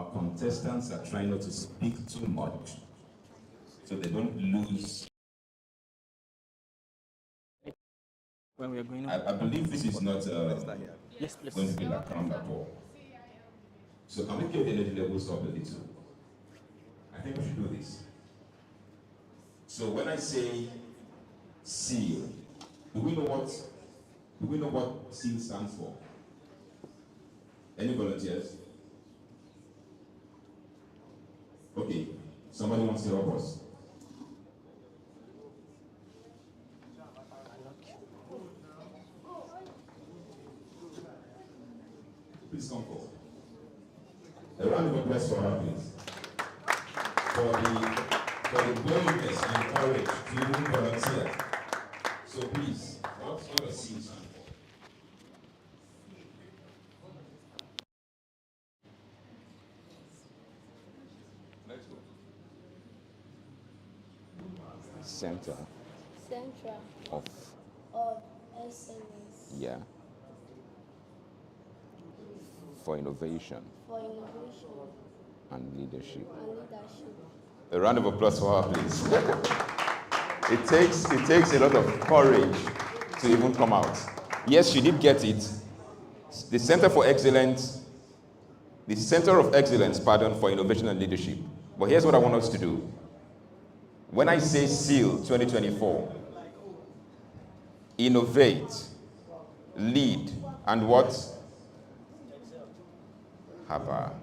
our contestants are trying not to speak too much so they don't lose. When we are going I believe this is not yes, please. going to be like round at all. So can we get the energy levels up a little? I think we should do this. So when I say Ceil, do we know what Ceil stands for? Any volunteers? Okay, somebody wants to help us. Please come forward. A round of applause for her, please. For the boldness and courage to even volunteer. So please, what does Ceil stand for? Let's go. Center of excellence. Yeah. For innovation. And leadership. A round of applause for her, please. It takes a lot of courage to even come out. Yes, she did get it. The Center of Excellence for Innovation and Leadership. But here's what I want us to do. When I say Ceil 2024, innovate, lead, and what? Haba.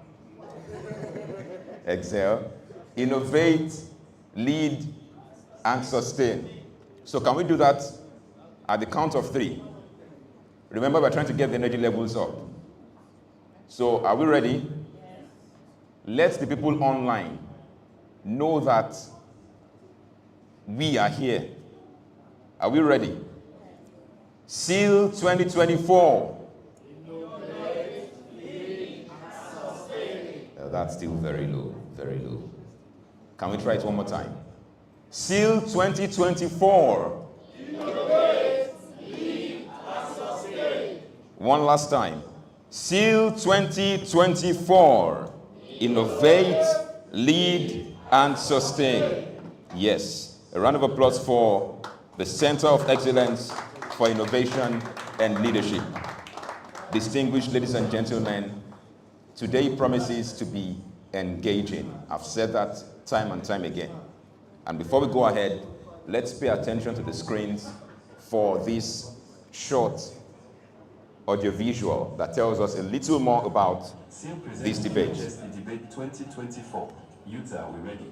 Excel. Innovate, lead, and sustain. So can we do that at the count of 3? Remember, we're trying to get the energy levels up. So are we ready? Let the people online know that we are here. Are we ready? Ceil 2024. That's still very low, very low. Can we try it one more time? Ceil 2024. One last time. Ceil 2024. Innovate, lead, and sustain. Yes. A round of applause for the Center of Excellence for Innovation and Leadership. Distinguished ladies and gentlemen, today promises to be engaging. I've said that time and time again. And before we go ahead, let's pay attention to the screens for this short audiovisual that tells us a little more about this debate. Qhse Debate 2024. Utah, are we ready?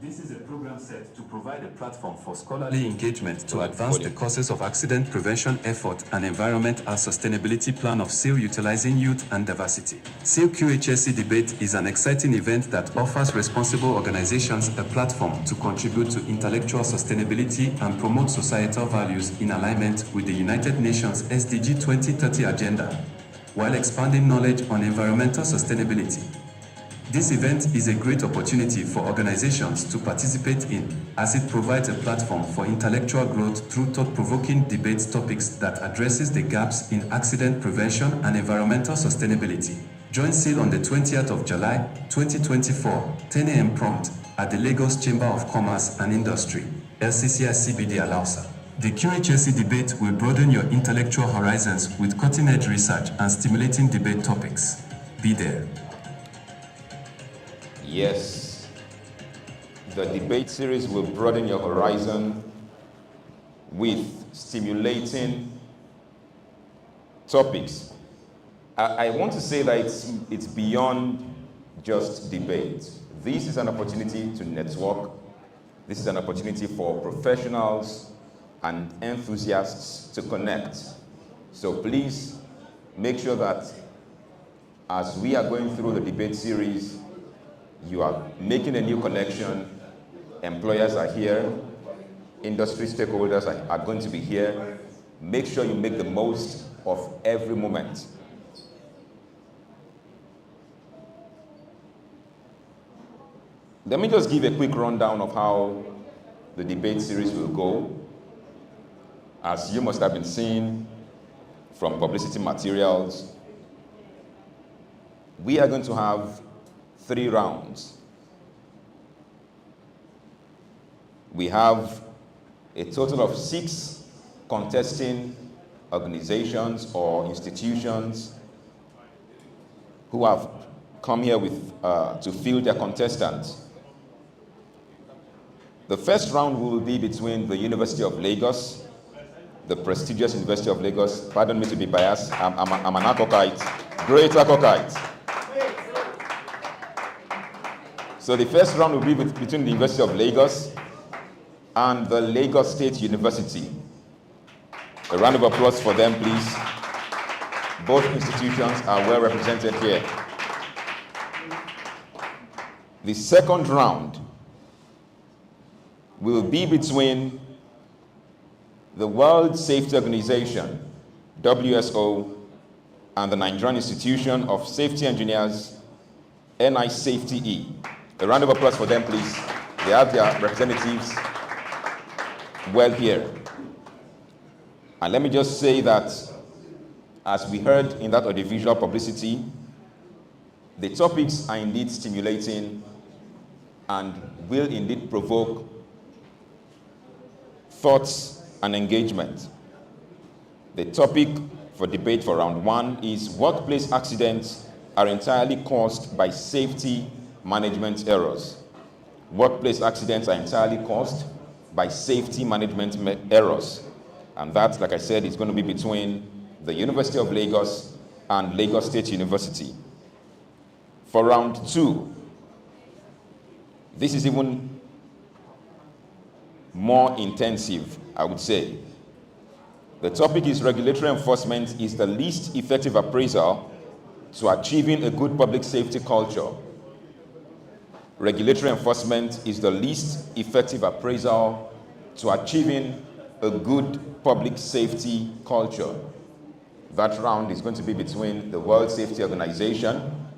This is a program set to provide a platform for scholarly engagement to advance the causes of accident prevention effort and environmental sustainability plan of Ceil utilizing youth and diversity. Ceil Qhse Debate is an exciting event that offers responsible organizations a platform to contribute to intellectual sustainability and promote societal values in alignment with the United Nations SDG 2030 agenda, while expanding knowledge on environmental sustainability. This event is a great opportunity for organizations to participate in, as it provides a platform for intellectual growth through thought-provoking debate topics that addresses the gaps in accident prevention and environmental sustainability. Join Ceil on the 20th of July, 2024, 10 a.m. prompt, at the Lagos Chamber of Commerce and Industry, LCCI CBD Alausa. The Qhse Debate will broaden your intellectual horizons with cutting-edge research and stimulating debate topics. Be there. Yes, the debate series will broaden your horizon with stimulating topics. I want to say that it's beyond just debate. This is an opportunity to network. This is an opportunity for professionals and enthusiasts to connect. So please make sure that as we are going through the debate series, you are making a new connection. Employers are here. Industry stakeholders are going to be here. Make sure you make the most of every moment. Let me just give a quick rundown of how the debate series will go. As you must have been seeing from publicity materials, we are going to have 3 rounds. We have a total of 6 contesting organizations or institutions who have come here to field their contestants. The first round will be between the University of Lagos, the prestigious University of Lagos. Pardon me to be biased. I'm an Accolade, great Accolade. So the first round will be between the University of Lagos and the Lagos State University. A round of applause for them, please. Both institutions are well represented here. The second round will be between the World Safety Organization, WSO, and the Nigerian Institution of Safety Engineers, NISafety. A round of applause for them, please. They have their representatives well here. And let me just say that, as we heard in that audiovisual publicity, the topics are indeed stimulating and will indeed provoke thoughts and engagement. The topic for debate for round 1 is workplace accidents are entirely caused by safety management errors. Workplace accidents are entirely caused by safety management errors. And that, like I said, is going to be between the University of Lagos and Lagos State University. For round 2, this is even more intensive, I would say. The topic is regulatory enforcement is the least effective appraisal to achieving a good public safety culture. Regulatory enforcement is the least effective appraisal to achieving a good public safety culture. That round is going to be between the World Safety Organization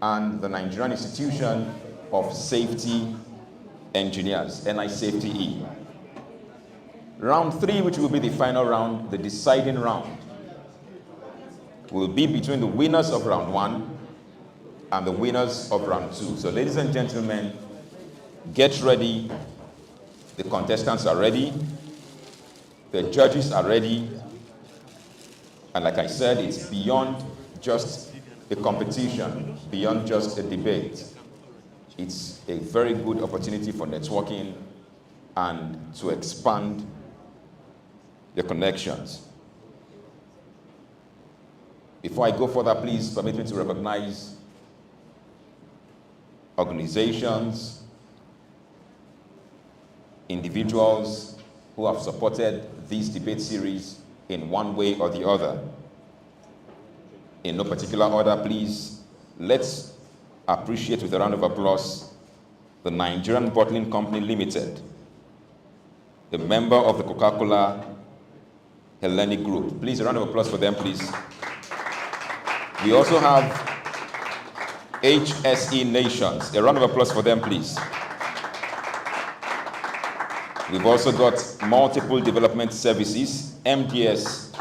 and the Nigerian Institution of Safety Engineers, NISafety. Round 3, which will be the final round, the deciding round, will be between the winners of round 1 and the winners of round 2. So ladies and gentlemen, get ready. The contestants are ready. The judges are ready. And like I said, it's beyond just a competition, beyond just a debate. It's a very good opportunity for networking and to expand the connections. Before I go further, please permit me to recognize organizations, individuals who have supported this debate series in one way or the other. In no particular order, please, let's appreciate with a round of applause the Nigerian Bottling Company Limited, a member of the Coca-Cola Hellenic Group. Please, a round of applause for them, please. We also have Qhse Nations. A round of applause for them, please. We've also got Multiple Development Services, MDS,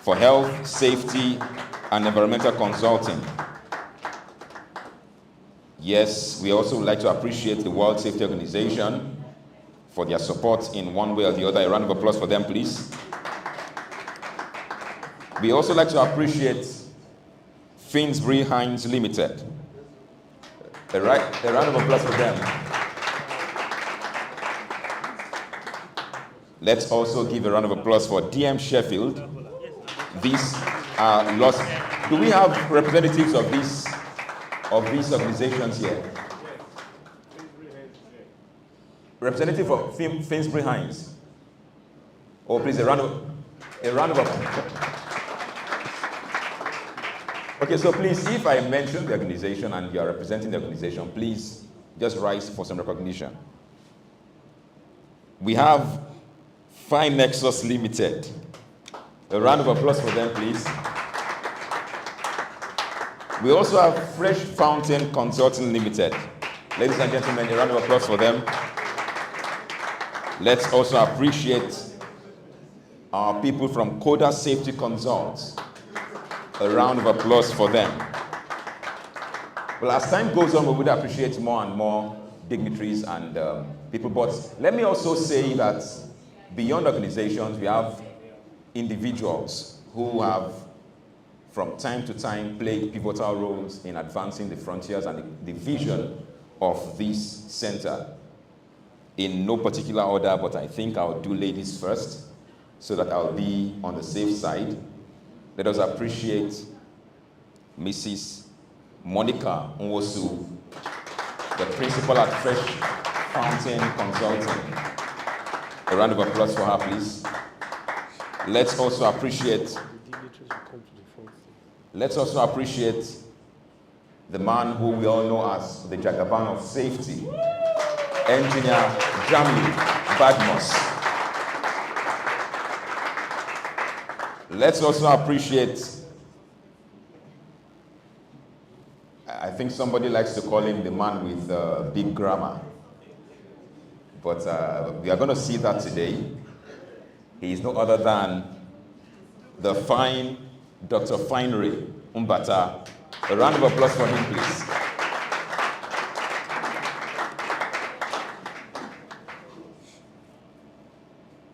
for health, safety, and environmental consulting. Yes, we also would like to appreciate the World Safety Organization for their support in one way or the other. A round of applause for them, please. We also like to appreciate Finsbury Hines Limited. A round of applause for them. Let's also give a round of applause for DM Sheffield. These are lost. Do we have representatives of these organizations here? Representative of Finsbury Hines. Oh, please, a round of applause. Okay, so please, if I mention the organization and you are representing the organization, please just rise for some recognition. We have Fine Nexus Limited. A round of applause for them, please. We also have Fresh Fountain Consulting Limited. Ladies and gentlemen, a round of applause for them. Let's also appreciate our people from Coda Safety Consults. A round of applause for them. Well, as time goes on, we would appreciate more and more dignitaries and people. But let me also say that beyond organizations, we have individuals who have, from time to time, played pivotal roles in advancing the frontiers and the vision of this center. In no particular order, but I think I'll do ladies first, so that I'll be on the safe side. Let us appreciate Mrs. Monica Nwosu, the principal at Fresh Fountain Consulting. A round of applause for her, please. Let's also appreciate the man who we all know as the Jagaban of safety, Engineer Jamiu Badmos. Let's also appreciate, I think somebody likes to call him the man with big grammar, but we are going to see that today. He is no other than the fine Dr. Finery Umbata. A round of applause for him, please.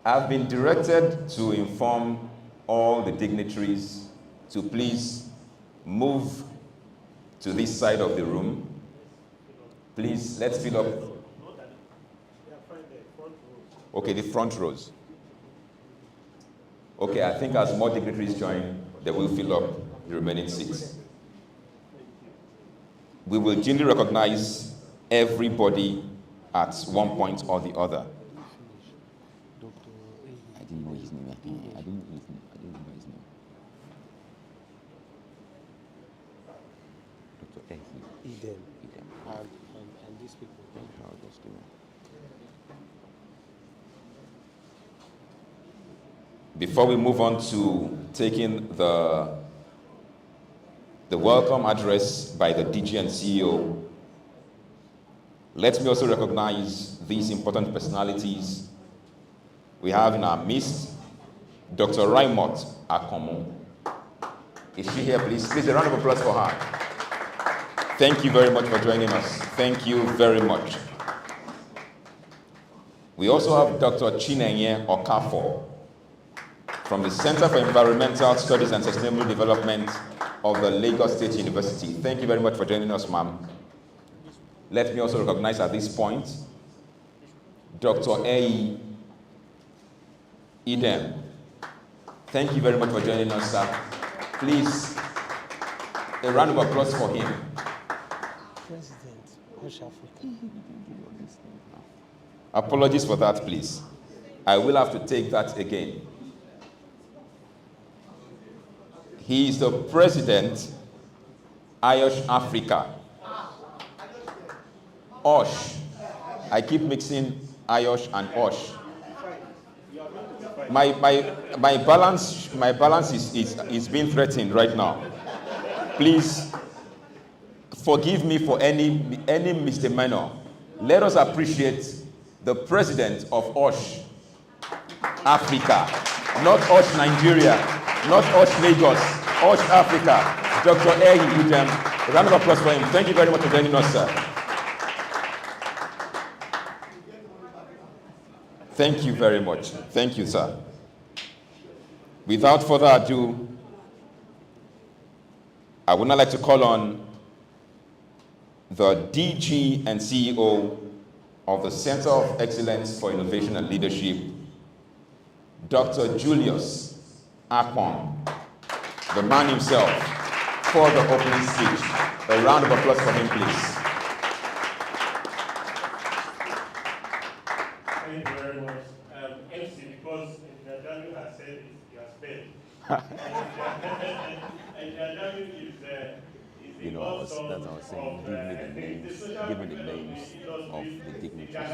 I've been directed to inform all the dignitaries to please move to this side of the room. Please, let's fill up. Okay, the front rows. Okay, I think as more dignitaries join, they will fill up the remaining seats. We will generally recognize everybody at one point or the other. I didn't know his name. I didn't know his name. Dr. Eden. And these people. Before we move on to taking the welcome address by the DG and CEO, let me also recognize these important personalities we have in our midst. Dr. Raimot Akomo. Is she here, please? Please, a round of applause for her. Thank you very much for joining us. Thank you very much. We also have Dr. Chinenye Okafor from the Center for Environmental Studies and Sustainable Development of the Lagos State University. Thank you very much for joining us, ma'am. Let me also recognize at this point Dr. A. Idem. Thank you very much for joining us, sir. Please, a round of applause for him. President, West Africa. Apologies for that, please. I will have to take that again. He is the president, IOSH Africa. OSH. I keep mixing IOSH and OSH. My balance is being threatened right now. Please forgive me for any misdemeanor. Let us appreciate the president of OSH Africa, not OSH Nigeria, not OSH Lagos, OSH Africa, Dr. Ehi Udem. A round of applause for him. Thank you very much for joining us, sir. Thank you very much. Thank you, sir. Without further ado, I would now like to call on the DG and CEO of the Center of Excellence for Innovation and Leadership, Dr. Julius Akpon, the man himself, for the opening speech. A round of applause for him, please. Thank you very much. MC, because Njadanu has said it, you have spelled. And Njadanu is You know, that's what I was saying. Give me the names of the dignitaries.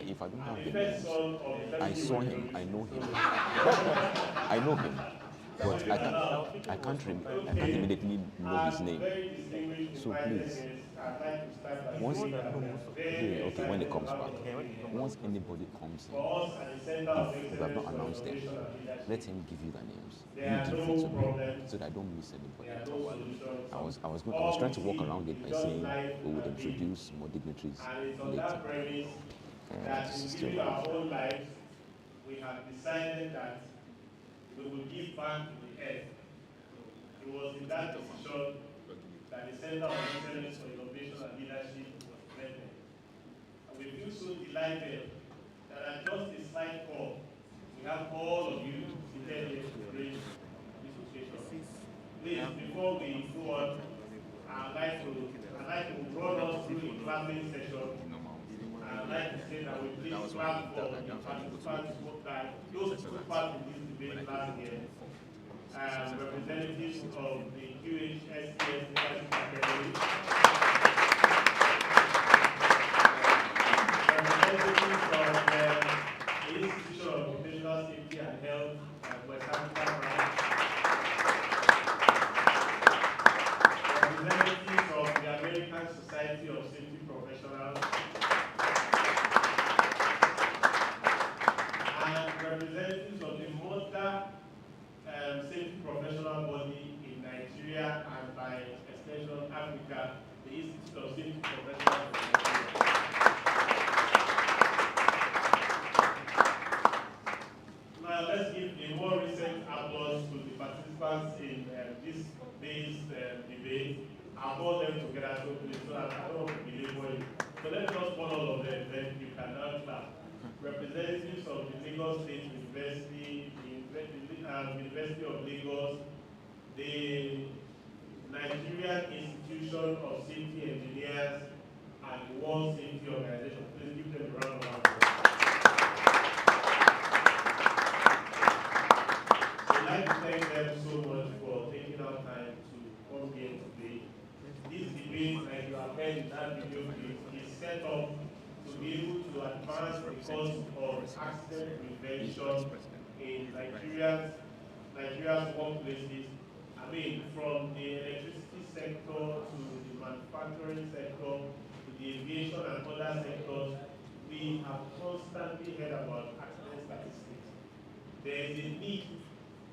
If I don't have the names, I saw him. I know him. I know him. but I can't immediately know his name. Very distinguished So please, I'd like to start by once saying that okay, when it comes back, once anybody comes in, if you have not announced them, let him give you their names. You give it to me so that I don't miss anybody. I was trying to walk around it by saying we would introduce more dignitaries later. That This is in still living our live. whole lives, we have decided that we will give back to the earth. It was in that decision that the Center of Excellence for Innovation and Leadership was created. And we feel so delighted that at just a slight call, we have all of you seated here to grace this occasion. Please, before we go on, I'd like to run us through a clapping session. I'd like to say that we please clap for the participants those who took part in this debate last year. Representatives of the Qhse Accolade, representatives of the Institution of Occupational Safety and Health at West Africa branch, representatives of the American Society of Safety Professionals, and representatives of the mother safety professional body in Nigeria and by extension Africa, the Institute of Safety Professionals in Nigeria. Now let's give a more recent applause to the participants in this day's debate. I'll call them together so that I don't want to belabor you. So let's just call all of them, then you can now clap. Representatives of the Lagos State University, the University of Lagos, the Nigerian Institution of Safety Engineers, and the World Safety Organization. Please give them a round of applause. I'd like to thank them so much for taking our time to come here today. This debate, like you have heard in that video clip, is set up to be able to advance the cause of accident prevention in Nigeria's workplaces. I mean, from the electricity sector to the manufacturing sector to the aviation and other sectors, we have constantly heard about accident statistics. There is a need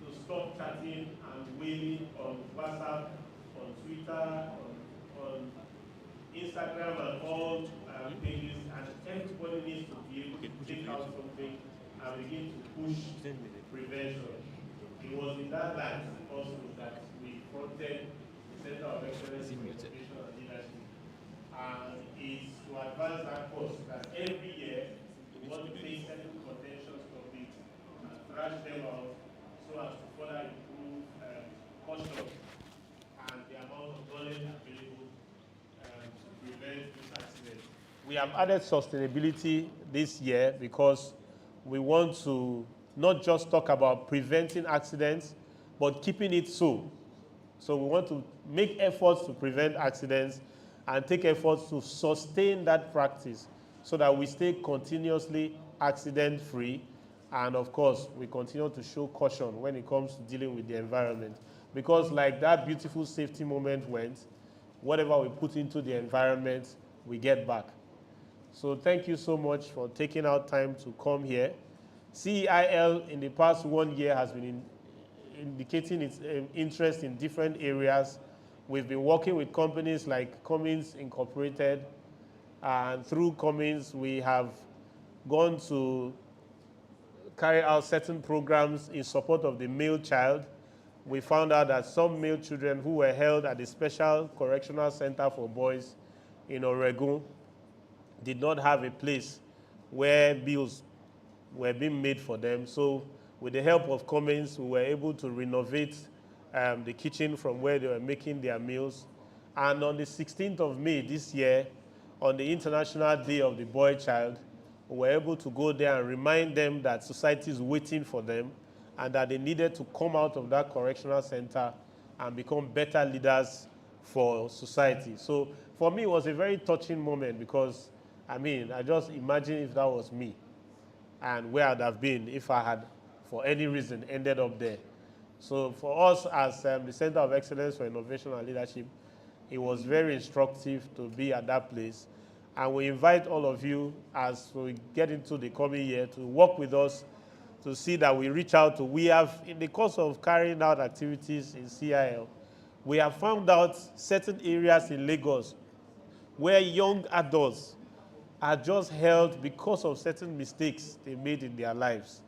to stop chatting and wailing on WhatsApp, on Twitter, on Instagram and all pages, and everybody needs to be able to take out something and begin to push prevention. It was in that light also that we fronted the Center of Excellence in Innovation and Leadership. And it's to advance that cause that every year we want to take certain contentious topics and thrash them out so as to further improve caution and the amount of knowledge available to prevent this accident. We have added sustainability this year because we want to not just talk about preventing accidents, but keeping it so. So we want to make efforts to prevent accidents and take efforts to sustain that practice so that we stay continuously accident-free. And of course, we continue to show caution when it comes to dealing with the environment. Because like that beautiful safety moment went, whatever we put into the environment, we get back. So thank you so much for taking out time to come here. Ceil in the past 1 year has been indicating its interest in different areas. We've been working with companies like Cummins Incorporated, and through Cummins we have gone to carry out certain programs in support of the male child. We found out that some male children who were held at the Special Correctional Center for Boys in Oregon did not have a place where meals were being made for them. So with the help of Cummins, we were able to renovate the kitchen from where they were making their meals. And on the 16th of May this year, on the International Day of the Boy Child, we were able to go there and remind them that society is waiting for them and that they needed to come out of that correctional center and become better leaders for society. So for me, it was a very touching moment because, I mean, I just imagine if that was me and where I'd have been if I had, for any reason, ended up there. So for us as the Center of Excellence for Innovation and Leadership, it was very instructive to be at that place. And we invite all of you as we get into the coming year to work with us to see that we reach out to, we have, in the course of carrying out activities in CIL, we have found out certain areas in Lagos where young adults are just held because of certain mistakes they made in their lives.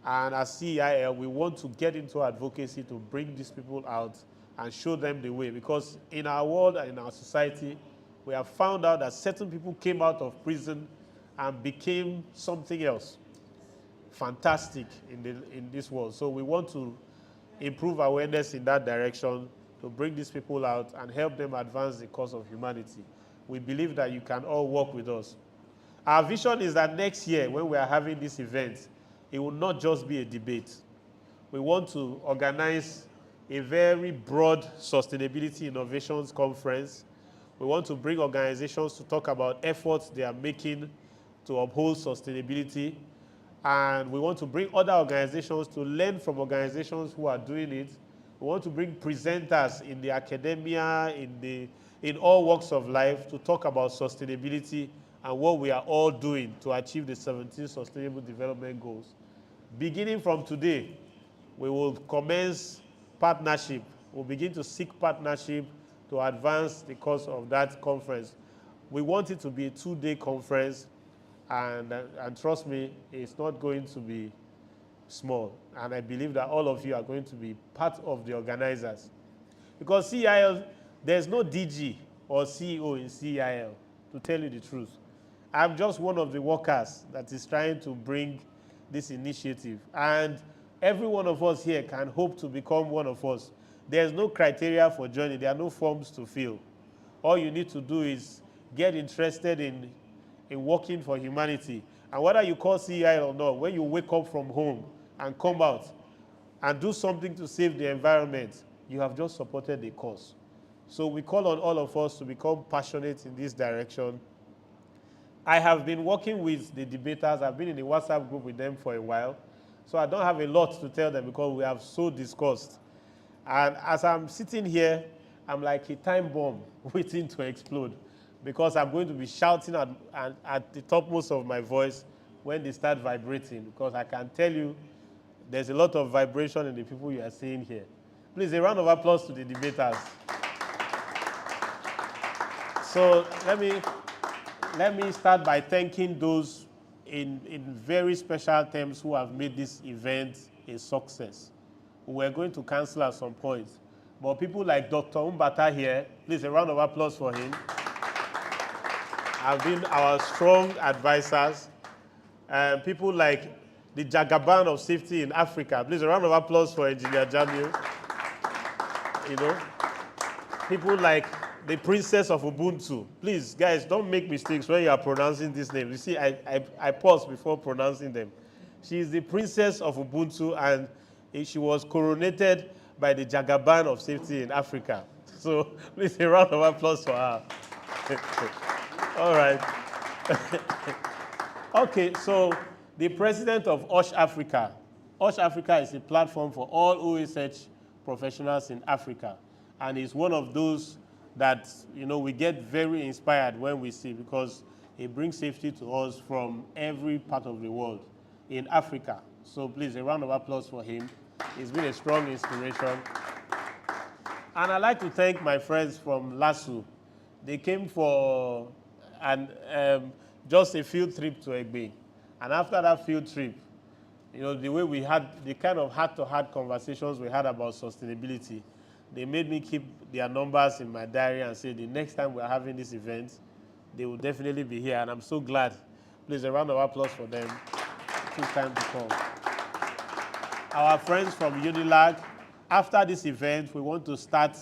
And as CIL, we want to get into advocacy to bring these people out and show them the way. Because in our world and in our society, we have found out that certain people came out of prison and became something else fantastic in this world. So we want to improve awareness in that direction to bring these people out and help them advance the cause of humanity. We believe that you can all work with us. Our vision is that next year, when we are having this event, it will not just be a debate. We want to organize a very broad sustainability innovations conference. We want to bring organizations to talk about efforts they are making to uphold sustainability. And we want to bring other organizations to learn from organizations who are doing it. We want to bring presenters in the academia, in all walks of life to talk about sustainability and what we are all doing to achieve the 17 Sustainable Development Goals. Beginning from today, we will commence partnership. We'll begin to seek partnership to advance the cause of that conference. We want it to be a 2-day conference, and trust me, it's not going to be small. And I believe that all of you are going to be part of the organizers. Because CIL, there's no DG or CEO in CIL, to tell you the truth. I'm just one of the workers that is trying to bring this initiative. And every one of us here can hope to become one of us. There's no criteria for joining. There are no forms to fill. All you need to do is get interested in working for humanity. And whether you call CIL or not, when you wake up from home and come out and do something to save the environment, you have just supported the cause. So we call on all of us to become passionate in this direction. I have been working with the debaters. I've been in the WhatsApp group with them for a while. So I don't have a lot to tell them because we have so discussed. And as I'm sitting here, I'm like a time bomb waiting to explode, because I'm going to be shouting at the topmost of my voice when they start vibrating, because I can tell you there's a lot of vibration in the people you are seeing here. Please, a round of applause to the debaters. So let me start by thanking those in very special terms who have made this event a success. We're going to cancel at some point. But people like Dr. Umbata here, please, a round of applause for him, have been our strong advisors. People like the Jagaban of safety in Africa. Please, a round of applause for Engineer Jamil. You know, people like the Princess of Ubuntu. Please, guys, don't make mistakes when you are pronouncing this name. You see, I pause before pronouncing them. She is the Princess of Ubuntu, and she was coronated by the Jagaban of safety in Africa. So, please, a round of applause for her. All right. Okay, so the president of OSH Africa. OSH Africa is a platform for all OSH professionals in Africa. And it's one of those that, you know, we get very inspired when we see, because it brings safety to us from every part of the world in Africa. So please, a round of applause for him. He's been a strong inspiration. And I'd like to thank my friends from LASU. They came for just a field trip to Egbe. And after that field trip, you know, the way we had, the kind of heart-to-heart conversations we had about sustainability, they made me keep their numbers in my diary and say the next time we're having this event, they will definitely be here. And I'm so glad. Please, a round of applause for them. It took time to come. Our friends from Unilag, after this event, we want to start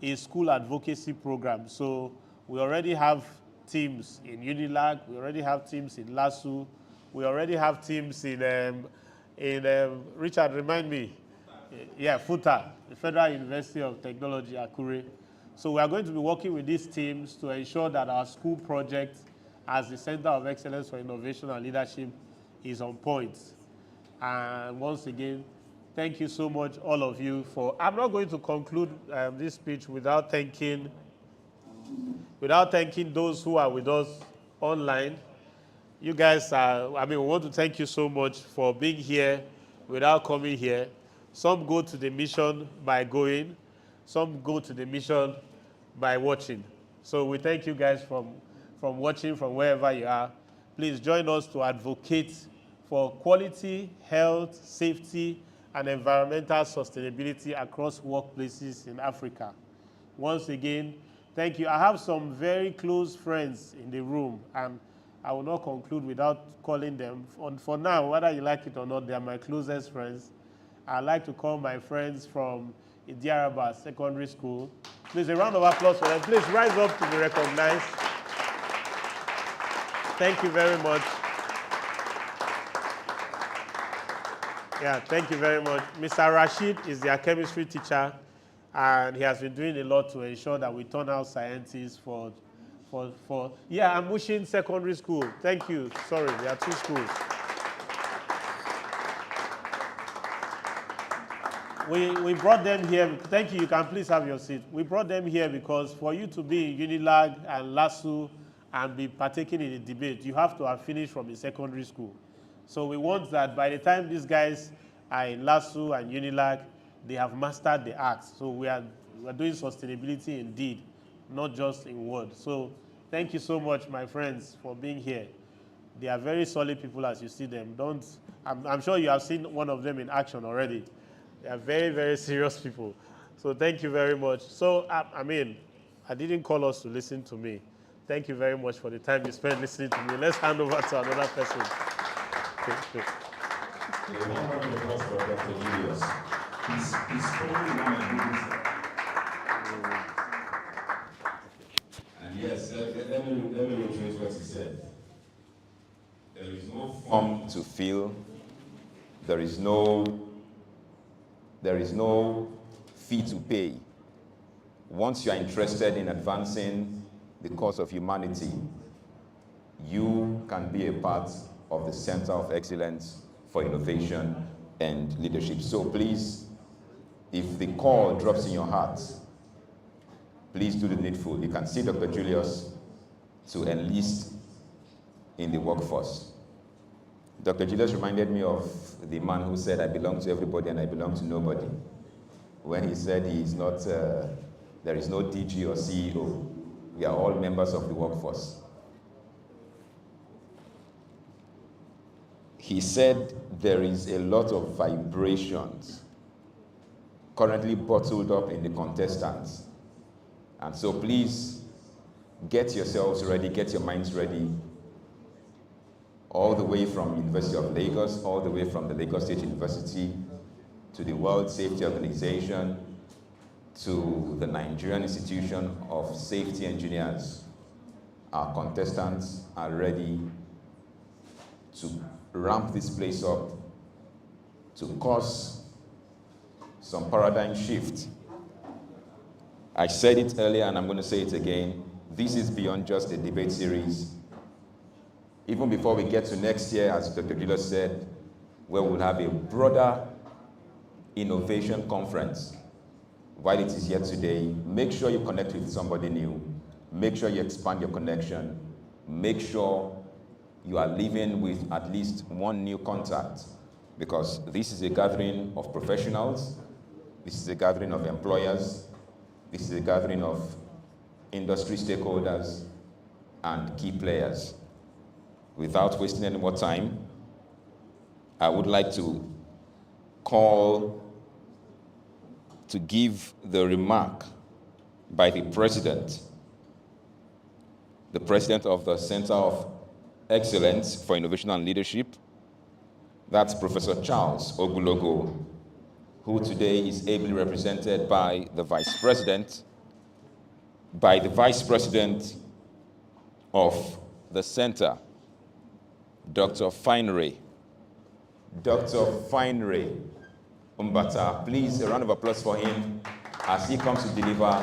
a school advocacy program. So we already have teams in Unilag, we already have teams in LASU, we already have teams in Richard, remind me. Yeah, FUTA, the Federal University of Technology, Akure. So we are going to be working with these teams to ensure that our school project as the Center of Excellence for Innovation and Leadership is on point. And once again, Thank you so much, all of you, for. I'm not going to conclude this speech without thanking those who are with us online. You guys are. We want to thank you so much for being here without coming here. Some go to the mission by going. Some go to the mission by watching. So we thank you guys from watching from wherever you are. Please join us to advocate for quality, health, safety, and environmental sustainability across workplaces in Africa. Once again, thank you. I have some very close friends in the room, and I will not conclude without calling them. For now, whether you like it or not, they are my closest friends. I'd like to call my friends from Idiaraba Secondary School. Please, a round of applause for them. Please rise up to be recognized. Thank you very much. Yeah, thank you very much. Mr. Rashid is their chemistry teacher, and he has been doing a lot to ensure that we turn out scientists for yeah, I'm Mushin Secondary School. Thank you. Sorry, there are two schools. We brought them here. Thank you. You can please have your seat. We brought them here because for you to be in Unilag and LASU and be partaking in a debate, you have to have finished from a secondary school. So we want that by the time these guys are in LASU and Unilag, they have mastered the arts. So we are doing sustainability indeed, not just in word. So thank you so much, my friends, for being here. They are very solid people as you see them. I'm sure you have seen one of them in action already. They are very, very serious people. So thank you very much. So, I didn't call us to listen to me. Thank you very much for the time you spent listening to me. Let's hand over to another person. A round of applause for Dr. Julius. He's probably one of the. And yes, let me retrace what he said. There is no form To fill, there is no fee to pay. Once you are interested in advancing the cause of humanity, you can be a part of the Center of Excellence for Innovation and Leadership. So please, if the call drops in your heart, please do the needful. You can see Dr. Julius to enlist in the workforce. Dr. Julius reminded me of the man who said, I belong to everybody and I belong to nobody. When he said he is not, there is no DG or CEO. We are all members of the workforce. He said there is a lot of vibrations currently bottled up in the contestants. And so please get yourselves ready, get your minds ready, all the way from University of Lagos, all the way from the Lagos State University, to the World Safety Organization, to the Nigerian Institution of Safety Engineers. Our contestants are ready to ramp this place up, to cause some paradigm shift. I said it earlier and I'm going to say it again. This is beyond just a debate series. Even before we get to next year, as Dr. Julius said, where we'll have a broader innovation conference. While it is here today, make sure you connect with somebody new. Make sure you expand your connection. Make sure you are living with at least one new contact, because this is a gathering of professionals. This is a gathering of employers. This is a gathering of industry stakeholders and key players. Without wasting any more time, I would like to call to give the remark by the president of the Center of Excellence for Innovation and Leadership. That's Professor Charles Ogulogo, who today is ably represented by the Vice President of the Center, Dr. Fineray. Dr. Fineray Umbata. Please, a round of applause for him as he comes to deliver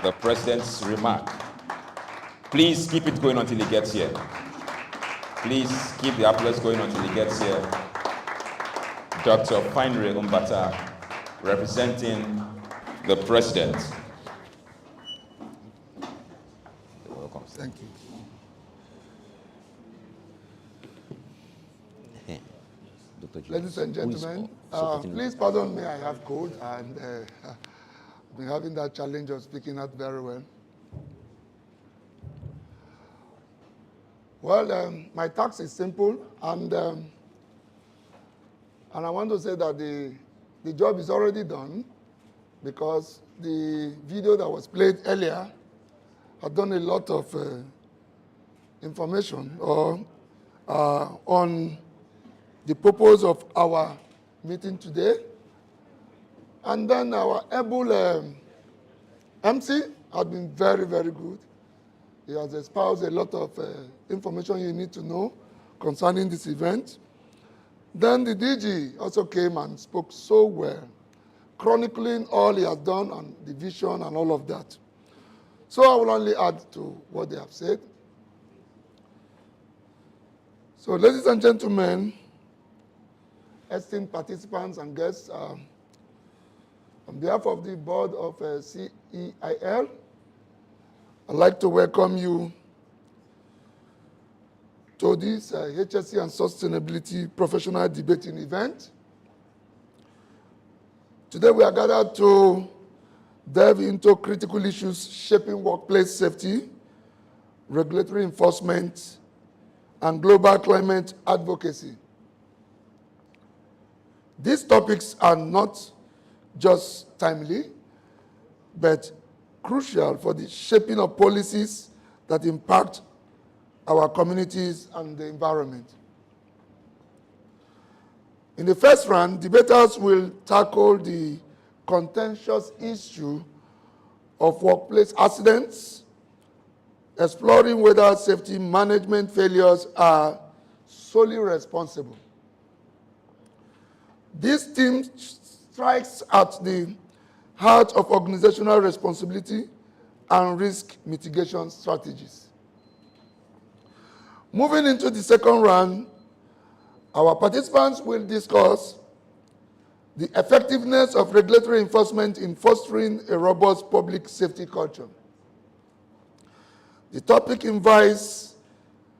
the President's remark. Please keep it going until he gets here. Please keep the applause going until he gets here. Dr. Finere Umbata, representing the President. You're welcome. Thank you. Dr. Julius, Ladies and who is gentlemen, supporting please pardon me, I have cold, and I've been having that challenge of speaking out very well. Well, my task is simple, and I want to say that the job is already done, because the video that was played earlier had done a lot of information on the purpose of our meeting today. And then our able MC had been very, very good. He has espoused a lot of information you need to know concerning this event. Then the DG also came and spoke so well, chronicling all he has done and the vision and all of that. So I will only add to what they have said. So ladies and gentlemen, esteemed participants and guests, on behalf of the board of Ceil, I'd like to welcome you to this HSE and Sustainability Professional Debating event. Today we are gathered to delve into critical issues shaping workplace safety, regulatory enforcement, and global climate advocacy. These topics are not just timely, but crucial for the shaping of policies that impact our communities and the environment. In the first round, debaters will tackle the contentious issue of workplace accidents, exploring whether safety management failures are solely responsible. This theme strikes at the heart of organizational responsibility and risk mitigation strategies. Moving into the second round, our participants will discuss the effectiveness of regulatory enforcement in fostering a robust public safety culture. The topic invites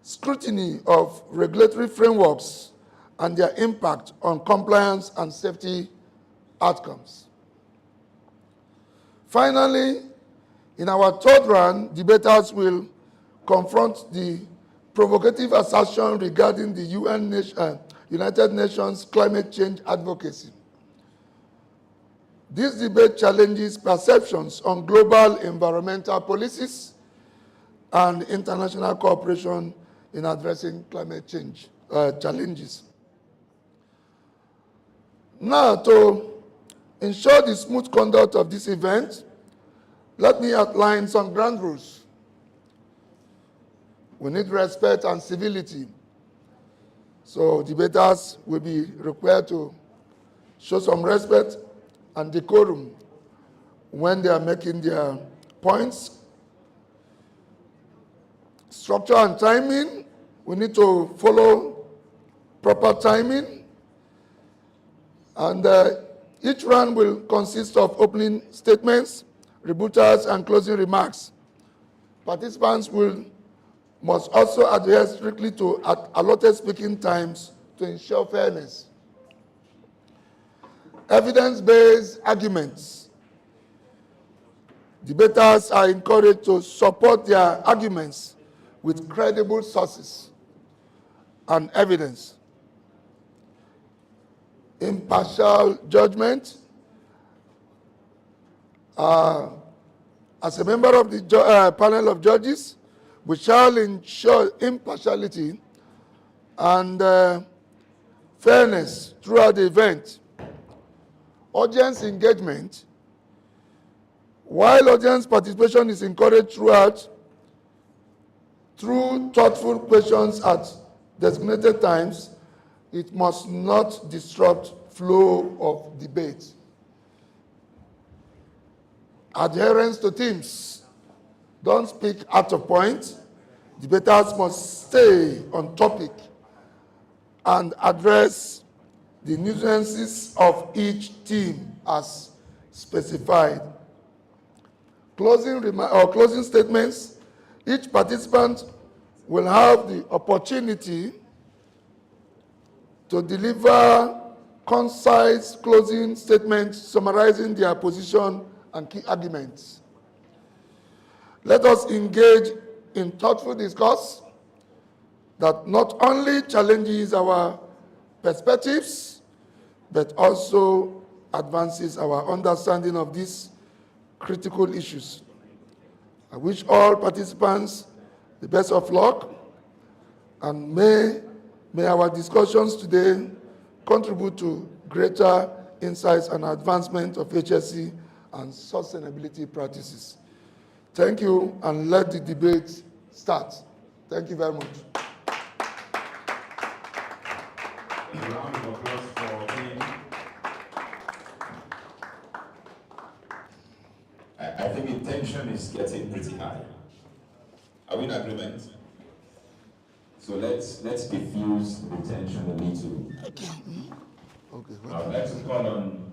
scrutiny of regulatory frameworks and their impact on compliance and safety outcomes. Finally, in our third round, debaters will confront the provocative assertion regarding the United Nations climate change advocacy. This debate challenges perceptions on global environmental policies and international cooperation in addressing climate change challenges. Now, to ensure the smooth conduct of this event, let me outline some ground rules. We need respect and civility. So debaters will be required to show some respect and decorum when they are making their points. Structure and timing, we need to follow proper timing. And each round will consist of opening statements, rebuttals, and closing remarks. Participants must also adhere strictly to allotted speaking times to ensure fairness. Evidence-based arguments. Debaters are encouraged to support their arguments with credible sources and evidence. Impartial judgment. As a member of the panel of judges, we shall ensure impartiality and fairness throughout the event. Audience engagement. While audience participation is encouraged throughout, through thoughtful questions at designated times, it must not disrupt flow of debate. Adherence to themes. Don't speak out of point. Debaters must stay on topic and address the nuances of each team as specified. Closing statements. Each participant will have the opportunity to deliver concise closing statements summarizing their position and key arguments. Let us engage in thoughtful discourse that not only challenges our perspectives, but also advances our understanding of these critical issues. I wish all participants the best of luck, and may our discussions today contribute to greater insights and advancement of HSE and sustainability practices. Thank you, and let the debate start. Thank you very much. A round of applause for him. I think the tension is getting pretty high. Are we in agreement? So let's diffuse the tension a little. Okay. I would like to call on,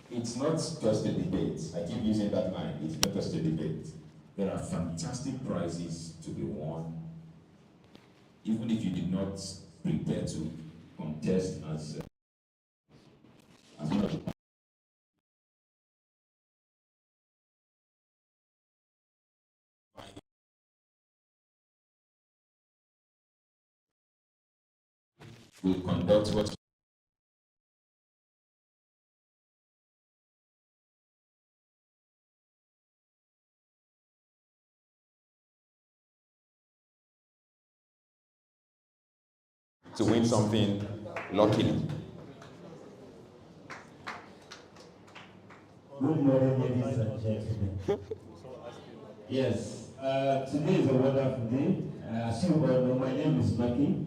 it's not just a debate. I keep using that line. It's not just a debate. There are fantastic prizes to be won, even if you did not prepare to contest as one of the will conduct what To win something luckily. Good morning, ladies and gentlemen. Yes, today is a wonderful day. As you all know, my name is Lucky,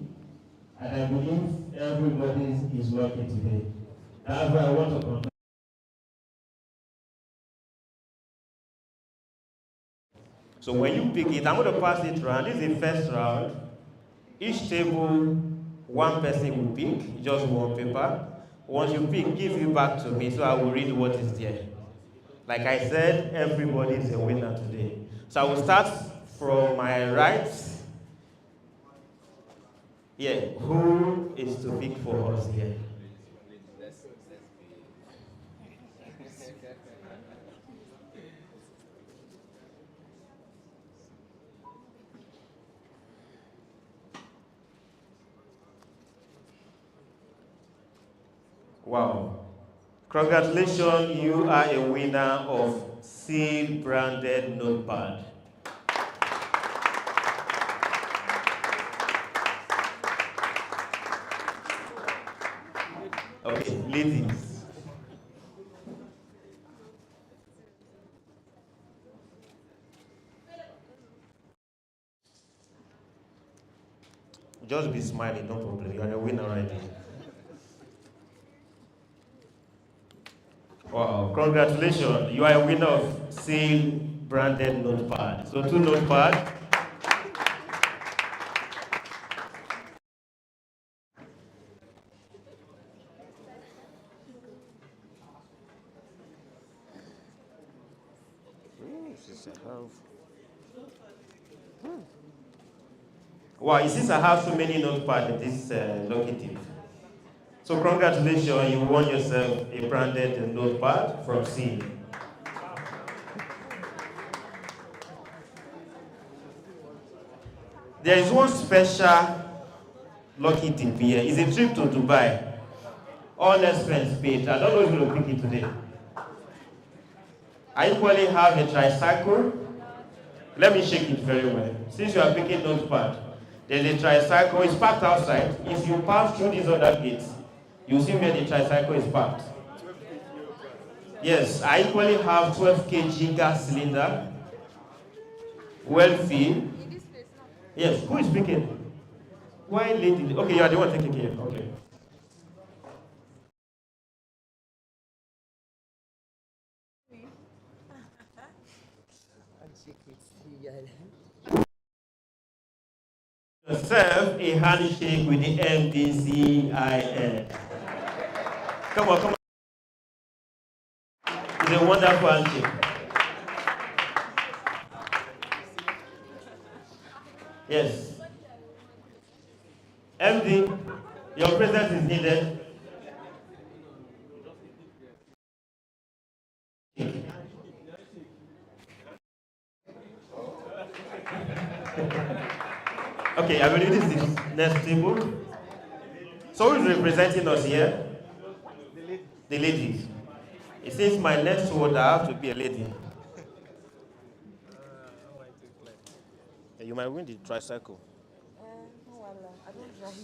and I believe everybody is lucky today. That's why I want to congratulate. So when you pick it, I'm going to pass it around. This is the first round. Each table, one person will pick, just one paper. Once you pick, give it back to me so I will read what is there. Like I said, everybody is a winner today. So I will start from my right. Yeah, who is to pick for us here? Wow. Congratulations, you are a winner of Ceil branded notepad. Okay, ladies. Just be smiling, no problem. You are a winner right there. Wow, congratulations. You are a winner of Ceil branded notepad. So 2 notepad. Wow, it seems I have so many notepads in this lucky tip. So congratulations, you won yourself a branded notepad from Ceil. There is one special lucky tip here. It's a trip to Dubai. All expense paid. I don't know if you're going to pick it today. I equally have a tricycle. Let me shake it very well. Since you are picking notepad, there's a tricycle. It's parked outside. If you pass through these other gates, you see where the tricycle is parked. Yes, I equally have 12 kg gas cylinder. Well filled. Yes, who is speaking? Why lady? Okay, you are the one taking care. Okay. Yourself a handshake with the MDCIN. Come on, come on. It's a wonderful handshake. Yes. MD, your presence is needed. Okay, I believe this is next table. So who is representing us here? The lady. It seems my next word I have to be a lady. You might win the tricycle. I don't drive.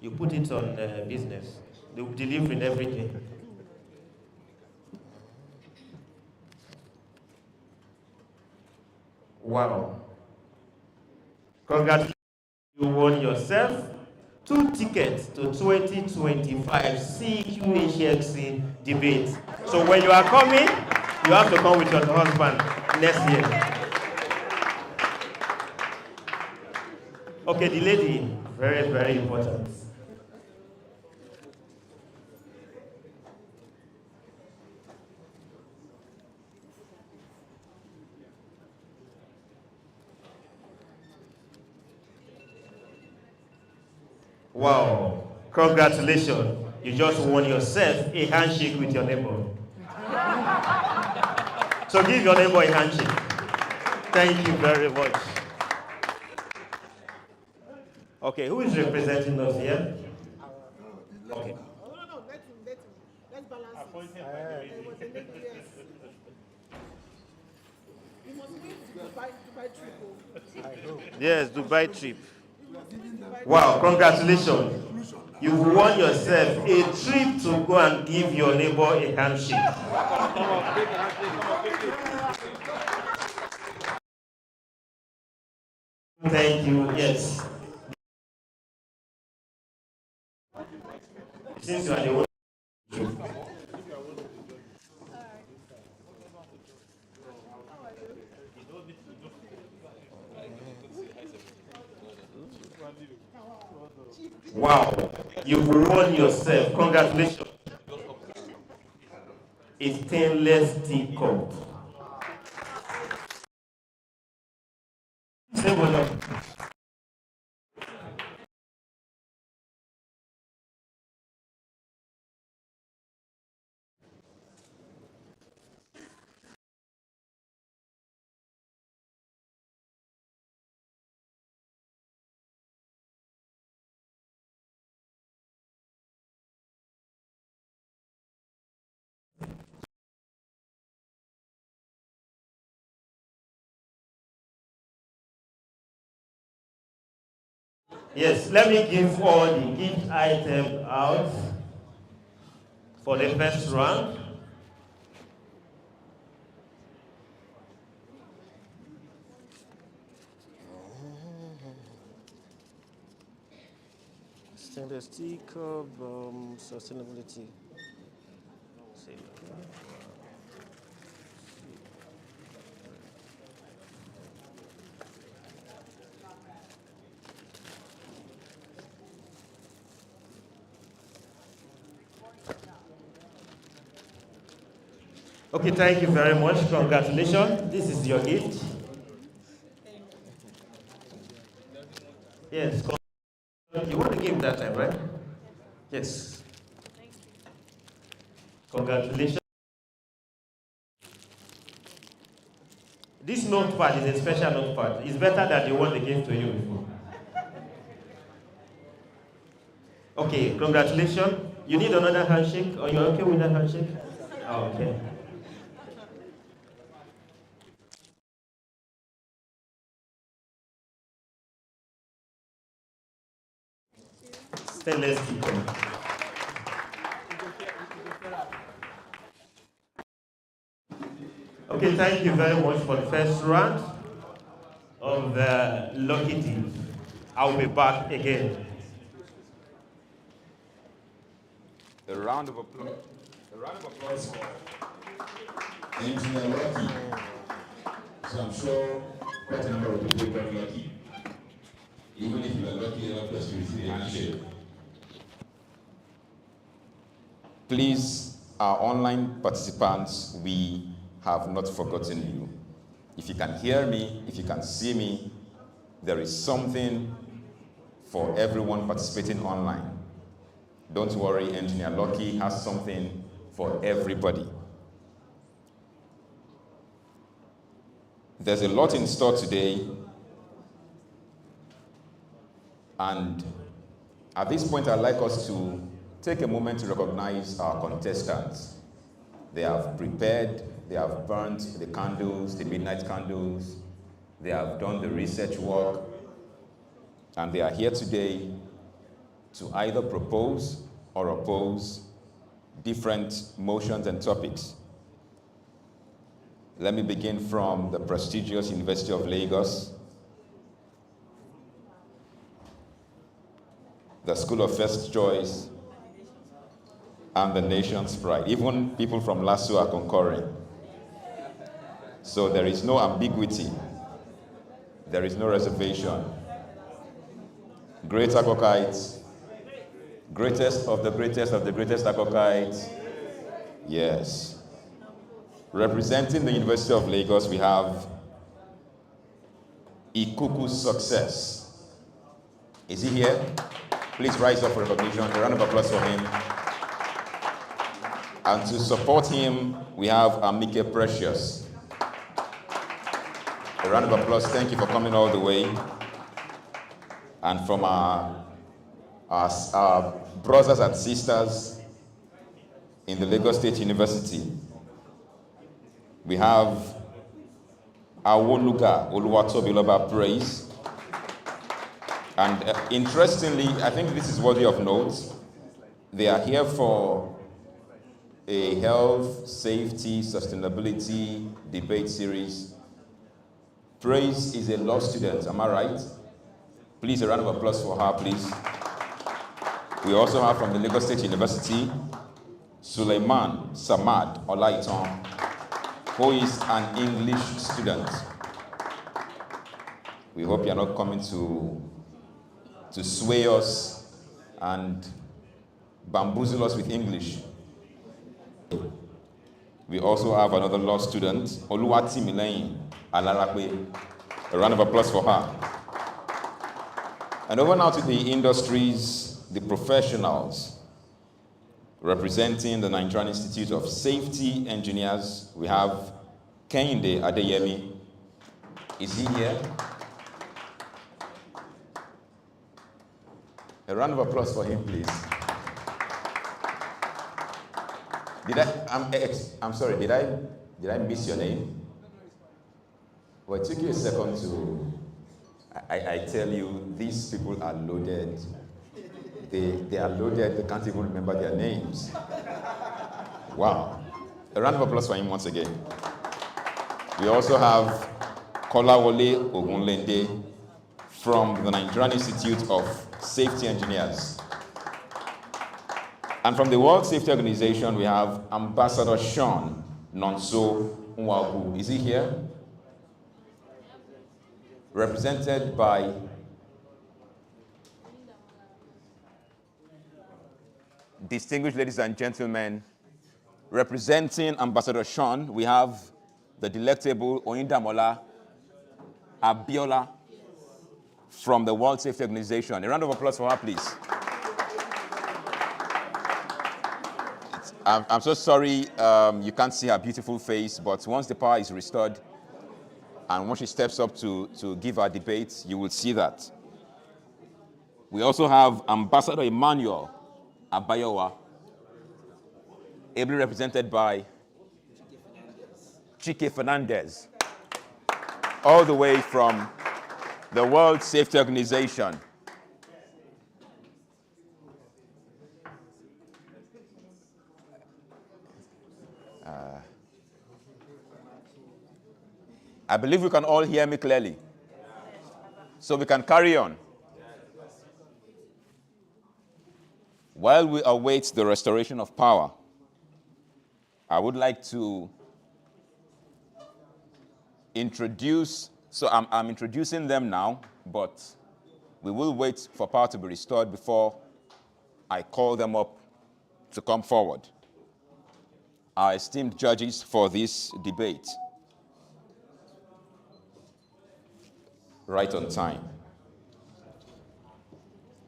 You put it on business. They will deliver in everything. Wow. Congratulations. You won yourself 2 tickets to 2025 Qhse debate. So when you are coming, you have to come with your husband next year. Okay, the lady, very, very important. Wow, congratulations. You just won yourself a handshake with your neighbor. So give your neighbor a handshake. Thank you very much. Okay, who is representing us here? Okay. No, let him. Let's balance it. You must win the Dubai trip. Yes, Dubai trip. Wow, congratulations. You've won yourself a trip to go and give your neighbor a handshake. Thank you, yes. Since you are the one. Wow, you've won yourself. Congratulations. A stainless teacup. Say what up. Yes, let me give all the gift items out for the first round. Stainless teacup, sustainability. Okay, thank you very much. Congratulations. This is your gift. Yes. You want to give that time, right? Yes. Congratulations. This notepad is a special notepad. It's better than the one they gave to you before. Okay, congratulations. You need another handshake? Are you okay with that handshake? Okay. Stainless steel. Okay, thank you very much for the first round of the Lucky Team. I'll be back again. A round of applause. A round of applause for Engineer Lucky. So I'm sure quite a number of people got lucky. Even if you are lucky enough to receive a handshake. Please, our online participants, we have not forgotten you. If you can hear me, if you can see me, there is something for everyone participating online. Don't worry, Engineer Lucky has something for everybody. There's a lot in store today, and at this point I'd like us to take a moment to recognize our contestants. They have prepared, they have burnt the candles, the midnight candles, they have done the research work, and they are here today to either propose or oppose different motions and topics. Let me begin from the prestigious University of Lagos, the School of First Choice, and the nation's pride. Even people from LASU are concurring. So there is no ambiguity. There is no reservation. Great Accolades, greatest of the greatest of the greatest Accolades. Yes. Representing the University of Lagos, we have Qhse. Is he here? Please rise up for recognition. A round of applause for him. And to support him, we have Amike Precious. A round of applause. Thank you for coming all the way. And from our brothers and sisters in the Lagos State University, we have Awoluga Oluwatobiloba Praise. And interestingly, I think this is worthy of note. They are here for a health, safety, sustainability debate series. Praise is a law student, am I right? Please, a round of applause for her, please. We also have from the Lagos State University, Suleiman Samad Olaiton, who is an English student. We hope you're not coming to sway us and bamboozle us with English. We also have another law student, Oluwati Mileyin Alarape. A round of applause for her. And over now to the industries, the professionals. Representing the Nigerian Institute of Safety Engineers, we have Kehinde Adeyemi. Is he here? A round of applause for him, please. I'm sorry, did I miss your name? Well, it took you a second to, I tell you, these people are loaded. They are loaded, they can't even remember their names. Wow. A round of applause for him once again. We also have Kolawole Ogunlende from the Nigerian Institute of Safety Engineers. And from the World Safety Organization, we have Ambassador Sean Nonso Nwagu. Is he here? Represented by distinguished ladies and gentlemen, representing Ambassador Sean, we have the delectable Oyindamola Abiola from the World Safety Organization. A round of applause for her, please. I'm so sorry you can't see her beautiful face, but once the power is restored and once she steps up to give her debate, you will see that. We also have Ambassador Emmanuel Abayowa, ably represented by Qhse Fernandez, all the way from the World Safety Organization. I believe you can all hear me clearly. So we can carry on. While we await the restoration of power, I would like to introduce, so I'm introducing them now, but We will wait for power to be restored before I call them up to come forward. Our esteemed judges for this debate. Right on time.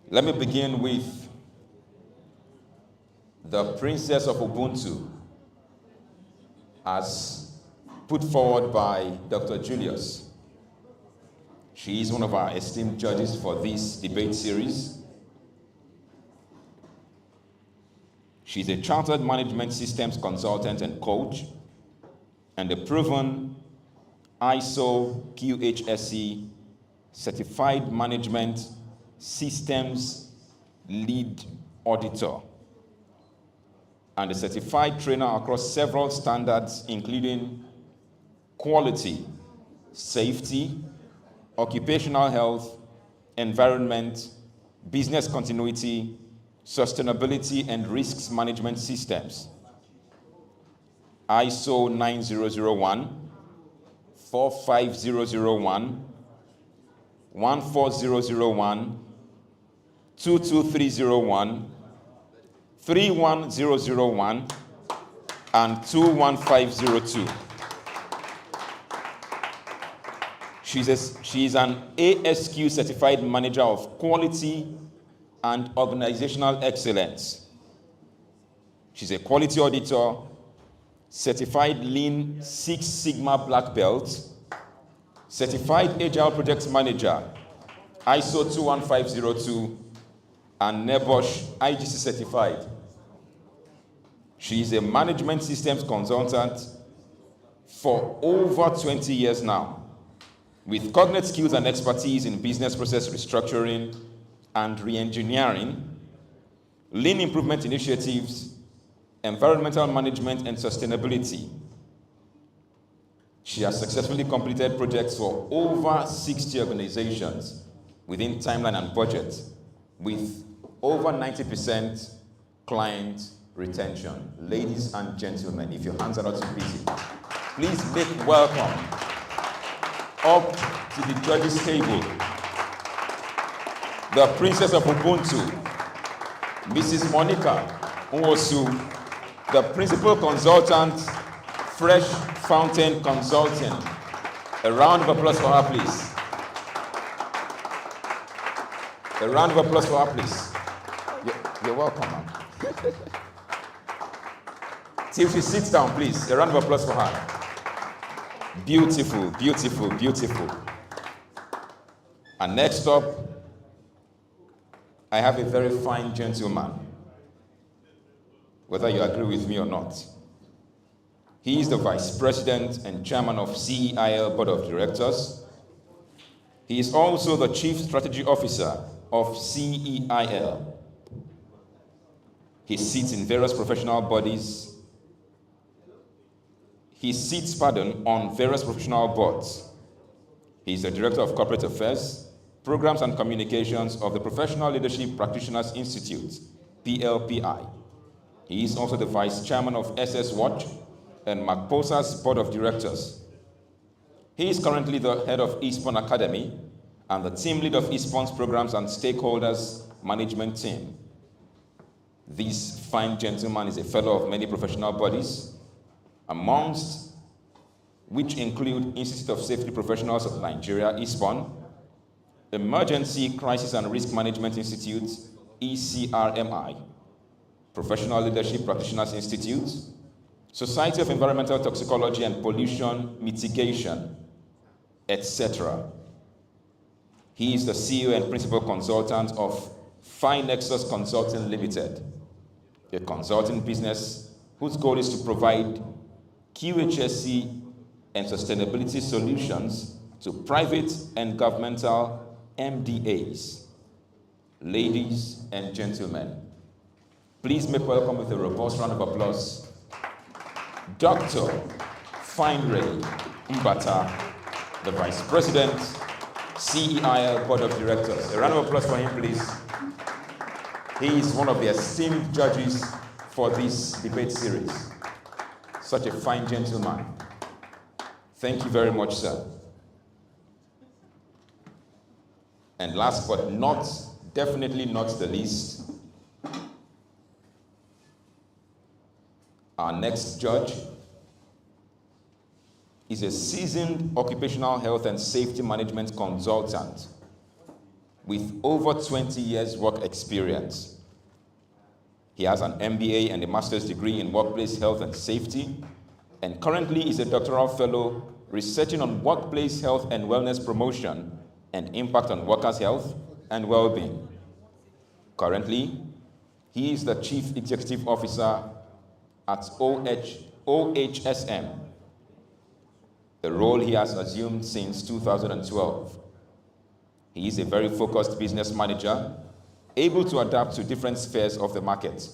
Let me begin with the Princess of Ubuntu, as put forward by Dr. Julius. She is one of our esteemed judges for this debate series. She's a chartered management systems consultant and coach, and a proven ISO Qhse certified management systems lead auditor, and a certified trainer across several standards, including quality, safety, occupational health, environment, business continuity, sustainability, and risks management systems. ISO 9001, 45001, 14001, 22301, 31001, and 21502. She's an ASQ certified manager of quality and organizational excellence. She's a quality auditor, certified Lean Six Sigma Black Belt, certified Agile Project Manager, ISO 21502, and NEBOSH IGC certified. She is a management systems consultant for over 20 years now, with cognate skills and expertise in business process restructuring and re-engineering, lean improvement initiatives, environmental management, and sustainability. She has successfully completed projects for over 60 organizations within timeline and budget, with over 90% client retention. Ladies and gentlemen, if your hands are not too busy, please make welcome up to the judges' table the Princess of Ubuntu, Mrs. Monica Nwosu, the Principal Consultant, Fresh Fountain Consulting. A round of applause for her, please. A round of applause for her, please. You're welcome, ma'am. Till she sits down, please. A round of applause for her. Beautiful, beautiful, beautiful. And next up, I have a very fine gentleman, whether you agree with me or not. He is the Vice President and Chairman of CEIL Board of Directors. He is also the Chief Strategy Officer of CEIL. He sits in various professional bodies. He sits, on various professional boards. He is the Director of Corporate Affairs, Programs and Communications of the Professional Leadership Practitioners Institute, PLPI. He is also the Vice Chairman of SS Watch and MacPosa's Board of Directors. He is currently the head of Eastbourne Academy and the team lead of Eastbourne's Programs and Stakeholders Management Team. This fine gentleman is a fellow of many professional bodies, amongst which include Institute of Safety Professionals of Nigeria, Eastbourne, Emergency Crisis and Risk Management Institute, ECRMI, Professional Leadership Practitioners Institute, Society of Environmental Toxicology and Pollution Mitigation, etc. He is the CEO and Principal Consultant of Finexus Consulting Limited, a consulting business whose goal is to provide Qhse and sustainability solutions to private and governmental MDAs. Ladies and gentlemen, please make welcome with a robust round of applause Dr. Finere Mbata, the Vice President, CEIL Board of Directors. A round of applause for him, please. He is one of the esteemed judges for this debate series. Such a fine gentleman. Thank you very much, sir. And last but definitely not the least, our next judge is a seasoned occupational health and safety management consultant with over 20 years work experience. He has an MBA and a master's degree in workplace health and safety, and currently is a doctoral fellow researching on workplace health and wellness promotion and impact on workers' health and well-being. Currently, he is the Chief Executive Officer at OHSM, the role he has assumed since 2012. He is a very focused business manager, able to adapt to different spheres of the market.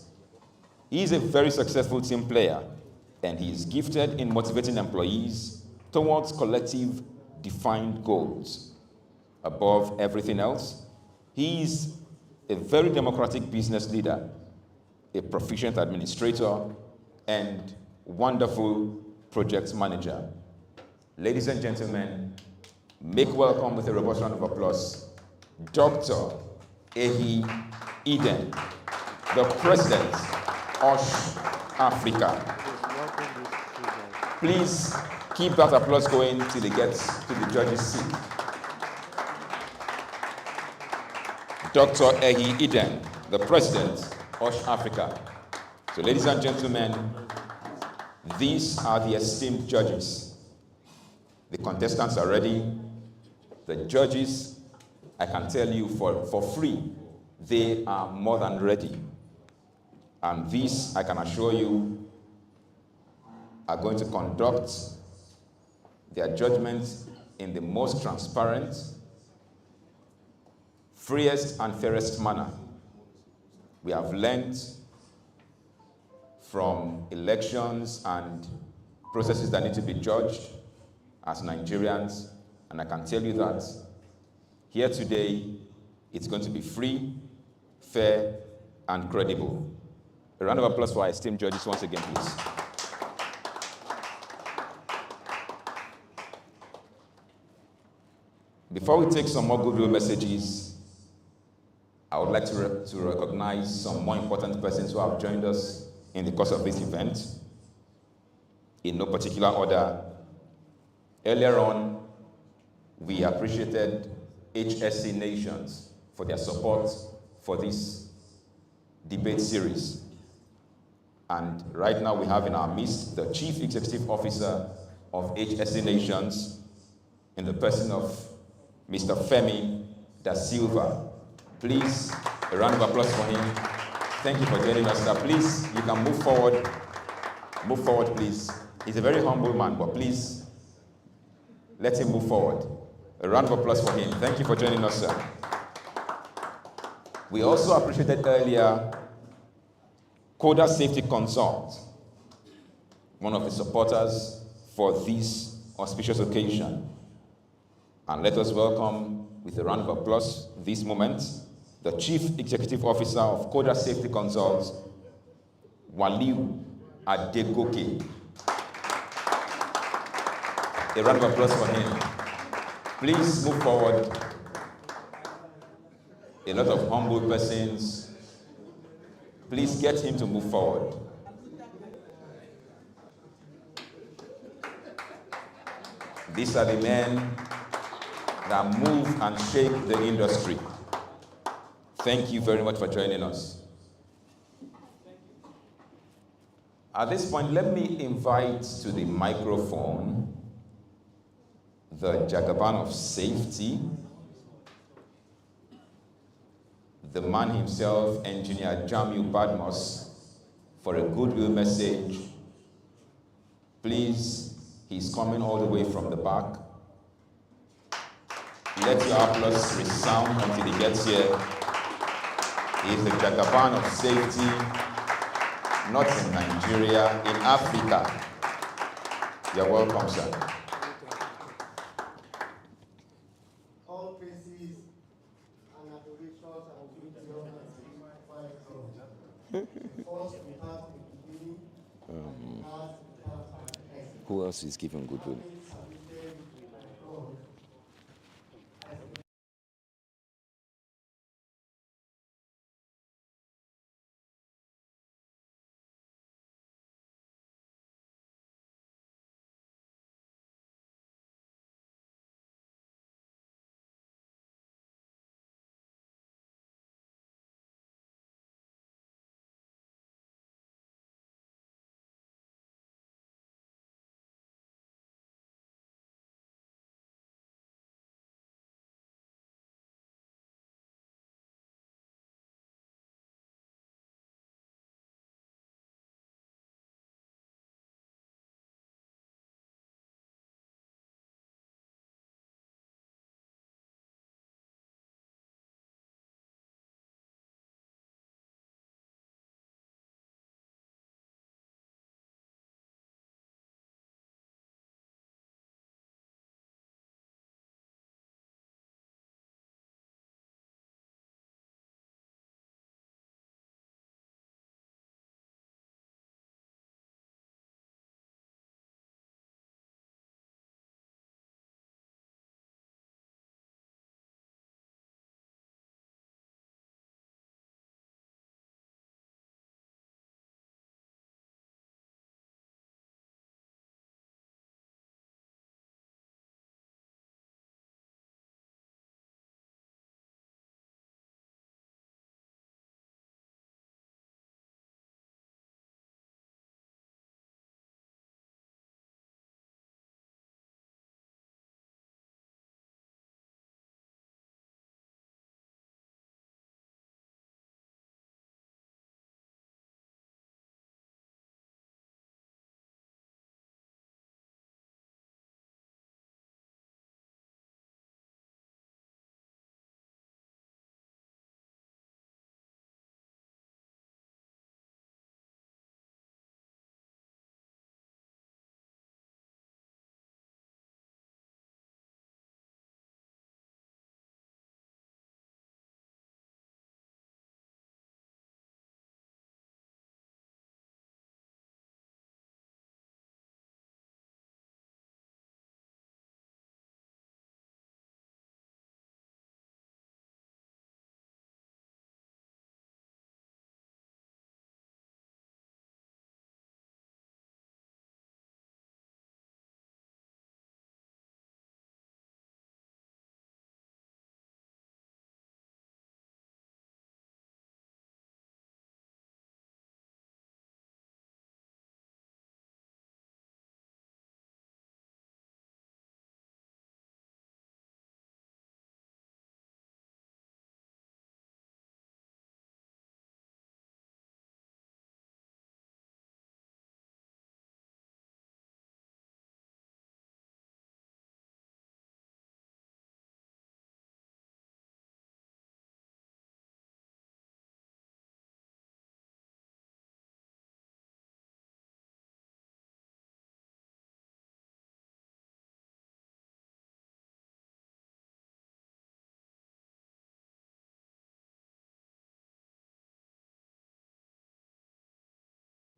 He is a very successful team player, and he is gifted in motivating employees towards collective, defined goals. Above everything else, he is a very democratic business leader, a proficient administrator, and wonderful project manager. Ladies and gentlemen, make welcome with a robust round of applause, Dr. Qhse Eden, the President of Africa. Please keep that applause going till it gets to the judge's seat. Dr. Qhse Eden, the President of Africa. So ladies and gentlemen, these are the esteemed judges. The contestants are ready. The judges, I can tell you for free, they are more than ready. And these, I can assure you, are going to conduct their judgments in the most transparent, freest and fairest manner. We have learned from elections and processes that need to be judged as Nigerians, and I can tell you that here today, it's going to be free, fair, and credible. A round of applause for our esteemed judges once again, please. Before we take some more goodwill messages, I would like to recognize some more important persons who have joined us in the course of this event, in no particular order. Earlier on, we appreciated Qhse nations for their support for this debate series. And right now we have in our midst the Chief Executive Officer of Qhse nations in the person of Mr. Femi da Silva. Please, a round of applause for him. Thank you for joining us, sir. Please, you can move forward. Move forward, please. He's a very humble man, but please, let him move forward. A round of applause for him. Thank you for joining us, sir. We also appreciated earlier Coda Safety Consult, one of the supporters for this auspicious occasion. And let us welcome, with a round of applause, this moment, the Chief Executive Officer of Coda Safety Consult, Waliu Adegoke. A round of applause for him. Please move forward. A lot of humble persons. Please get him to move forward. These are the men that move and shape the industry. Thank you very much for joining us. At this point, let me invite to the microphone the Jagaban of Safety, the man himself, Engineer Jamiu Badmos, for a goodwill message. Please, he's coming all the way from the back. Let your applause resound until he gets here. He's the Jagaban of Safety, not in Nigeria, in Africa. You're welcome, sir. All praises and adorations are due to your name. First, we have the beginning, and last, we have the end. Who else is giving goodwill?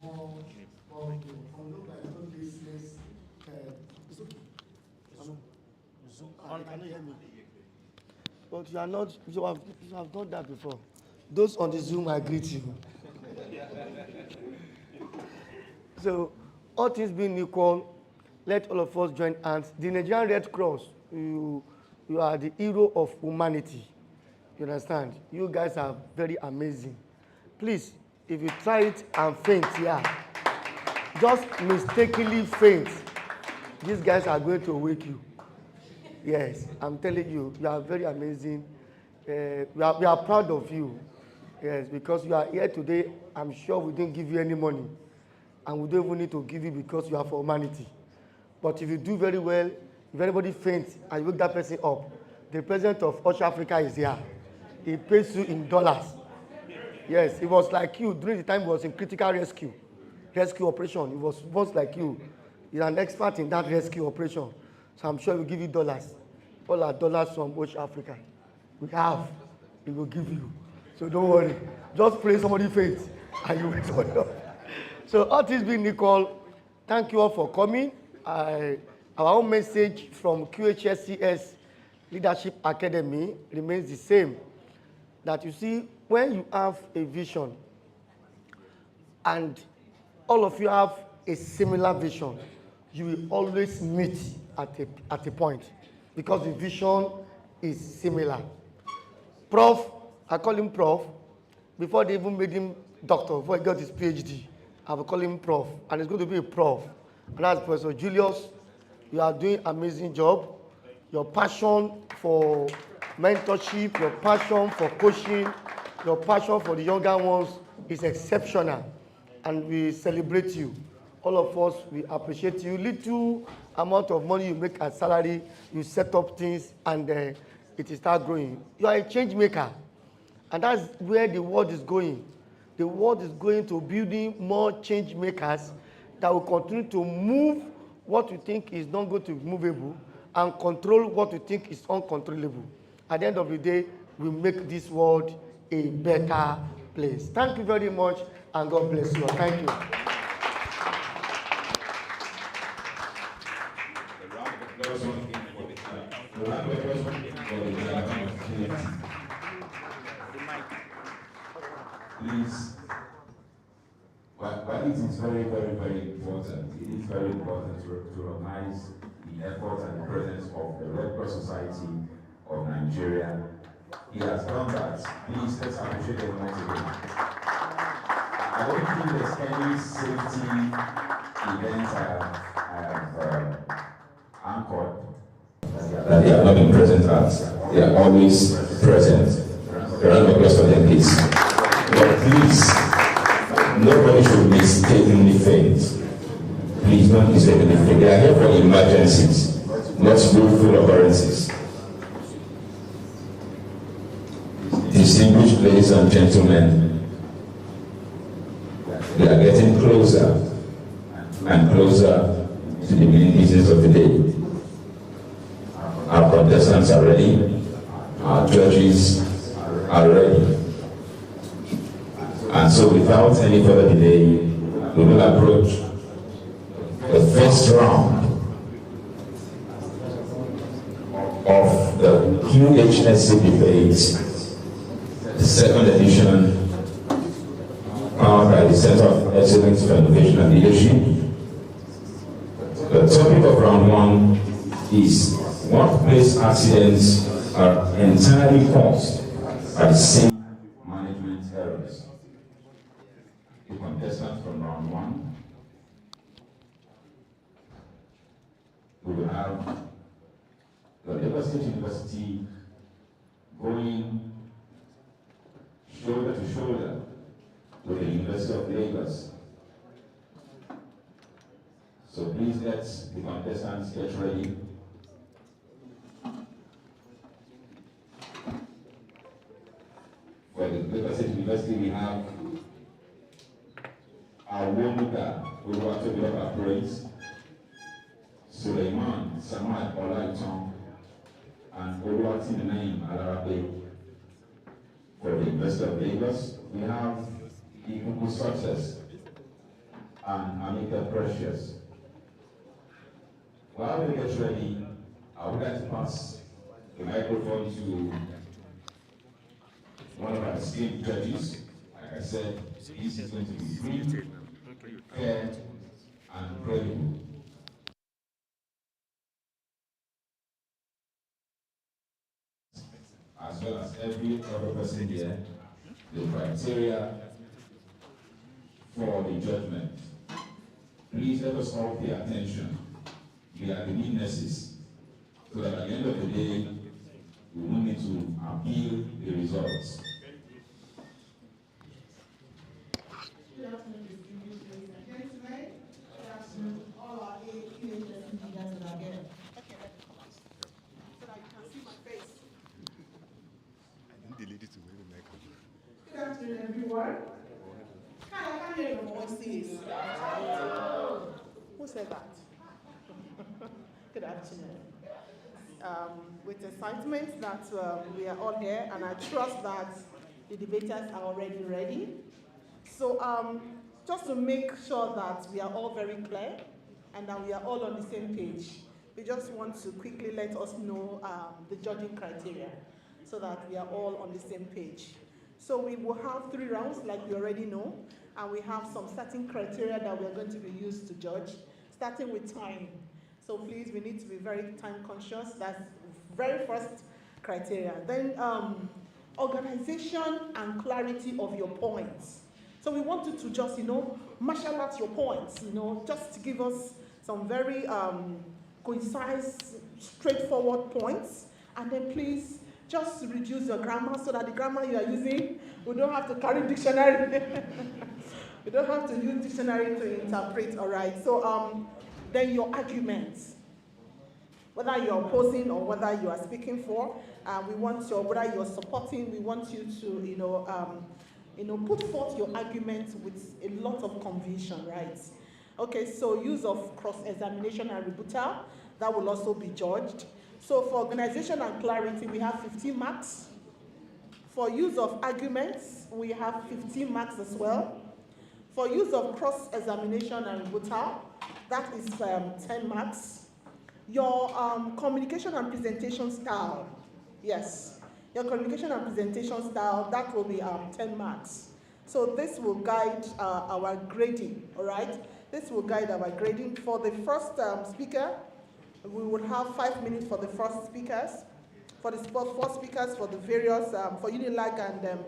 Although I don't business, it's okay. I cannot hear me. But you are not, you have done that before. Those on the Zoom, I greet you. So, all things being equal, let all of us join hands. The Nigerian Red Cross, you are the hero of humanity. You understand? You guys are very amazing. Please, if you try it and faint here, just mistakenly faint, these guys are going to wake you. Yes, I'm telling you, you are very amazing. We are proud of you. Yes, because you are here today. I'm sure we didn't give you any money. And we don't even need to give you because you are for humanity. But if you do very well, if anybody faints and you wake that person up, the president of Qhse Africa is here. He pays you in dollars. Yes, it was like you during the time he was in critical rescue operation. It was just like you. He's an expert in that rescue operation. So I'm sure he will give you dollars. All our dollars from Qhse Africa. We have. He will give you. So don't worry. Just pray somebody faints and you wake up. So all things being equal, thank you all for coming. Our own message from Qhse Leadership Academy remains the same. That you see, when you have a vision and all of you have a similar vision, you will always meet at a point because the vision is similar. Prof, I call him Prof, before they even made him doctor, before he got his PhD, I will call him Prof, and it's going to be a Prof. And that's Professor Julius. You are doing an amazing job. Your passion for mentorship, your passion for coaching, your passion for the younger ones is exceptional. And we celebrate you. All of us, we appreciate you. Little amount of money you make as salary, you set up things, and it will start growing. You are a change maker. And that's where the world is going. The world is going to building more change makers that will continue to move what you think is not going to be movable and control what you think is uncontrollable. At the end of the day, we make this world a better place. Thank you very much, and God bless you. Thank you. Please, while it is very, very, very important, it is very important to recognize the effort and the presence of the Red Cross Society of Nigeria. He has done that. Please, let's appreciate him once again. I don't think there's any safety event I have anchored that they have not been present at. They are always present. The round of applause for them, please. But please, nobody should mistakenly faint. Please don't mistakenly faint. They are here for emergencies, not willful occurrences. Distinguished ladies and gentlemen, we are getting closer and closer to the main business of the day. Our contestants are ready, our judges are ready. And so without any further delay, we will approach the first round of the Qhse debate, the second edition, powered by the Center of Excellence for Innovation and Leadership. The topic of round one is workplace accidents are entirely caused by the same management errors. The contestant from round one, we will have the Lagos State University going shoulder to shoulder with the University of Lagos. So please let the contestants get ready. For the Lagos State University, we have Awonuga Oluwatobiloba Praise, Suleiman Samad Olaiton, and Oluwatinaim Alarabe. For the University of Lagos, we have Ikuku Success, and Amika Precious. While we get ready, I would like to pass the microphone to one of our esteemed judges. Like I said, this is going to be free, fair, and credible. As well as every other person here, the criteria for the judgment. Please let us all pay attention. We are the witnesses, so that at the end of the day, we won't need to appeal the results. Good afternoon, distinguished ladies and gentlemen. Good afternoon, all our eight leaders that are here. Okay, let me come out so that you can see my face. I didn't delete it to wear the microphone. Good afternoon, everyone. Hi, I can't hear your voices. Who said that? Good afternoon. With excitement that we are all here, and I trust that the debaters are already ready. So just to make sure that we are all very clear and that we are all on the same page, we just want to quickly let us know the judging criteria so that we are all on the same page. So we will have 3 rounds like we already know, and we have some certain criteria that we are going to be used to judge, starting with time. So please, we need to be very time conscious. That's very first criteria. Then organization and clarity of your points. So we want you to just, marshal out your points, just to give us some very concise, straightforward points. And then please, just reduce your grammar so that the grammar you are using, we don't have to carry dictionary. We don't have to use dictionary to interpret, all right? So then your arguments, whether you're opposing or whether you are speaking for, we want your, whether you're supporting, we want you to, put forth your arguments with a lot of conviction, right? Okay, so use of cross-examination and rebuttal, that will also be judged. So for organization and clarity, we have 15 marks. For use of arguments, we have 15 marks as well. For use of cross-examination and rebuttal, that is 10 marks. Your communication and presentation style, yes. Your communication and presentation style, that will be 10 marks. So this will guide our grading, all right? This will guide our grading. For the first speaker, we will have 5 minutes for the first speakers. For the first speakers, for the various, for Unilag and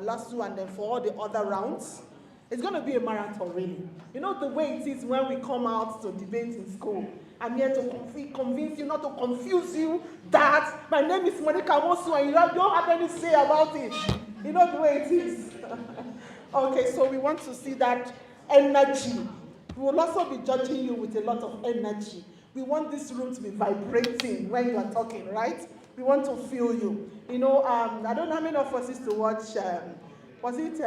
LASU, and then for all the other rounds. It's going to be a marathon, really. You know the way it is when we come out to debate in school. I'm here to convince you, not to confuse you, that my name is Monica Mosu and you don't have any say about it. You know the way it is. Okay, so we want to see that energy. We will also be judging you with a lot of energy. We want this room to be vibrating when you are talking, right? We want to feel you. I don't know how many of us used to watch, was it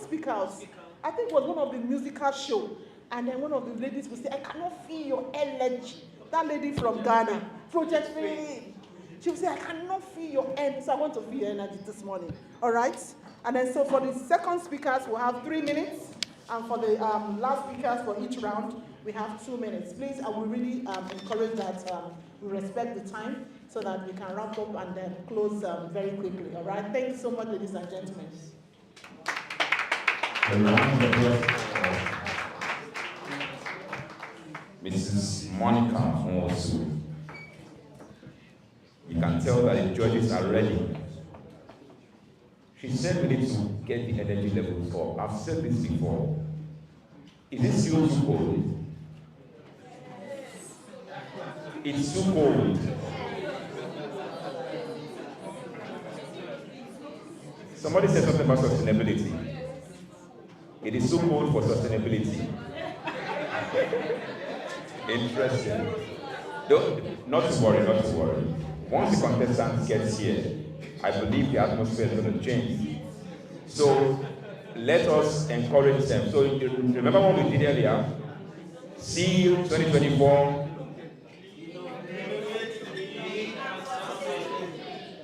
Speak House? I think it was one of the musical show. And then one of the ladies would say, I cannot feel your energy. That lady from Ghana, Project Fame. She would say, I cannot feel your energy. So I want to feel your energy this morning. All right? And then so for the second speakers, we'll have 3 minutes. And for the last speakers for each round, we have 2 minutes. Please, I will really encourage that we respect the time so that we can wrap up and then close very quickly. All right? Thank you so much, ladies and gentlemen. Mrs. Monica Nwosu. You can tell that the judges are ready. She said we need to get the energy levels up. I've said this before. Is it still too cold? It's too cold. Somebody said something about sustainability. It is too cold for sustainability. Interesting. Not to worry, not to worry. Once the contestant gets here, I believe the atmosphere is going to change. So let us encourage them. So remember what we did earlier? Ceil 2024.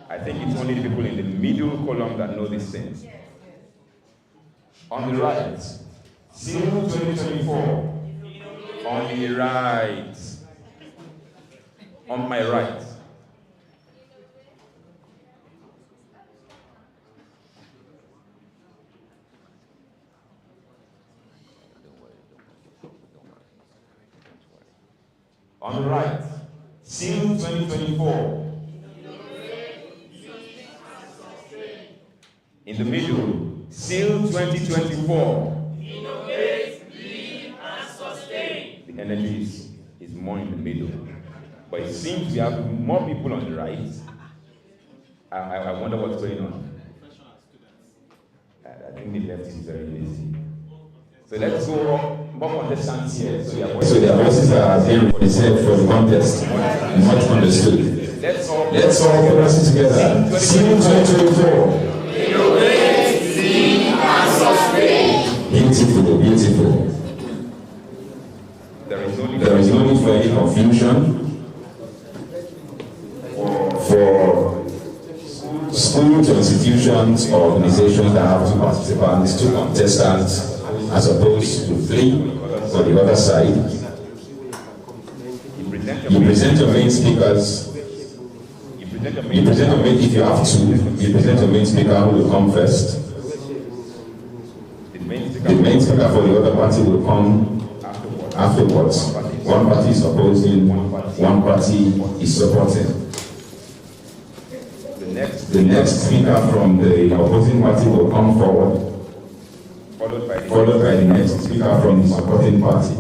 I think it's only the people in the middle column that know these things. On the right. Ceil 2024. On the right. On my right. On the right. Ceil 2024. In the middle. Ceil 2024. Innovate, lead, and sustain. The energy is more in the middle. But it seems we have more people on the right. I wonder what's going on. I think the left is very lazy. So let's go more contestants here. So their voices are being represented for the contest. Much understood. Let's all focus together. Ceil 2024. Innovate, lead, and sustain. Beautiful, beautiful. There is no need for any confusion. For schools, institutions, or organizations that have 2 participants, 2 contestants, as opposed to 3 for the other side. You present your main speakers. You present your main, if you have 2, you present your main speaker who will come first. The main speaker for the other party will come afterwards. One party is opposing, one party is supporting. The next speaker from the opposing party will come forward, followed by the next speaker from the supporting party.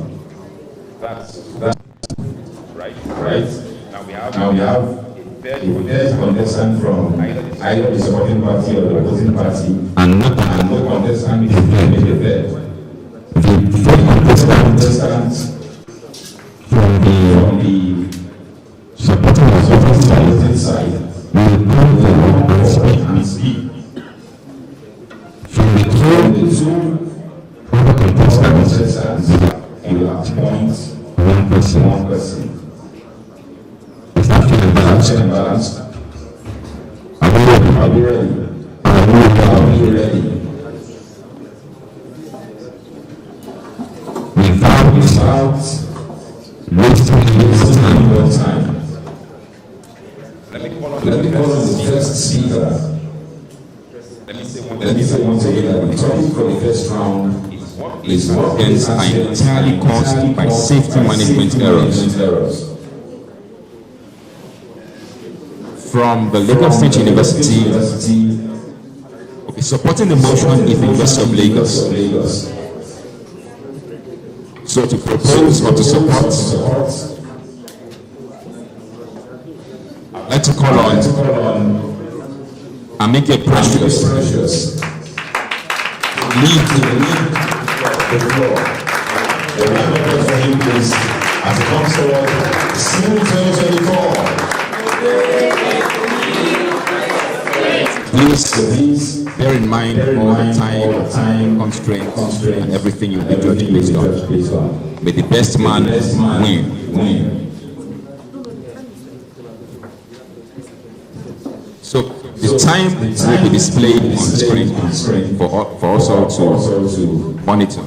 That's right. Now we have a third contestant from either the supporting party or the opposing party, and no contestant is the third. The fourth contestant from the supporting side will come forward and speak. From the two other contestants, you will appoint one person. Is that feeling balanced? Are we ready? Are we ready? Without wasting any more time. Let me call on the first speaker. Let me say once again that the topic for the first round is what ends are entirely caused by safety management errors. From the Lagos State University, supporting the motion is the University of Lagos. So to propose or to support, I'd like to call on and make it precious. Lead the floor. The round of applause for him, please, as it comes forward. Ceil 2024. Please bear in mind all the time constraints and everything you'll be judged based on. May the best man win. So the time will be displayed on the screen for us all to monitor.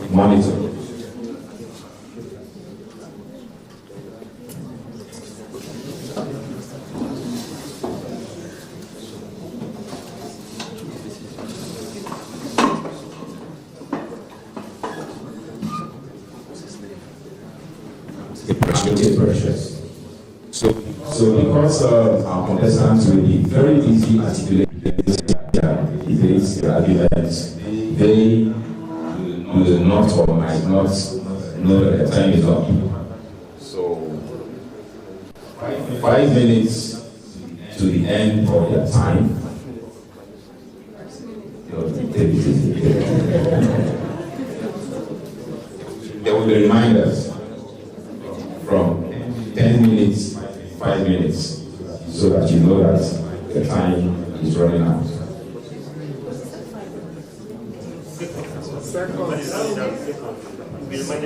Precious. So because our contestants will be very busy articulating their arguments, they will not or might not know that the time is up. So 5 minutes to the end of their time. There will be reminders from 10 minutes, 5 minutes, so that you know that the time is running out.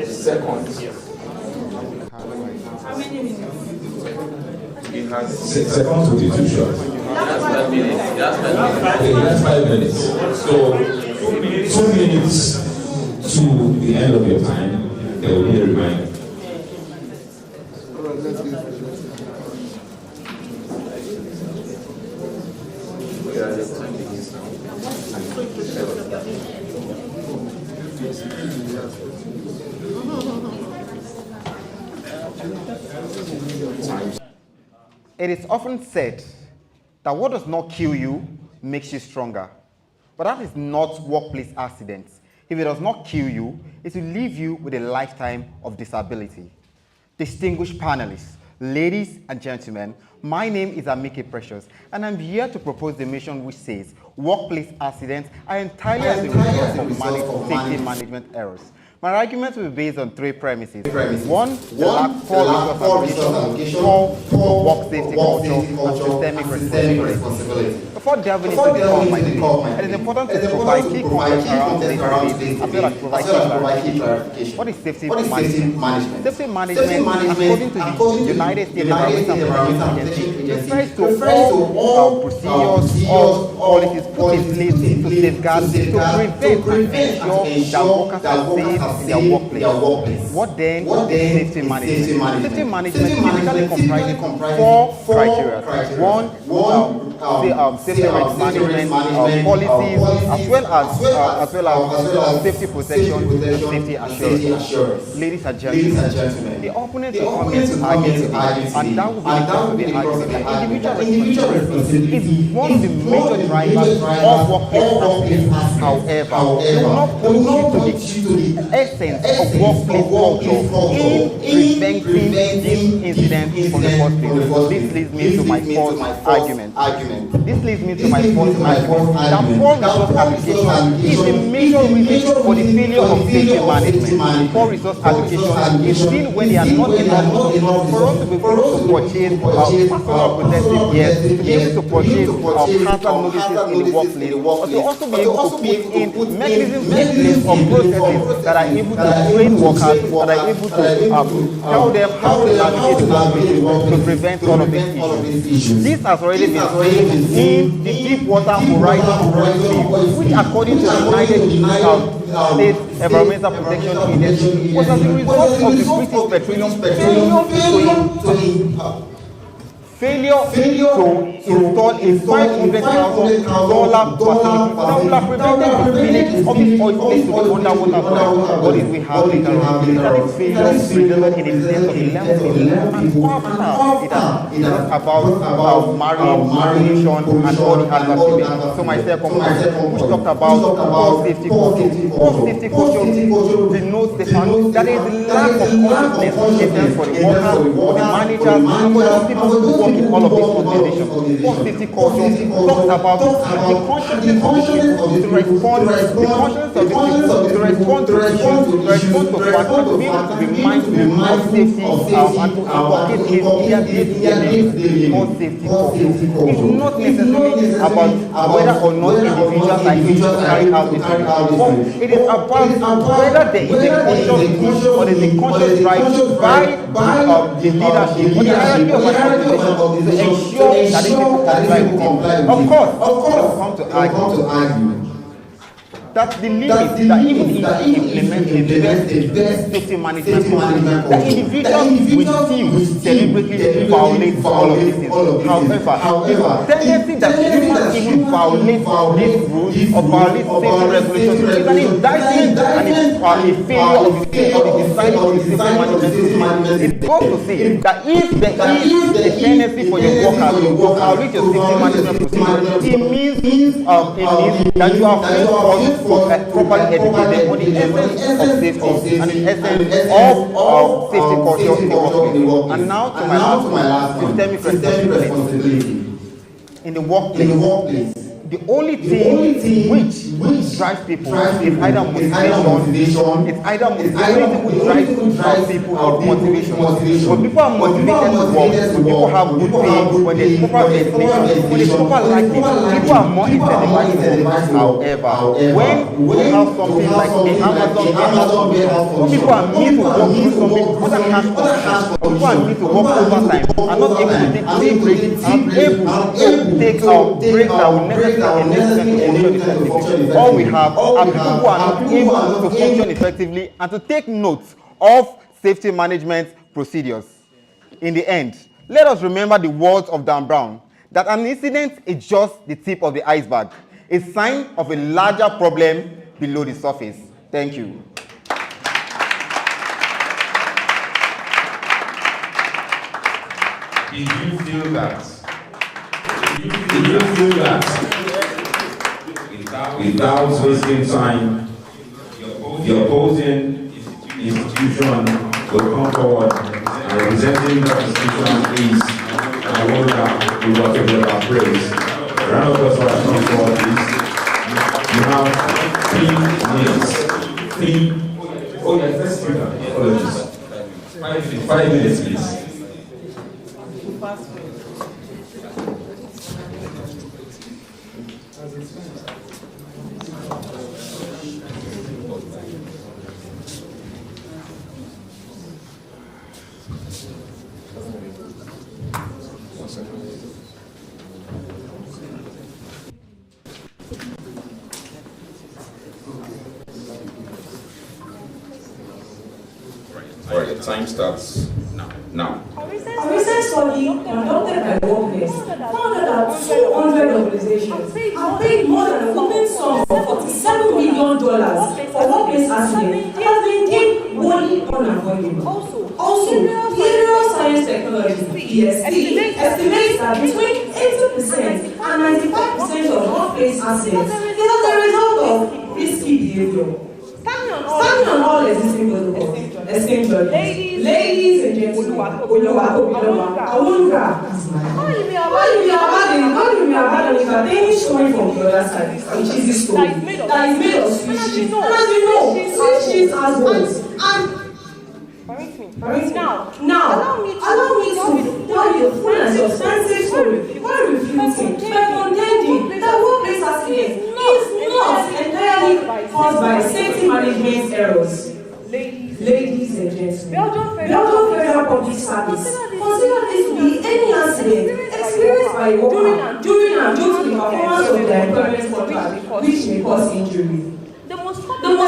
Seconds. How many minutes? It has 6 seconds will be too short. Okay, that's 5 minutes. So 2 minutes to the end of your time, there will be a reminder. It is often said that what does not kill you makes you stronger. But that is not workplace accidents. If it does not kill you, it will leave you with a lifetime of disability. Distinguished panelists, ladies and gentlemen, my name is Amike Precious, and I'm here to propose the mission which says workplace accidents are entirely as a result of safety management errors. My argument will be based on three premises. One, the lack of poor resource allocation, poor work safety culture, and systemic responsibility. Before delving into the core, it is important to provide key context around safety as well as provide key clarification. What is safety management? Safety management, according to the United States Environmental Protection Agency, refers to all procedures, all policies put in place to safeguard, to prevent and ensure that workers are safe in their workplace. What then is safety management? Safety management typically comprises four criteria. One, safety risk management policies, as well as safety protection and safety assurance. Ladies and gentlemen, the opponents will come here to argue today, and that will be the argument that individual responsibility is one of the major drivers of workplace accidents. However, it will not point you to the essence of workplace culture in preventing these incidents from the first place. This leads me to my first argument. This leads me to my first argument that poor resource allocation is the major reason for the failure of safety management. Poor resource allocation is still when they are not enough for us to be able to purchase personal protective gear, to be able to purchase hazard notices in the workplace, or to also be able to put in mechanisms in place or processes that are able to train workers, that are able to tell them how to navigate the workplace to prevent all of these issues. This has already been seen in the Deepwater Horizon, which according to the United States Environmental Protection Agency was as a result of the British failure to install a $500,000 facility that will have prevented the spillage of this oil place to the underwater bodies we have later on. That is failure resulted in a death of 11 people, and after it is about marine pollution and all the adverse effects. So my second point, which talked about poor safety culture. Poor safety culture denotes the fact that there is lack of consciousness for the workers, for the managers, and for those people who work in all of these organizations. Poor safety culture talks about the consciousness of the people to respond, the consciousness of the people to respond to issues, to respond to facts, and to be able to be mindful of safety and to inculcate their daily poor safety culture. It's not necessarily about whether or not individuals are able to carry out the duty, but it is about whether there is a conscious push or there is a conscious drive by the leadership or the hierarchy of an organization to ensure that these people comply with it. Of course, we come to argue that the limit that even if you implement the best safety management policy, that individuals will still deliberately violate all of these things. However, the tendency that humans even violate these rules or violate safety regulations is an indictment and a failure of the design of the safety management. It goes to say that if there is a tendency for your workers to violate your safety management procedure, it means that you are failed properly educated on the essence of safety and the essence of safety culture in the workplace. And now to my last one, systemic responsibility in the workplace. The only thing which drives people is either motivation. It's either motivation which drives people or motivation. When people are motivated to work, when people have good pay, when there's proper ventilation, when there's proper lighting, people are more incentivized to work. However, when we have something like the Amazon warehouse, when people are made to work through something more than cash, people are made to work overtime, are not able to take breaks, are able to take breaks that will necessarily that will necessarily enable them to function effectively. All we have are people who are not able to function effectively and to take note of safety management procedures. In the end, let us remember the words of Dan Brown, that an incident is just the tip of the iceberg, a sign of a larger problem below the surface. Thank you. If you feel that, without wasting time, the opposing institution will come forward and representing that institution is an award that we were talking about praise. Round of applause for our come forward, please. You have 3 minutes. Oh yeah, first speaker. Apologies. 5 minutes, please. All right, time starts now. A recent study conducted by Workplace found that 200 organizations have paid more than a whopping sum of $47 million for workplace accidents that has been deemed wholly unavoidable. Also, Behavioral Science Technology (PST) estimates that between 80% and 95% of workplace accidents is as a result of risky behavior. Standing on all existing protocols, esteemed judges, ladies and gentlemen, Awonga is mine. Why you be abandoning a penny story from the other side, which is this story that is made of Swiss cheese. And as you know, Swiss cheese has bones. And now, allow me to tell you a full and substantive story while refuting by contending that workplace accidents is not entirely caused by safety management errors. Ladies and gentlemen, Belgium Federal Public Service consider this to be any accident experienced by a worker during and due to the performance of their employment contract, which may cause injury. The most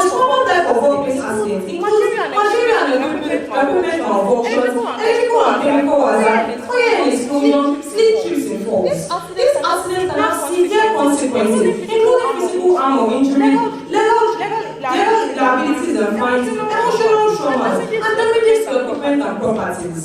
common type of workplace accidents include material and equipment malfunctions, electrical and chemical hazards, fire and explosion, slip, trips and falls. These accidents can have severe consequences, including physical harm or injury, legal liabilities and fines, emotional traumas, and damages to equipment and properties.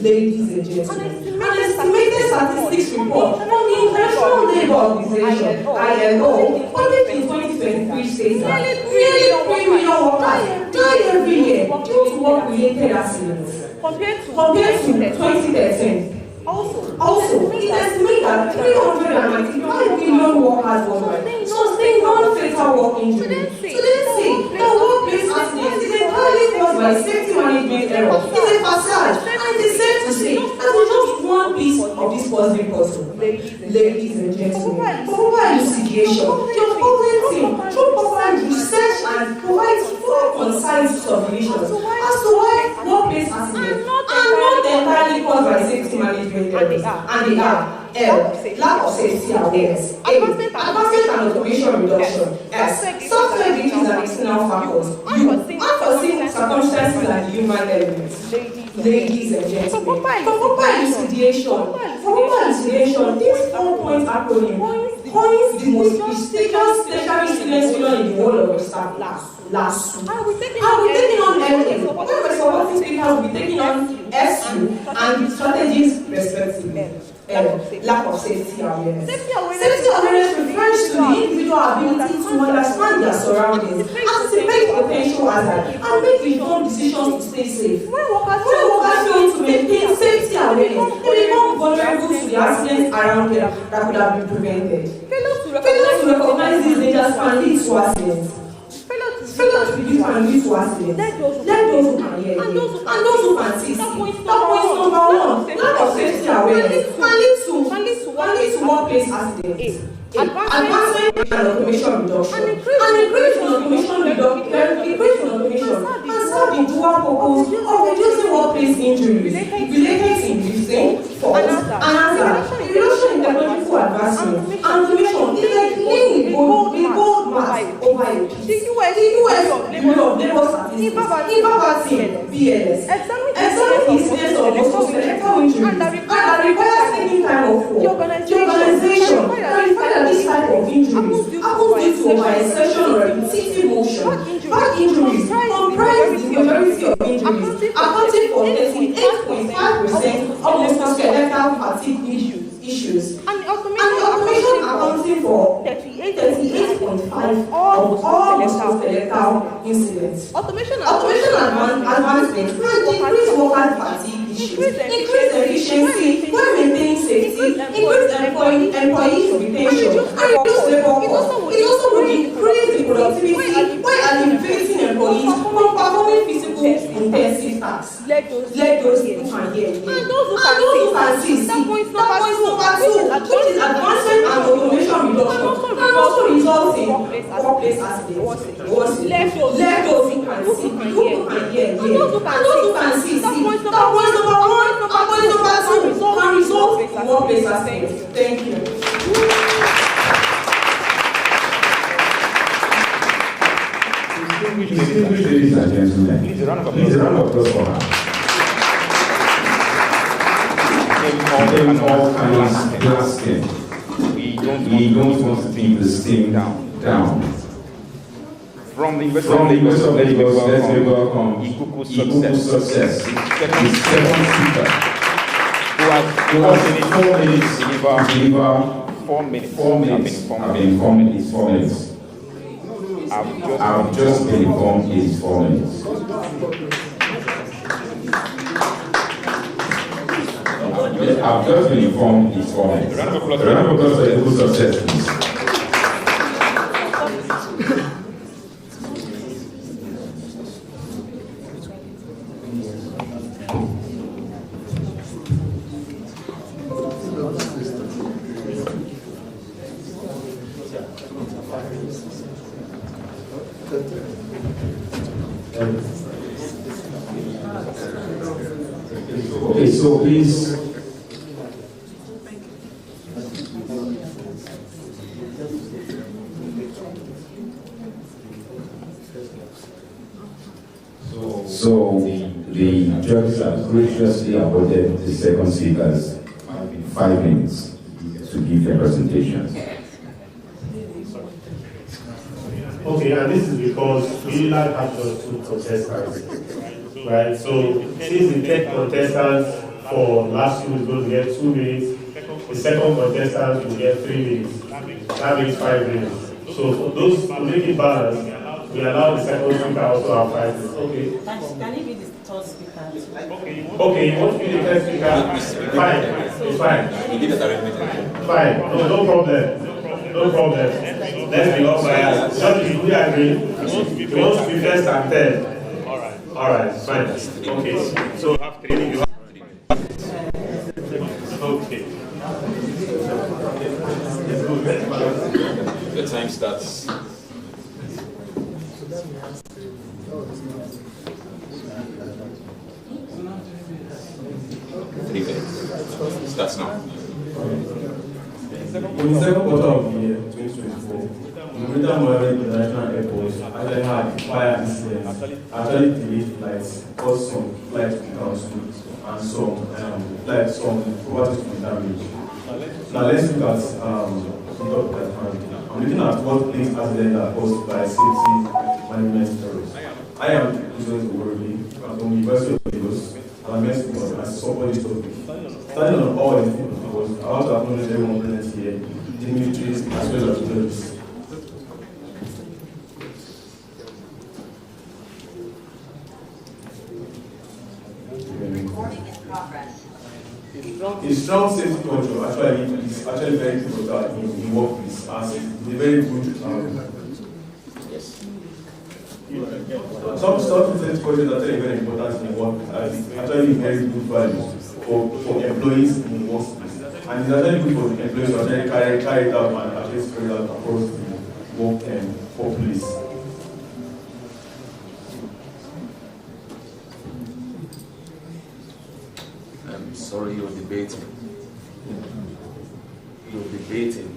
Ladies and gentlemen, an estimated statistics report from the International Labour Organization (ILO) published in 2023 states that nearly 3 million workers die every year due to work-related accidents, compared to 2013. Also, it estimates that 395 million workers worldwide sustain non-fatal work injuries. So let's say that workplace accidents is entirely caused by safety management error. It's a facade, and it is safe to say that it's just one piece of this puzzling puzzle. Ladies and gentlemen, for proper elucidation, the opposing team should provide research and provide full concise submissions as to why workplace accidents are not entirely caused by safety management errors, and they are L. Lack of safety awareness. A. Advancement and automation reduction. S. Software glitches and external factors. U. Unforeseen circumstances and human elements. Ladies and gentlemen, for proper elucidation, this 4-point acronym coins the most prestigious tertiary students union in the world of staff last week. I will be taking on LM. When we're supporting speakers, we'll be taking on SU and strategies respectively. Lack of safety awareness. Safety awareness refers to the individual ability to understand their surroundings, anticipate potential hazards, and make informed decisions to stay safe. When workers fail to maintain safety awareness, they become vulnerable to the accidents around them that could have been prevented. Failure to recognize these dangers can lead to accidents. Failure to reduce can lead to accidents. Let those who can hear and those who can see. That point number 1, lack of safety awareness can lead to workplace accidents. Advancement and automation reduction. An increase in automation can serve the dual purpose of reducing workplace injuries related to lifting, falls, and hazard. Reduction in technological advancement and automation is a years. Examine incidents of musculoskeletal injuries and that requires taking time off work. The organization clarify that this type of injury happens due to overexertion or repetitive motion. Back injuries comprise the majority of injuries, accounting for 38.5% of musculoskeletal fatigue issues. And the automation accounting for 38.5% of all musculoskeletal incidents. Automation advancement can decrease worker fatigue issues, increase efficiency when maintaining safety, increase employee retention, and reduce labor costs. It also will increase the productivity by alleviating employees from performing physical intensive tasks. Let those who can hear. And those who can see. That point number two, which is advancement and automation reduction, can also result in workplace accidents. Let those who can hear. And those who can see. That point number one, and point number two can result in workplace accidents. Thank you. Distinguished ladies and gentlemen, please a round of applause for her. All kinds glass skin. We don't want to keep the steam down. From the University of Lagos, let's welcome Ikuku Success, the second speaker, who has 4 minutes to deliver 4 minutes. I've been informed it's 4 minutes. I've just been informed it's 4 minutes. I've just been informed it's 4 minutes. Round of applause for Ikuku Success, please. Okay, so please. So the judges have graciously awarded the second speakers 5 minutes to give their presentations. Okay, and this is because we like have just 2 contestants, right? So since the third contestant for last week is going to get 2 minutes, the second contestant will get 3 minutes. That makes 5 minutes. So for those to make it balanced, we allow the second speaker also have 5 minutes. Okay. Can you be the third speaker? Okay, you want to be the third speaker? Fine, it's fine. We did that arrangement. Fine, no problem. No problem. Let's be all biased. Just we agree. We want to be first and third. Alright, fine. Okay. So have 3. Okay. The time starts. Starts now. In the second quarter of the year 2024, the Greater Mohammed International Airport actually had fire incidents, actually delayed flights, caused some flights to be cancelled, and some property to be damaged. Now let's look at the topic at hand. I'm looking at workplace accidents that are caused by safety management errors. I am President Oworili from the University of Lagos, and I'm meant to support this topic. Starting on all of these because I want to acknowledge everyone present here, the militaries as well as the judges. A strong safety culture is actually very important in workplace as it's a very good some safety culture is actually very important in work as it's actually very good value for employees in the workplace. And it's actually good for employees to actually carry it out and actually spread out across the workplace. I'm sorry, you're debating. You're debating.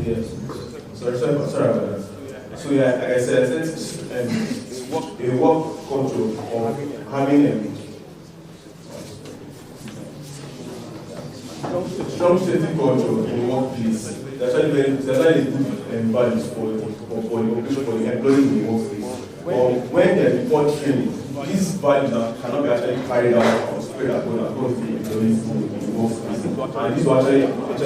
Yes. Sorry about So yeah, like I said, a work culture of having a strong safety culture in the workplace. There's actually good values for the employees in the workplace. But when they report training, these values cannot be actually carried out or spread across the employees in the workplace. And this will actually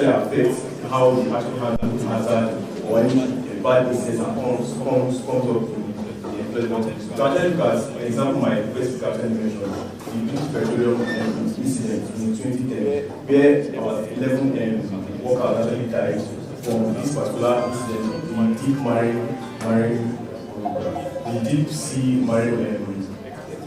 affect how they actually handle hazard or any bad incident comes up in the employment. So actually look at, for example, my first captain mentioned the British Petroleum incident in 2010, where about 11 workers actually died from this particular incident, the deep sea marine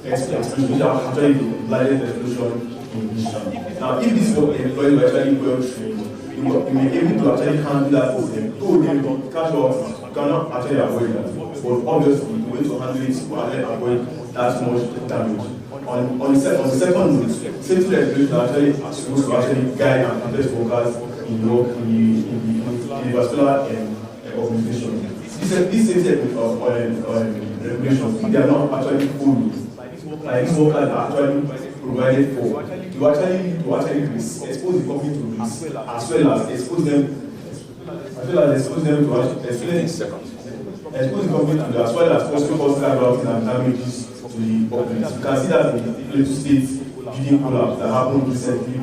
explosion, which are actually the largest explosion in history. Now, if this employee were actually well trained, you may be able to actually handle that incident. Though the casualties, you cannot actually avoid that. But obviously, the way to handle it will actually avoid that much damage. On the second note, safety regulations are actually supposed to actually guide and protect workers in the vascular organization. These safety regulations, if they are not actually followed, like these workers are actually provided for, you actually need to actually expose the company to risk, as well as expose them to expose the company to as well as possible cost and damages to the public. You can see that in the Plateau State building collapse that happened recently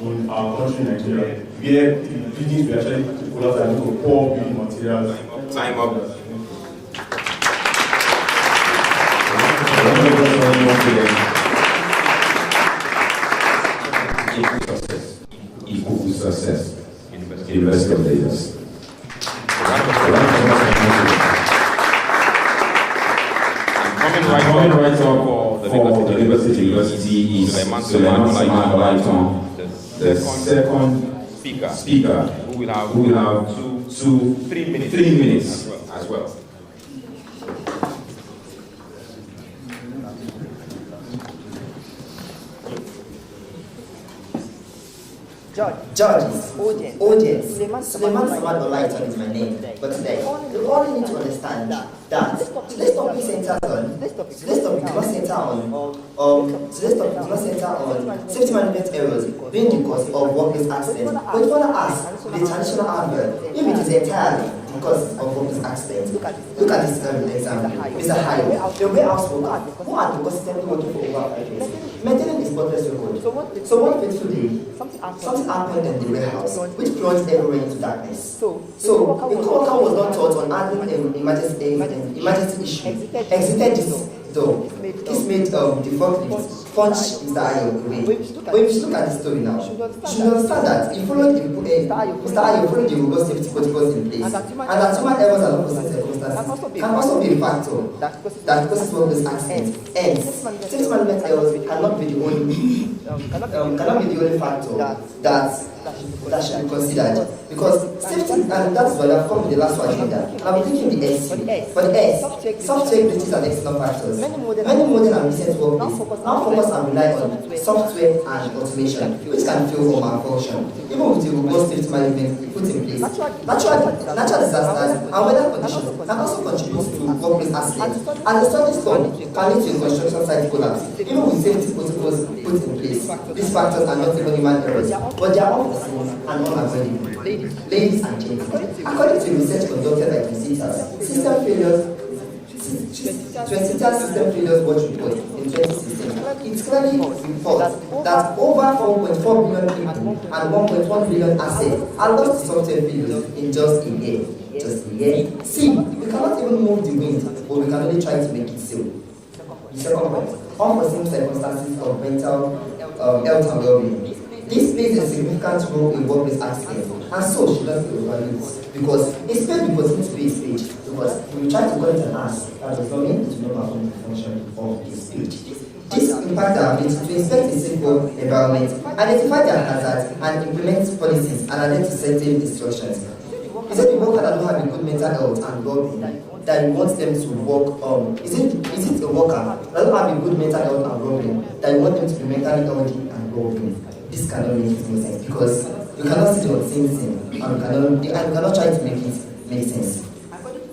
in our country, Nigeria, where the buildings were actually collapsed and to poor building materials. Time up. Equal success in the rest of the years. Coming right up for the University is Suleiman Olaitan, the second speaker who will have 3 minutes as well. Judges, audience, Suleiman Olaitan is my name, but today, you all need to understand that today's topic centers on safety management errors being the cause of workplace accidents. But if you want to ask the traditional answer, if it is entirely because of workplace accidents, look at this example. Mr. Hayo, a warehouse worker who had been consistently working for over 5 years, maintaining his spotless record. So one fateful day, something happened in the warehouse, which plunged everyone into darkness. So the co-worker was not taught on handling an emergency issue, exited this door. This made the forklift punch Mr. Ayo away. But if you look at the story now, you should understand that he followed Mr. Ayo followed the robust safety protocols in place, and that human errors and unforeseen circumstances can also be a factor that causes workplace accidents. Hence, safety management errors cannot be the only factor that should be considered, because safety, and that's why I've come with the last one agenda. I'm taking the S. For the S, software glitches and external factors. Many modern and recent workplaces now focus and rely on software and automation, which can fail or malfunction. Even with the robust safety management put in place, natural disasters and weather conditions can also contribute to workplace accidents. And the storm can lead to a construction site collapse. Even with safety protocols put in place, these factors are not even human errors, but they are all and unavoidable. Ladies and gentlemen, according to research conducted by Qhse, system failures watch report in 2016, it clearly reports that over 4.4 billion people and 1.1 billion assets are lost to software failures in just a year. See, we cannot even move the wind, but we can only try to make it sail. The second point, unforeseen circumstances of mental health and well-being. This plays a significant role in workplace accidents, and so should not be overlooked, because a spade will continue to be a spade, because if we try to call it an ass, that does not mean it will not perform the function of a spade. This impacts our ability to inspect a safe work environment, identify their hazards, and implement policies and adhere to certain instructions. Is it the worker that don't have a good mental health and well-being that you want them to work on? Is it a worker that don't have a good mental health and well-being that you want them to be mentally healthy and well-being? This cannot make it make sense, because you cannot sit on the same thing and you cannot try to make it make sense.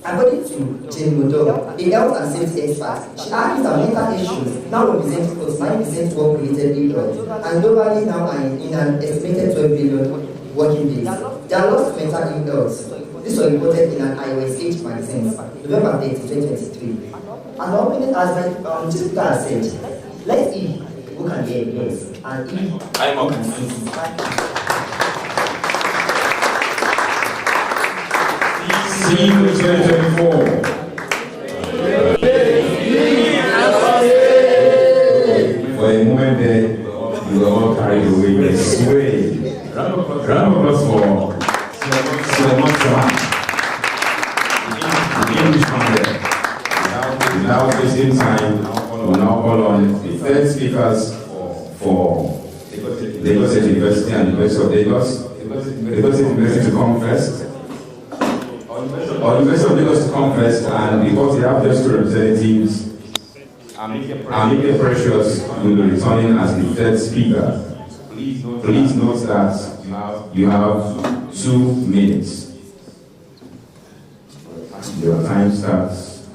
According to Jane Modo, a health and safety expert, she argues that mental issues now represent close to 9% work-related illness, and globally now are in an estimated 12 billion working days. They are lost to mental illness. This was reported in an iOS Age magazine, November 30, 2023. And the opening as my Jessica said, let's see who can hear yes, and who can see. Ceil 2024. For a moment there, you were all carried away. You swayed. Round of applause for Ceil. The Englishman there. Without wasting time, we'll now call on the third speakers for Lagos State University and University of Lagos. Lagos State University to come first. Or University of Lagos to come first, and because they have just two representatives, Amike Precious will be returning as the third speaker. Please note that you have 2 minutes. Your time starts.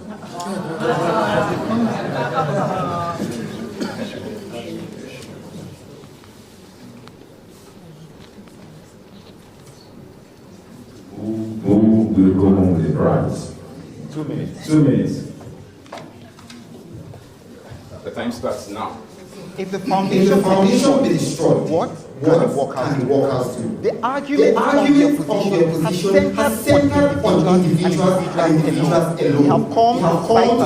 Who will go home with the prize? 2 minutes. 2 minutes. The time starts now. If the foundation be destroyed, what can the workers do? The argument of the opposition has centered on individuals and individuals alone. We have come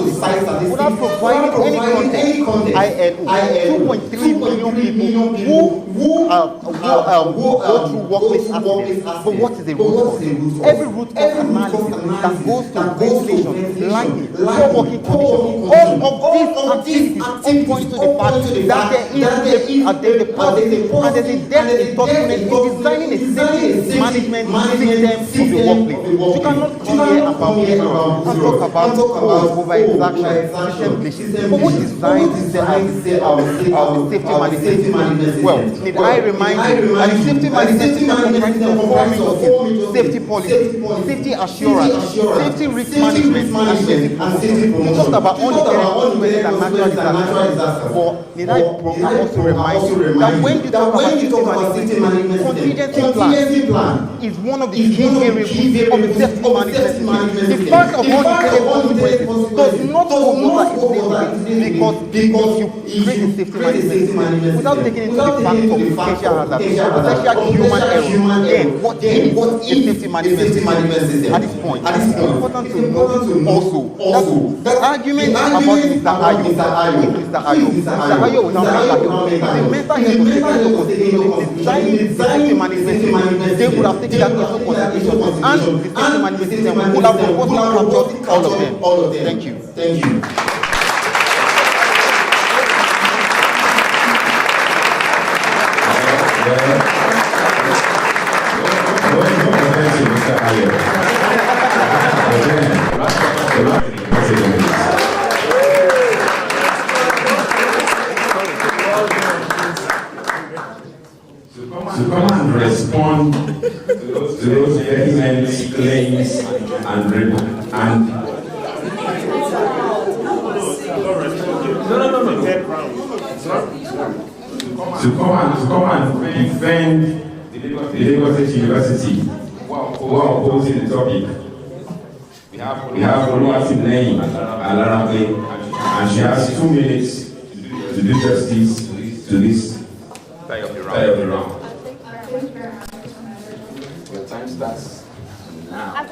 to cite without providing any context. ILO, 2.3 million people who go through workplace accidents. But what is the root cause? Every root cause analysis that goes to ventilation, lighting, poor working conditions, all of these activities point to the fact that there is a policy and there's a depth in document in designing a safety management system of the workplace. You cannot come here and talk about over exaction, system glitches. But what design the safety management system? Well, need I remind you that the safety management system comprises of 4 major: safety policy, safety assurance, safety risk management, and safety promotion. We talked about undeclared and natural disasters. But need I also remind you that when you talk about safety management, contingency plan is one of the key areas of the safety management system. The fact of undeclared consequences does not hold that because you create a safety management system without taking into the fact of potential hazard, potential human error. Then what is a safety management system at this point? It's important to know that argument about Mr. Ayo will not make that. The mental health of designing the safety management system, they would have taken that into consideration, and the safety management system would have captured all of them. Thank you. Thank you. To come and respond to those vehement claims and to come and defend the Lagos State University who are opposing the topic. We have Oluwatimileyin Alarape, and she has 2 minutes to do justice to this Tie of the round. Your time starts now. As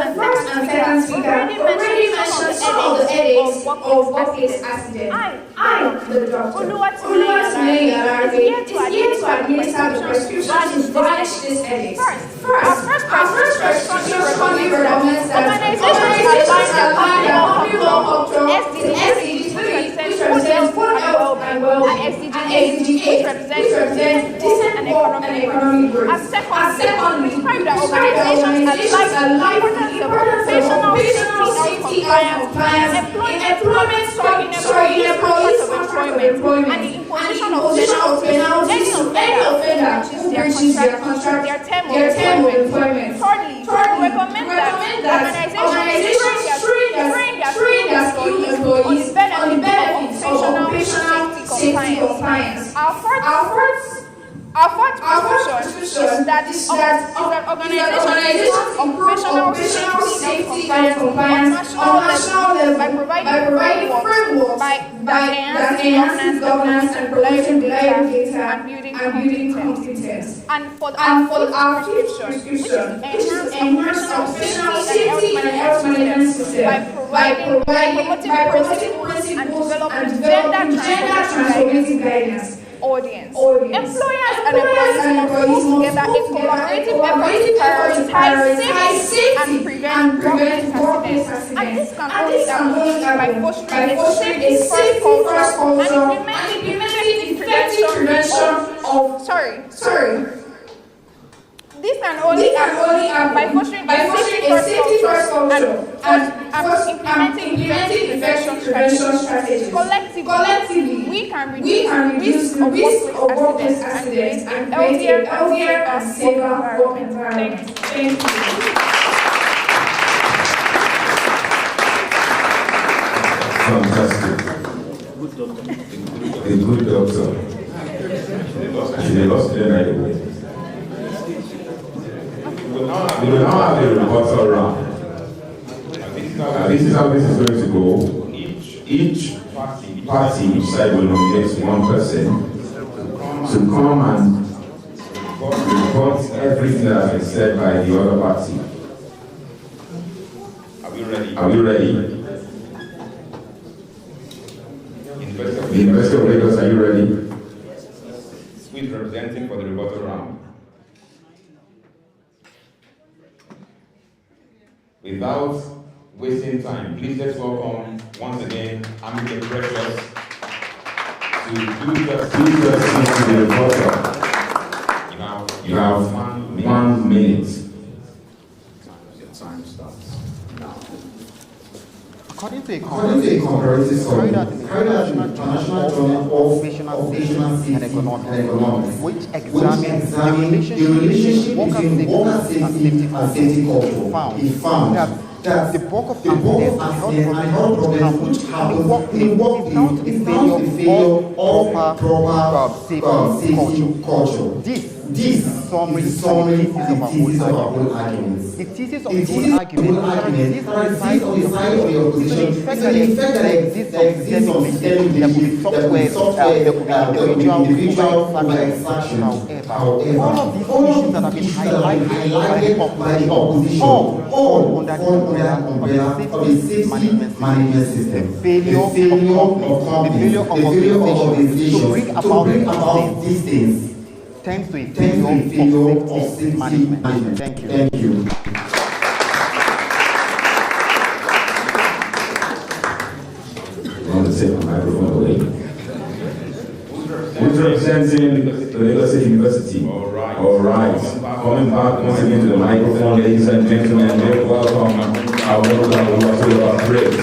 the first and second speaker already mentioned some of the headaches of workplace accidents, I, the doctor, Oluwatimileyin Alarape, is here to administer the prescription to banish these headaches. First, our first prescription strongly recommends that organizations align their public law control to SDG 3, which represents good health and well-being, and SDG 8, which represents decent work and economic growth. And secondly, prescribe that organizations align the importance of occupational safety and compliance in employment employees contract of employment, and the imposition of penalties to any offender who breaches their contract, their term of employment. Thirdly, we recommend that organizations Our fourth contribution is that is an organization operational safety and compliance on national level by providing frameworks that enhance governance and collecting data and building competence. And for our fifth prescription, which is operational safety and health management system by promoting principles and developing gender transformative guidance. Audience. Employers and employees must work together in collaborative efforts to prioritize safety and prevent workplace accidents. And this can only happen by fostering a safety-first culture and implementing prevention of This can only happen by fostering a safety-first culture and implementing prevention strategies. Collectively, we can reduce risk of workplace accidents and create a healthier and safer environment. Thank you. Fantastic. A good doctor. And they lost their right away. We will now have a rebuttal round. This is how this is going to go. Each party, each side will nominate one person to come and report everything that has been said by the other party. Are we ready? The University of Lagos, are you ready? Who is representing for the rebuttal round? Without wasting time, please let's welcome once again Amike Precious to do justice to the reporter. You have 1 minute. Your time starts now. According to a comparative study carried out in the International Journal of Occupational Safety and Economics, which examined the relationship between worker safety and safety culture, it found that the bulk of accidents and health problems which happen in workplace is down to the failure of proper safety culture. This is the summary thesis of our whole arguments. The thesis of the whole argument is on the side of the opposition, so the fact that there exists some systemic mistake, there could be software, there could be individual satisfaction. However, all of these issues that have been highlighted by the opposition all under the umbrella of the safety management system. The failure of companies, the failure of organizations to bring about these things tends to a failure of safety management. Thank you. I want to take my microphone away. Who's representing the Lagos State University? All right. Coming back once again to the microphone, ladies and gentlemen, make welcome our wonderful of praise.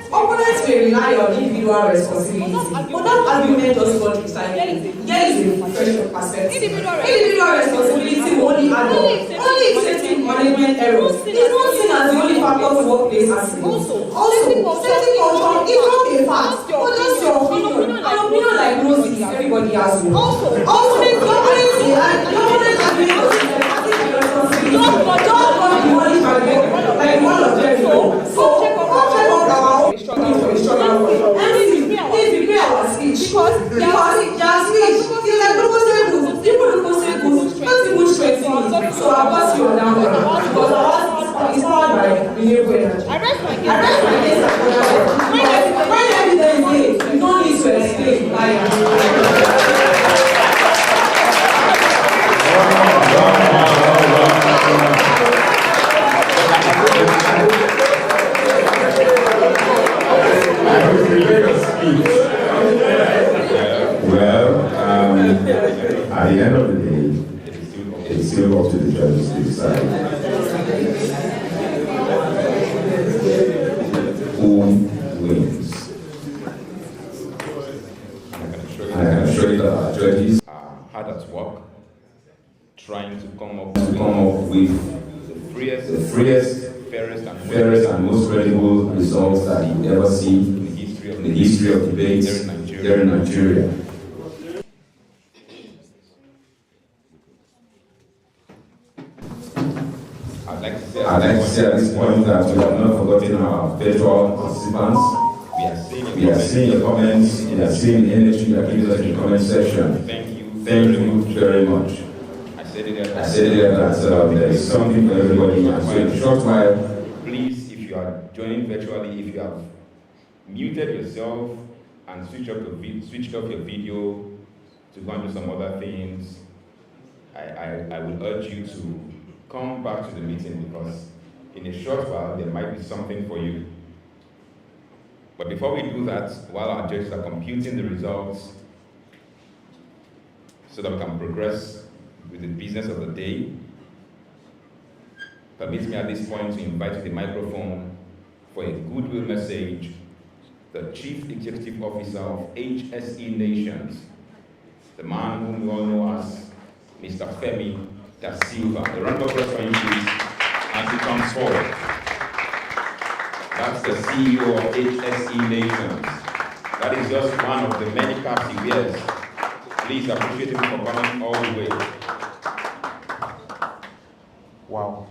Opponents may rely on individual responsibility, but that argument does not recycle. There is a professional perspective. Individual responsibility will only add up. Only if safety management errors is not seen as the only factor to workplace accidents. Also, safety culture is not a fact, but just your opinion. An opinion like roses, everybody has one. Also, the opponent argument is don't want the money like one of them. So struggling for a struggle for it. And please prepare our speech because their speech is like people don't even strengthen it. So I'll pass you on down there because ours is powered by renewable energy. I rest my case at when evidence is, you don't need to explain why. Well, at the end of the day, it's still up to the judges to decide who wins. And I can assure you that our judges are hard at work, trying to come up with the freest fairest and most credible results that you ever see in the history of debates here in Nigeria. I'd like to say at this point that we have not forgotten our virtual participants. We are seeing the comments, we are seeing the energy that gives us in the comment section. Thank you very much. I said earlier that there is something for everybody, and so in a short while, please, if you are joining virtually, if you have muted yourself and switched off your video to go and do some other things, I will urge you to come back to the meeting, because in a short while there might be something for you. But before we do that, while our judges are computing the results so that we can progress with the business of the day, permit me at this point to invite to the microphone for a goodwill message the Chief Executive Officer of HSE Nations, the man whom we all know as Mr. Femi Da Silva. A round of applause for him, please, as he comes forward. That's the CEO of HSE Nations. That is just one of the many caps he wears. Please appreciate him for coming all the way. Wow.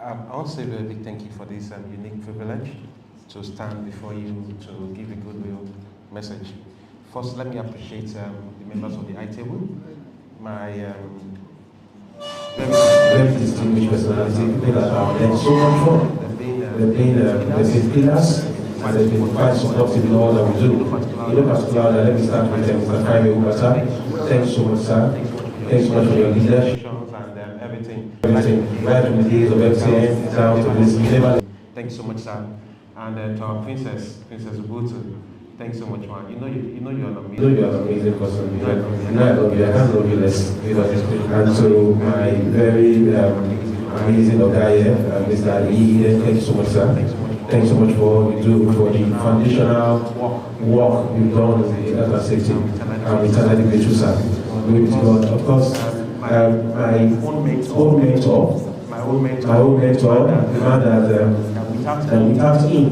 I want to say a very big thank you for this unique privilege to stand before you to give a goodwill message. First, let me appreciate the members of the I-Table, my very distinguished personality, people that have done so much for. They've been pillars, and they've been quite supportive in all that we do. In particular, let me start with Mr. Kaime Ubata. Thanks so much, sir. Thanks so much for your leadership and everything. Right from the days of MCN down to this. Thanks so much, sir. And to our Princess Ubuntu. Thanks so much, man. You know you're an amazing person. You know I love you. I can't love you less. And so my very amazing guy here, Mr. Lee, thank you so much, sir. Thanks so much for what you do, for the foundational work you've done with the health and safety. I'm eternally grateful, sir. Glory to God. Of course, my own mentor, the man that we tapped in.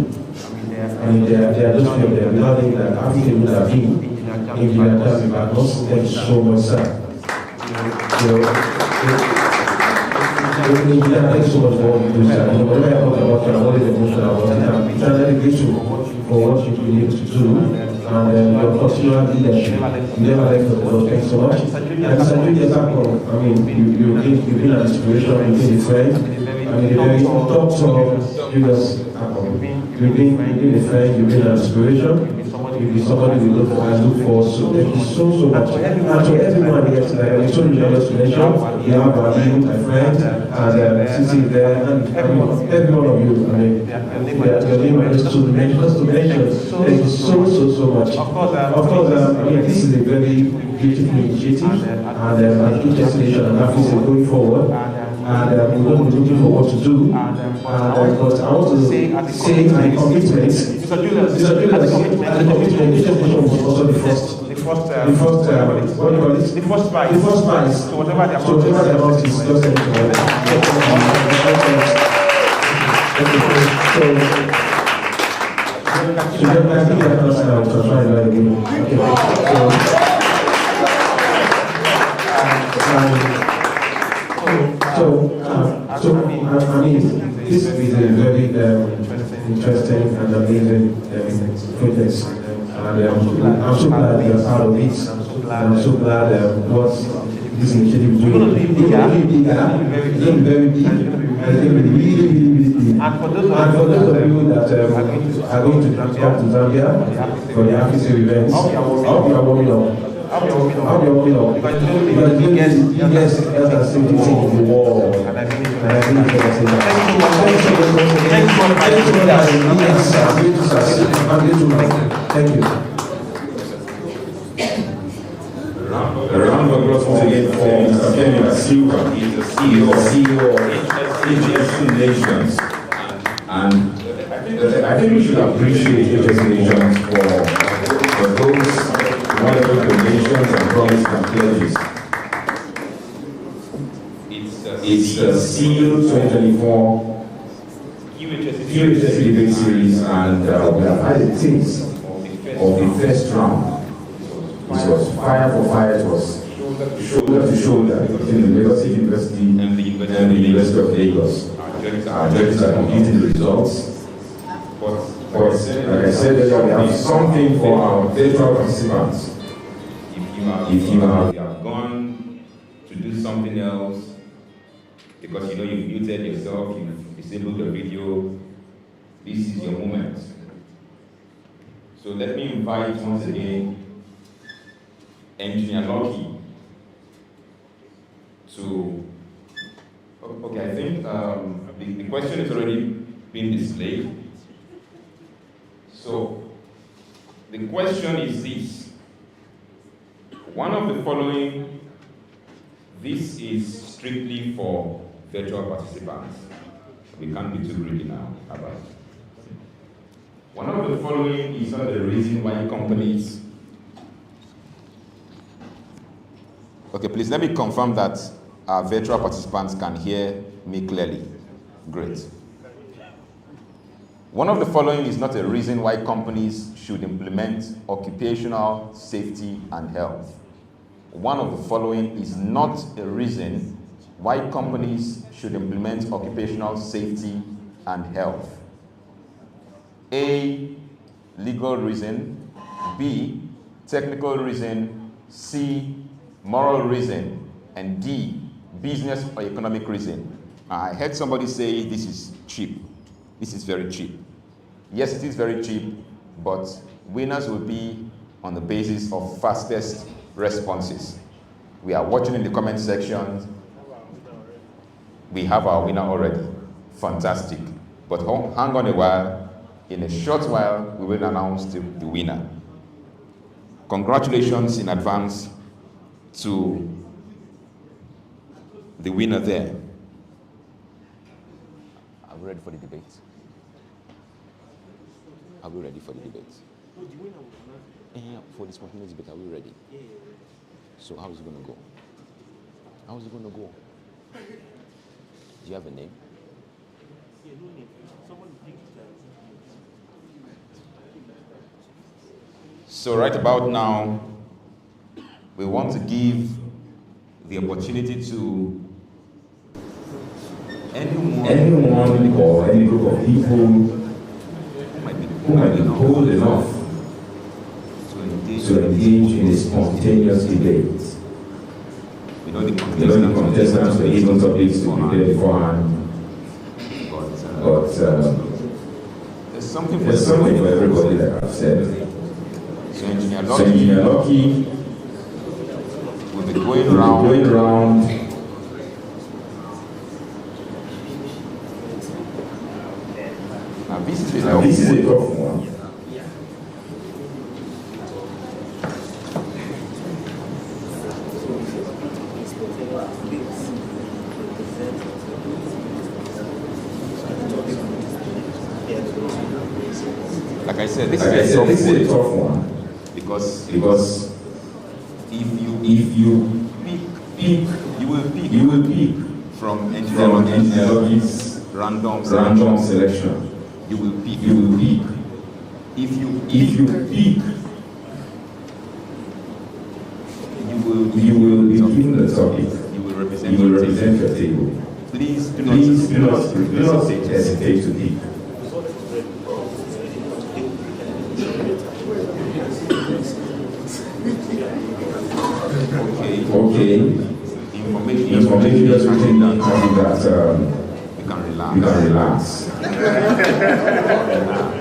I mean, there are those people there, without them that Africa would have been in the time back. Thank you so much, sir. Thank you so much for what you do, sir. Whenever I talk about you, I'm always emotional about it. I'm eternally grateful for what you've been able to do. And your continual leadership, you never left us alone. Thanks so much. And Mr. Julius Akon, I mean, you've been an inspiration, you've been a friend. I mean, the very doctor, Julius Akon. You've been a friend, you've been an inspiration. You've been somebody we look for. So thank you so much. And to everyone here tonight, I'm so jealous to mention, you have Babi, my friend, and Sisi there, and every one of you. I mean, your name is just to mention. Thank you so much. Of course, I mean, this is a very beautiful initiative, and each nation and Africa going forward. And we're going to be looking for what to do. But I want to say my commitment. Mr. Julius, the commitment, each nation was also the first. What do you call it? The first prize. So whatever the amount is, just send it to us. So I think I can start to try that again. So, I mean, this is a very interesting and amazing project, and I'm so glad you're part of it. I'm so glad what this initiative is doing. It's going to be very big, it's going to be really big. And for those of you that are going to come to Zambia for the Africa events, I hope you are warming up. I'll be warming up. Because you guys health and safety thing in the world. And I think thank you so much. A round of applause once again for Mr. Femi Da Silva. He is the CEO of HSE Nations. And I think we should appreciate HSE Nations for those wonderful donations and promises and pledges. It's the Ceil 2024 QHS debate series, and we have had a taste of the first round. It was fire for fire. It was shoulder to shoulder between the Lagos State University and the University of Lagos. Our judges are completing the results. But like I said earlier, we have something for our virtual participants. If you have gone to do something else, because you know you've muted yourself, you've disabled your video, this is your moment. So let me invite once again Engineer Lucky to, okay, I think the question has already been displayed. So the question is this: one of the following, this is strictly for virtual participants. We can't be too greedy now about it. One of the following is not the reason why companies. Okay, please let me confirm that our virtual participants can hear me clearly. Great. One of the following is not a reason why companies should implement occupational safety and health. One of the following is not a reason why companies should implement occupational safety and health. A, legal reason. B, technical reason. C, moral reason. And D, business or economic reason. I heard somebody say this is cheap. This is very cheap. Yes, it is very cheap, but winners will be on the basis of fastest responses. We are watching in the comment section. We have our winner already. Fantastic. But hang on a while. In a short while, we will announce the winner. Congratulations in advance to the winner there. Are we ready for the debate? Are we ready for the debate? No, the winner will For the spontaneous debate, are we ready? Yeah. So how is it going to go? How is it going to go? Do you have a name? Yeah, no name. Someone pick that. So right about now, we want to give the opportunity to anyone or any group of people who might be bold enough to engage in a spontaneous debate. You know the contestants were given topics to prepare beforehand, but there's something for everybody, like I've said. So Engineer Lucky will be going around. Now this is a tough one. Like I said, this is a tough one. Because if you pick, you will pick from Engineer Lucky's random selection. You will pick. If you pick, you will be given the topic. You will represent your table. Please do not hesitate to pick. Okay. Information is written down that you can relax.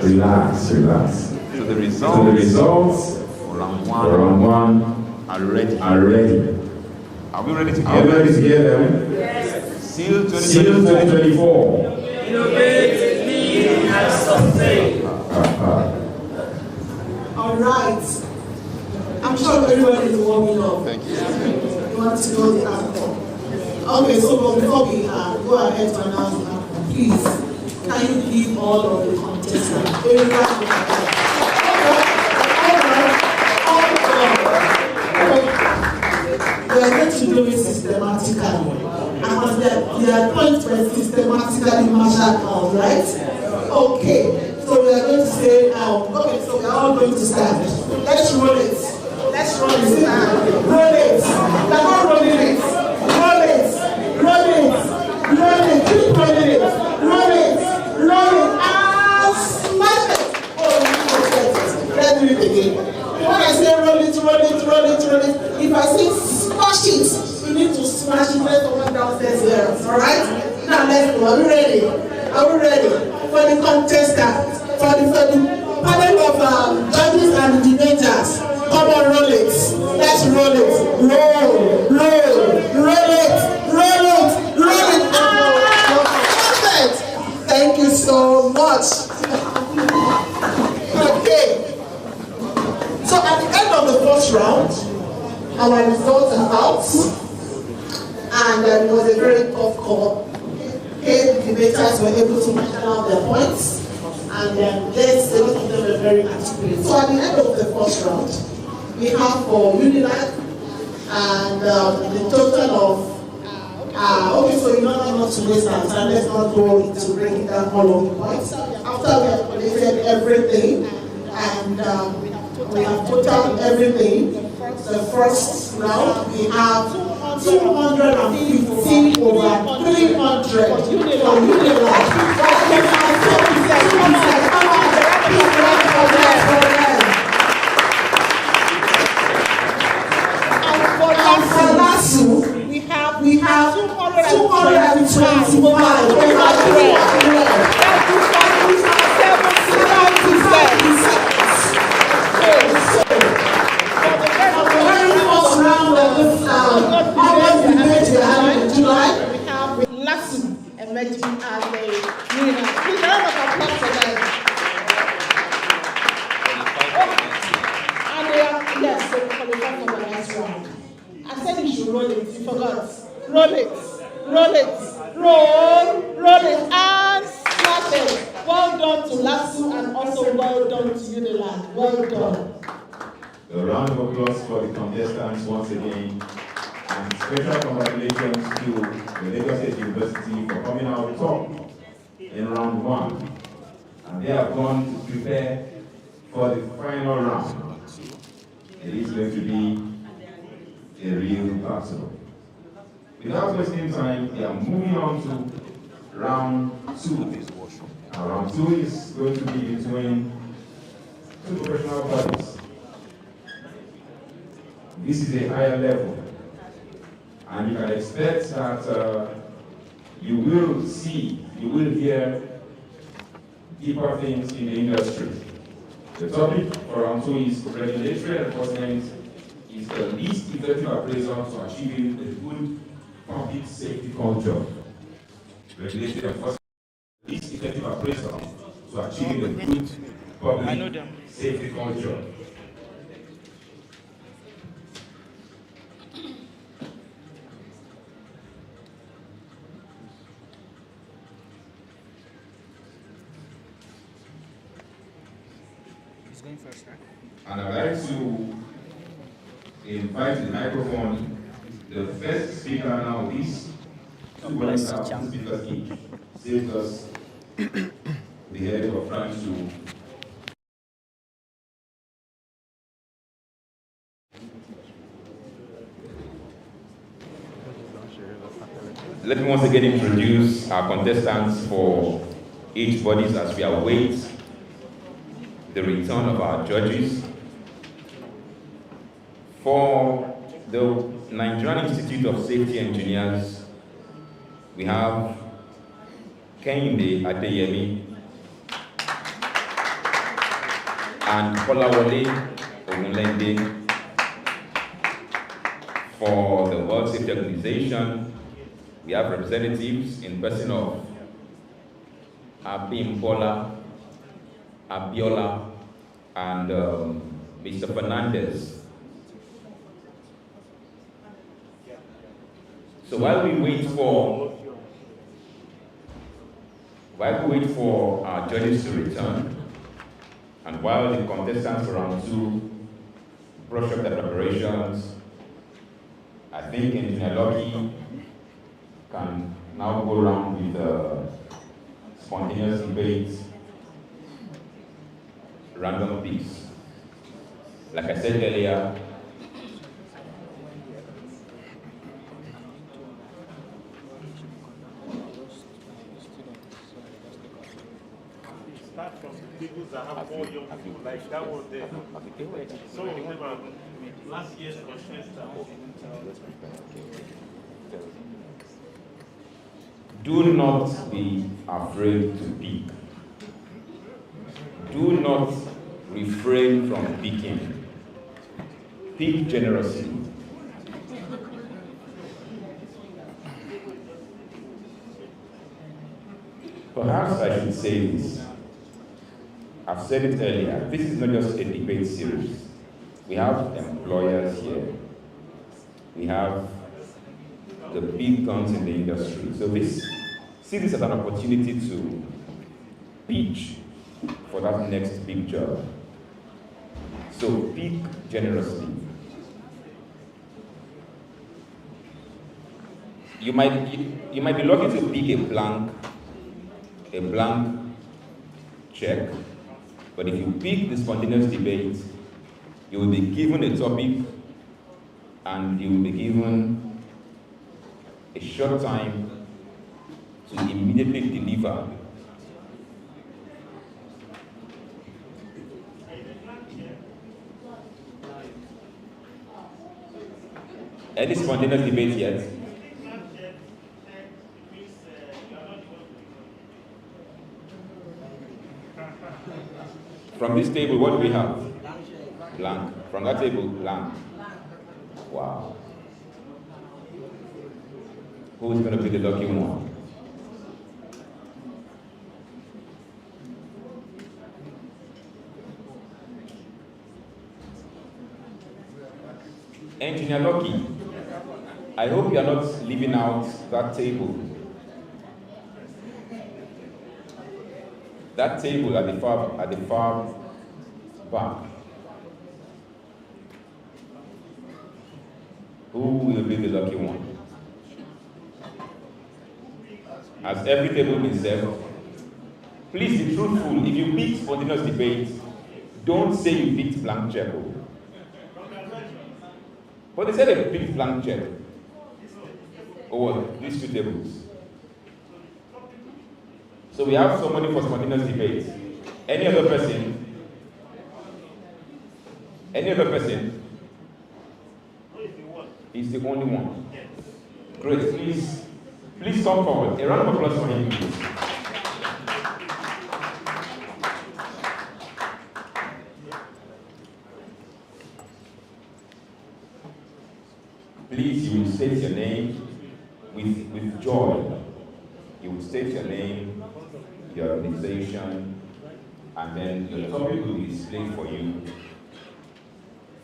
Relax. So the results for round one are ready. Are we ready to hear them? Yes. Ceil 2024. Innovate, lead, and sustain. All right. I'm sure everybody is warming up. Thank you. You want to know the outcome. Okay, so before we go ahead to announce the outcome, please, can you give all of the contestants a round of applause? We are going to do it systematically. And there are points where systematically marshaled out, right? Okay, so we are going to say, okay, so we are all going to stand. Let's roll it. Let's roll it. Roll it. We are not rolling it. Roll it. Roll it. Roll it. Keep rolling it. Roll it. Roll it. And smash it. Oh, let's do it again. When I say roll it, roll it, roll it, roll it, if I say smash it, you need to smash it. Let someone downstairs here. Alright? Now let's go. Are we ready? Are we ready? For the contestant, for the panel of judges and debaters. Come on, roll it. Let's roll it. Roll, roll it. Perfect. Thank you so much. Okay. So at the end of the first round, our results are out, and it was a very tough call. Okay, the debaters were able to marshal out their points, and a lot of them were very articulate. So at the end of the first round, we have for Unilag and the total of okay, so in order not to waste our time, let's not go into breaking down all of the points. After we have collected everything and we have totaled everything, the first round we have 250 over 300 for Unilag. We have 225 emerging as a winner. Please, a round of applause for them. And they are, yes, they qualify for the next round. I said you should roll it, you forgot. Roll it, roll it, roll it, and smash it. Well done to Lasso and also well done to Unilag. Well done. A round of applause for the contestants once again. And special congratulations to the Lagos State University for coming out top in round one. And they have gone to prepare for the final round. It is going to be a real battle. Without wasting time, we are moving on to round two. And round two is going to be between two professional bodies. This is a higher level. And you can expect that you will see, you will hear deeper things in the industry. The topic for round two is regulatory enforcement is the least effective appraisal to achieving a good public safety culture. Regulatory enforcement is the least effective appraisal to achieving a good public safety culture. Going first, right? And I'd like to invite the microphone the first speaker now. These 2 minutes have 2 speakers each. Saves us the headache of trying to let me once again introduce our contestants for each body as we await the return of our judges. For the Nigerian Institute of Safety Engineers, we have Kehinde Adeyemi and Kolawole Ogunlende. For the World Safety Organization, we have representatives in person of Abimbola, Abiola, and Mr. Fernandez. So while we wait for our judges to return, and while the contestants for round two brush up their preparations, I think Engineer Lucky can now go around with spontaneous debate random picks. Like I said earlier, Start from people that have more young people, like that one there. Some of them are last year's contestants. do not be afraid to pick. Do not refrain from picking. Pick generously. Perhaps I should say this. I've said it earlier. This is not just a debate series. We have employers here. We have the big guns in the industry. So see this as an opportunity to pitch for that next big job. So pick generously. You might be lucky to pick a blank check, but if you pick the spontaneous debate, you will be given a topic and you will be given a short time to immediately deliver. Any spontaneous debate yet? From this table, what do we have? Blank. From that table, blank. Wow. Who's going to be the lucky one? Engineer Lucky, I hope you are not leaving out that table. That table at the far back. Who will be the lucky one? Has every table been served? Please be truthful. If you pick spontaneous debate, don't say you picked blank check. But they said they picked blank check. Over these two tables. So we have somebody for spontaneous debate. Any other person? Any other person? He's the only one. Great. Please come forward. A round of applause for him, please. Please, you will state your name with joy. You will state your name, your organization, and then your topic will be displayed for you.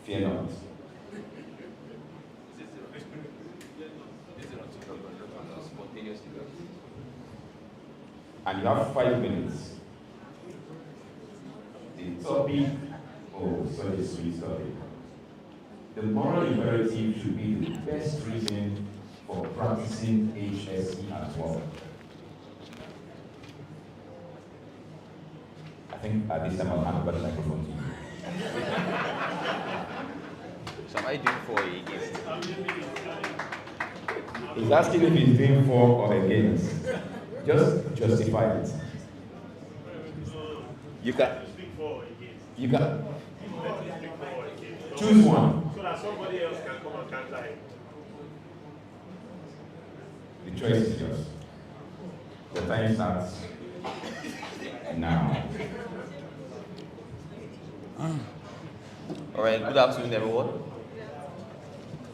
Fear not. And you have 5 minutes. The topic, such a sweet topic. The moral imperative should be the best reason for practicing HSE at work. I think at this time I'll hand over the microphone to you. So am I doing for or against? He's asking if he's doing for or against. Just justify it. You can. Choose one. So that somebody else can come and counter him. The choice is yours. The time starts now. All right, good afternoon, everyone.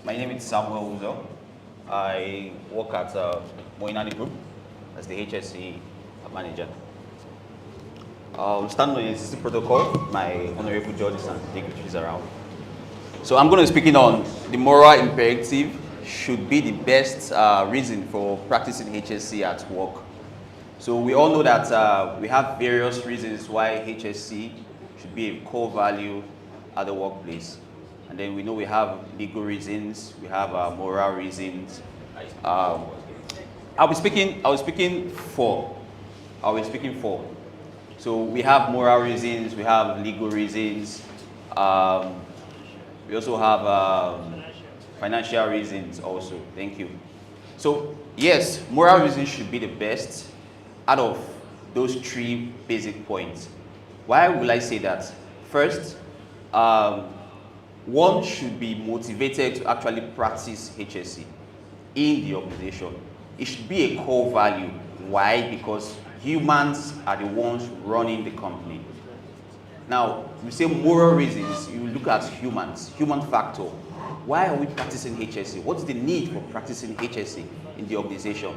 My name is Samuel Uzo. I work at Moinani Group as the HSE manager. Standing on the existing protocol, my honorable judges and dignitaries around. So I'm going to be speaking on the moral imperative should be the best reason for practicing HSE at work. So we all know that we have various reasons why HSE should be a core value at the workplace. And then we know we have legal reasons, we have moral reasons. I'll be speaking for. So we have moral reasons, we have legal reasons, we also have financial reasons also. Thank you. So yes, moral reasons should be the best out of those 3 basic points. Why will I say that? First, one should be motivated to actually practice HSE in the organization. It should be a core value. Why? Because humans are the ones running the company. Now, we say moral reasons, you look at humans, human factor. Why are we practicing HSE? What's the need for practicing HSE in the organization?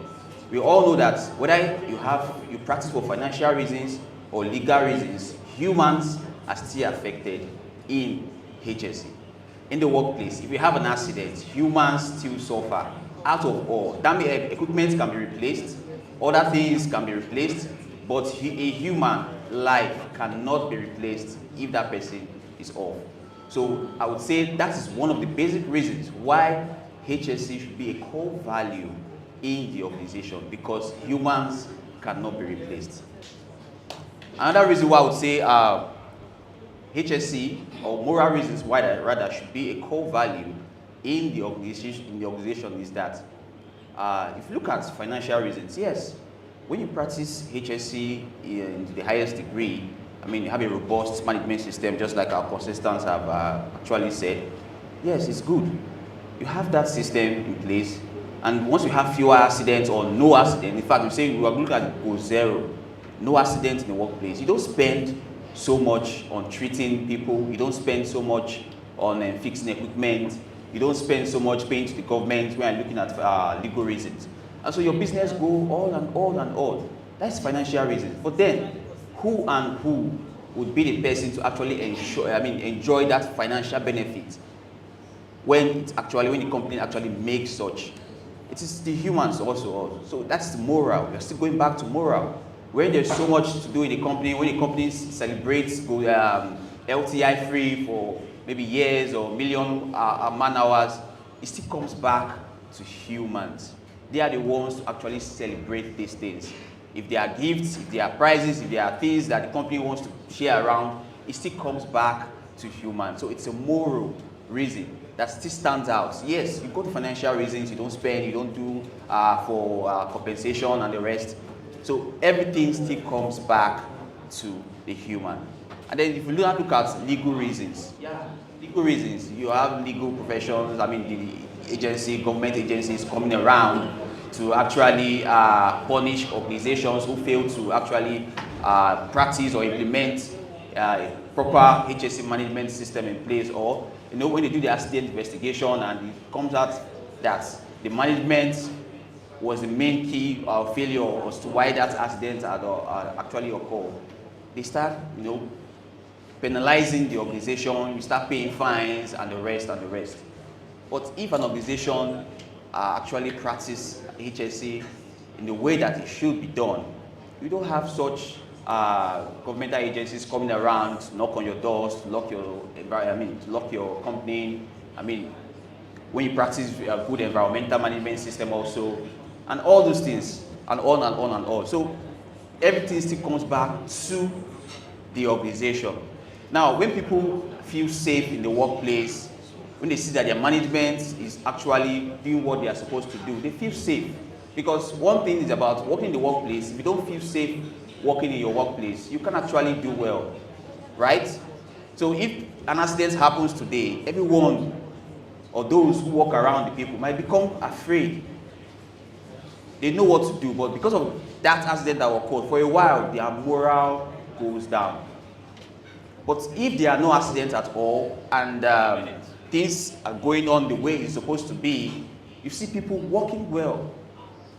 We all know that whether you practice for financial reasons or legal reasons, humans are still affected in HSE. In the workplace, if you have an accident, humans still suffer out of all. That means equipment can be replaced, other things can be replaced, but a human life cannot be replaced if that person is off. So I would say that is one of the basic reasons why HSE should be a core value in the organization, because humans cannot be replaced. Another reason why I would say HSE, or moral reasons why that rather should be a core value in the organization is that if you look at financial reasons, yes, when you practice HSE in the highest degree, I mean, you have a robust management system, just like our consultants have actually said. Yes, it's good. You have that system in place, and once you have fewer accidents or no accident, in fact, we say we are looking at Qhse, no accident in the workplace. You don't spend so much on treating people. You don't spend so much on fixing equipment. You don't spend so much paying to the government when you're looking at legal reasons. And so your business go on and on and on. That's financial reasons. But then, who would be the person to actually enjoy that financial benefit when the company actually makes such? It is the humans also. So that's the moral. We're still going back to moral. When there's so much to do in the company, when the company celebrates LTI free for maybe years or million man hours, it still comes back to humans. They are the ones to actually celebrate these things. If there are gifts, if there are prizes, if there are things that the company wants to share around, it still comes back to humans. So it's a moral reason that still stands out. Yes, you go to financial reasons, you don't spend, you don't do for compensation and the rest. So everything still comes back to the human. And then if you look at legal reasons, legal reasons, you have legal professions, the agency, government agencies coming around to actually punish organizations who fail to actually practice or implement proper HSE management system in place, or when they do the accident investigation and it comes out that the management was the main key failure as to why that accident had actually occurred. They start, penalizing the organization, you start paying fines and the rest and the rest. But if an organization actually practices HSE in the way that it should be done, you don't have such governmental agencies coming around to knock on your doors, to lock your company. When you practice a good environmental management system also, and all those things, and on and on and on. So everything still comes back to the organization. Now, when people feel safe in the workplace, when they see that their management is actually doing what they are supposed to do, they feel safe. Because one thing is about working in the workplace. If you don't feel safe working in your workplace, you can actually do well, right? So if an accident happens today, everyone or those who walk around the people might become afraid. They know what to do, but because of that accident that occurred, for a while, their morale goes down. But if there are no accidents at all, and things are going on the way it's supposed to be, you see people working well.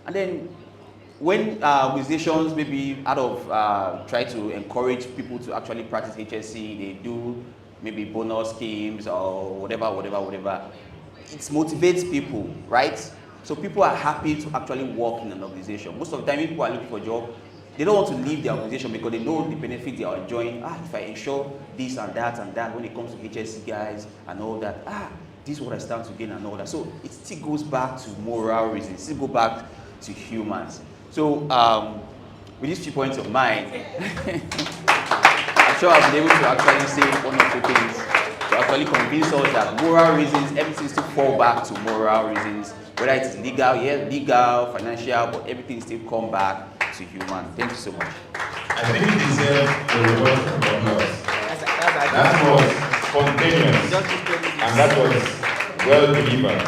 And then when organizations maybe out of try to encourage people to actually practice HSE, they do maybe bonus schemes or whatever. It motivates people, right? So people are happy to actually work in an organization. Most of the time, people are looking for a job. They don't want to leave their organization because they know the benefit they are enjoying. If I ensure this and that when it comes to HSE guys and all that, this is what I stand to gain and all that. So it still goes back to moral reasons. It still goes back to humans. So with these few points of mine, I'm sure I've been able to actually say one or two things to actually convince us that moral reasons, everything still fall back to moral reasons, whether it is legal, legal, financial, but everything still come back to human. Thank you so much. I think it deserves a reward from applause. That was spontaneous, and that was well delivered.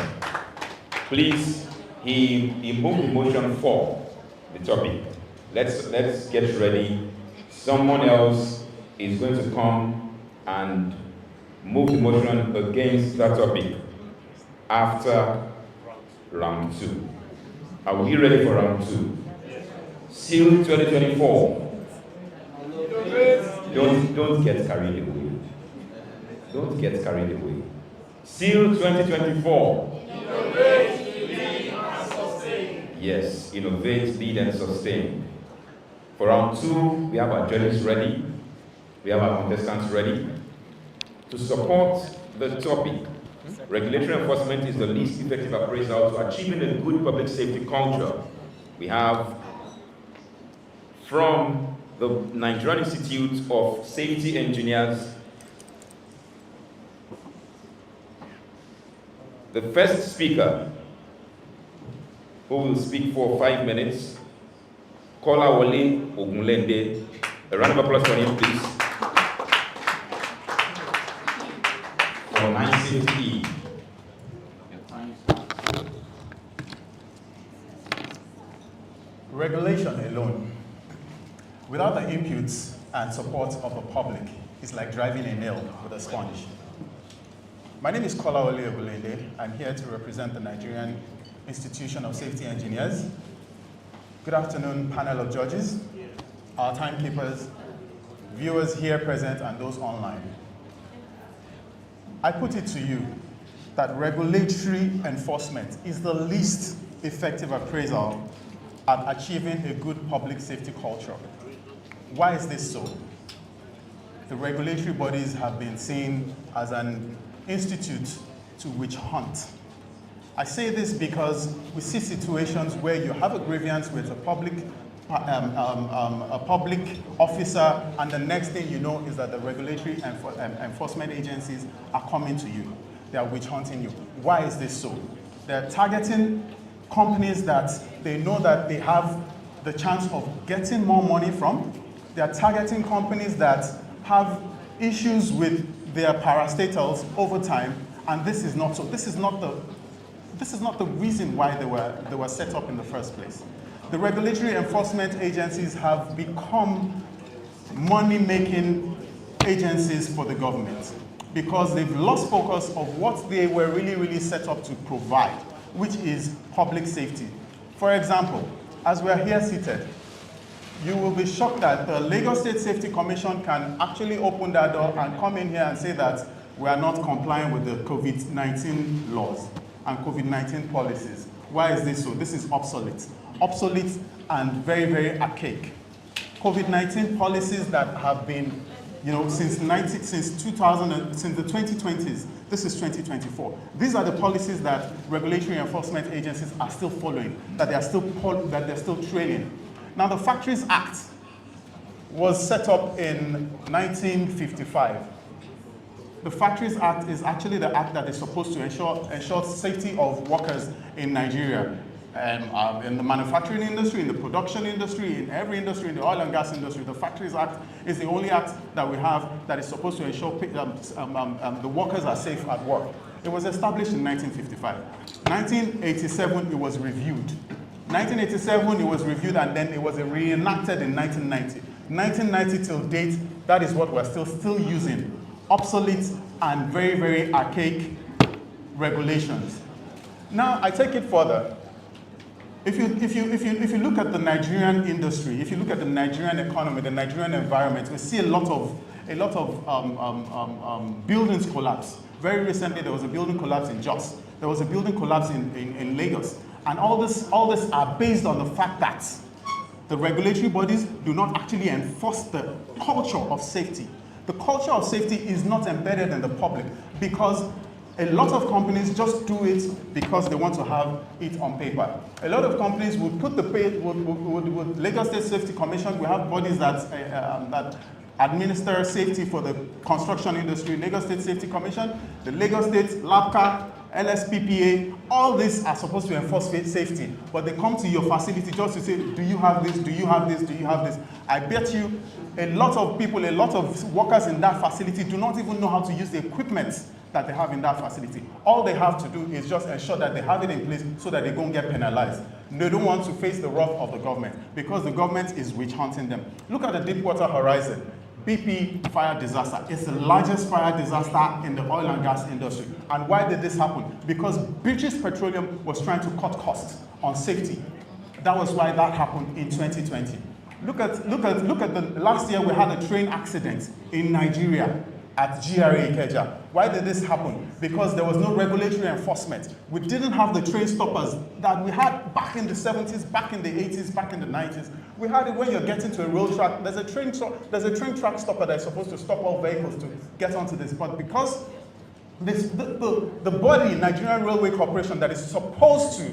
Please, he moved the motion for the topic. Let's get ready. Someone else is going to come and move the motion against that topic after round 2. Are we ready for round 2? Ceil 2024. Don't get carried away. Don't get carried away. Ceil 2024. Yes, innovate, lead, and sustain. For round 2, we have our judges ready. We have our contestants ready. To support the topic, regulatory enforcement is the least effective appraisal to achieving a good public safety culture. We have from the Nigerian Institute of Safety Engineers, the first speaker, who will speak for 5 minutes, Kolawole Ogunlende. A round of applause for him, please. For 960. Regulation alone, without the inputs and support of the public, is like driving a nail with a sponge. My name is Kolawole Ogunlende. I'm here to represent the Nigerian Institution of Safety Engineers. Good afternoon, panel of judges, our timekeepers, viewers here present, and those online. I put it to you that regulatory enforcement is the least effective appraisal at achieving a good public safety culture. Why is this so? The regulatory bodies have been seen as an institute to witch hunt. I say this because we see situations where you have a grievance with a public officer, and the next thing you know is that the regulatory enforcement agencies are coming to you. They are witch hunting you. Why is this so? They're targeting companies that they know that they have the chance of getting more money from. They're targeting companies that have issues with their parastatals over time, and this is not so. This is not the reason why they were set up in the first place. The regulatory enforcement agencies have become money-making agencies for the government because they've lost focus of what they were really set up to provide, which is public safety. For example, as we're here seated, you will be shocked that the Lagos State Safety Commission can actually open that door and come in here and say that we are not complying with the COVID-19 laws and COVID-19 policies. Why is this so? This is obsolete. Obsolete and very archaic. COVID-19 policies that have been, since the 2020s, this is 2024. These are the policies that regulatory enforcement agencies are still following, that they're still trailing. Now, the Factories Act was set up in 1955. The Factories Act is actually the act that is supposed to ensure safety of workers in Nigeria, in the manufacturing industry, in the production industry, in every industry, in the oil and gas industry. The Factories Act is the only act that we have that is supposed to ensure the workers are safe at work. It was established in 1955. 1987, it was reviewed. 1987, it was reviewed, and then it was reenacted in 1990. 1990 till date, that is what we're still using. Obsolete and very archaic regulations. Now, I take it further. If you look at the Nigerian industry, if you look at the Nigerian economy, the Nigerian environment, we see a lot of buildings collapse. Very recently, there was a building collapse in Jos. There was a building collapse in Lagos. And all this are based on the fact that the regulatory bodies do not actually enforce the culture of safety. The culture of safety is not embedded in the public because A lot of companies just do it because they want to have it on paper. A lot of companies would put the pay, would Lagos State Safety Commission, we have bodies that administer safety for the construction industry, Lagos State Safety Commission, the Lagos State LAPCA, LSPPA, all these are supposed to enforce safety, but they come to your facility just to say, do you have this, do you have this, do you have this? I bet you a lot of people, a lot of workers in that facility do not even know how to use the equipment that they have in that facility. All they have to do is just ensure that they have it in place so that they don't get penalized. They don't want to face the wrath of the government because the government is witch hunting them. Look at the Deepwater Horizon. BP fire disaster. It's the largest fire disaster in the oil and gas industry. And why did this happen? Because British Petroleum was trying to cut costs on safety. That was why that happened in 2020. Look at the last year we had a train accident in Nigeria at GRA Ikeja. Why did this happen? Because there was no regulatory enforcement. We didn't have the train stoppers that we had back in the 70s, back in the 80s, back in the 90s. We had it when you're getting to a road track. There's a train track stopper that's supposed to stop all vehicles to get onto this. But because the body, Nigerian Railway Corporation, that is supposed to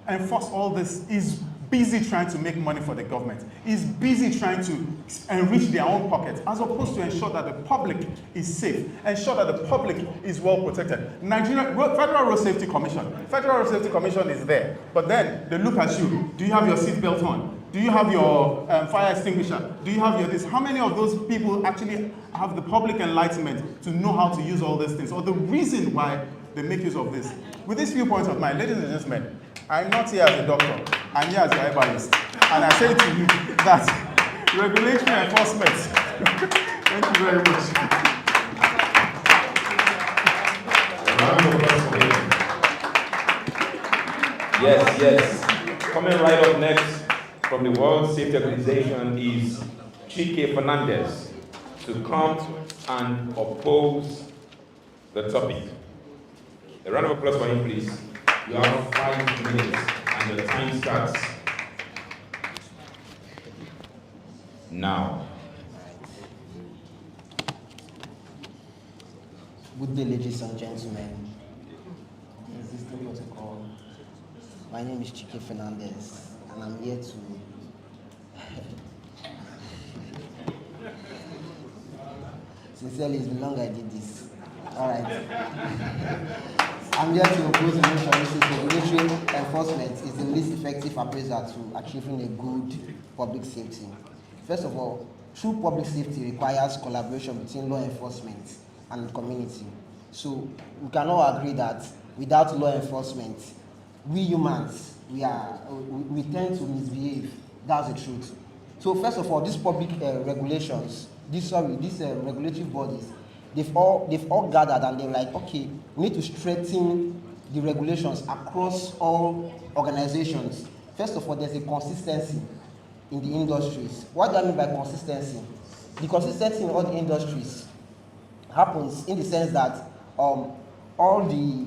enforce all this is busy trying to make money for the government, is busy trying to enrich their own pockets, as opposed to ensure that the public is safe, ensure that the public is well protected. Federal Road Safety Commission is there, but then they look at you. Do you have your seatbelt on? Do you have your fire extinguisher? Do you have your this? How many of those people actually have the public enlightenment to know how to use all these things, or the reason why they make use of this? With these few points of mine, ladies and gentlemen, I'm not here as a doctor, I'm here as a herbalist. And I say to you that regulatory enforcement, thank you very much. Yes. Coming right up next from the World Safety Organization is Qhse Fernandez to come and oppose the topic. A round of applause for him, please. You have 5 minutes and the time starts now. Good day, ladies and gentlemen. Is this the protocol? My name is Qhse Fernandez, and I'm here to sincerely, it's been long I did this. All right. I'm here to oppose the motion which says regulatory enforcement is the least effective appraiser to achieving a good public safety. First of all, true public safety requires collaboration between law enforcement and the community. So we can all agree that without law enforcement, we humans, we tend to misbehave. That's the truth. So first of all, these public regulations, these regulatory bodies, they've all gathered and they're like, okay, we need to strengthen the regulations across all organizations. First of all, there's a consistency in the industries. What do I mean by consistency? The consistency in all the industries happens in the sense that all the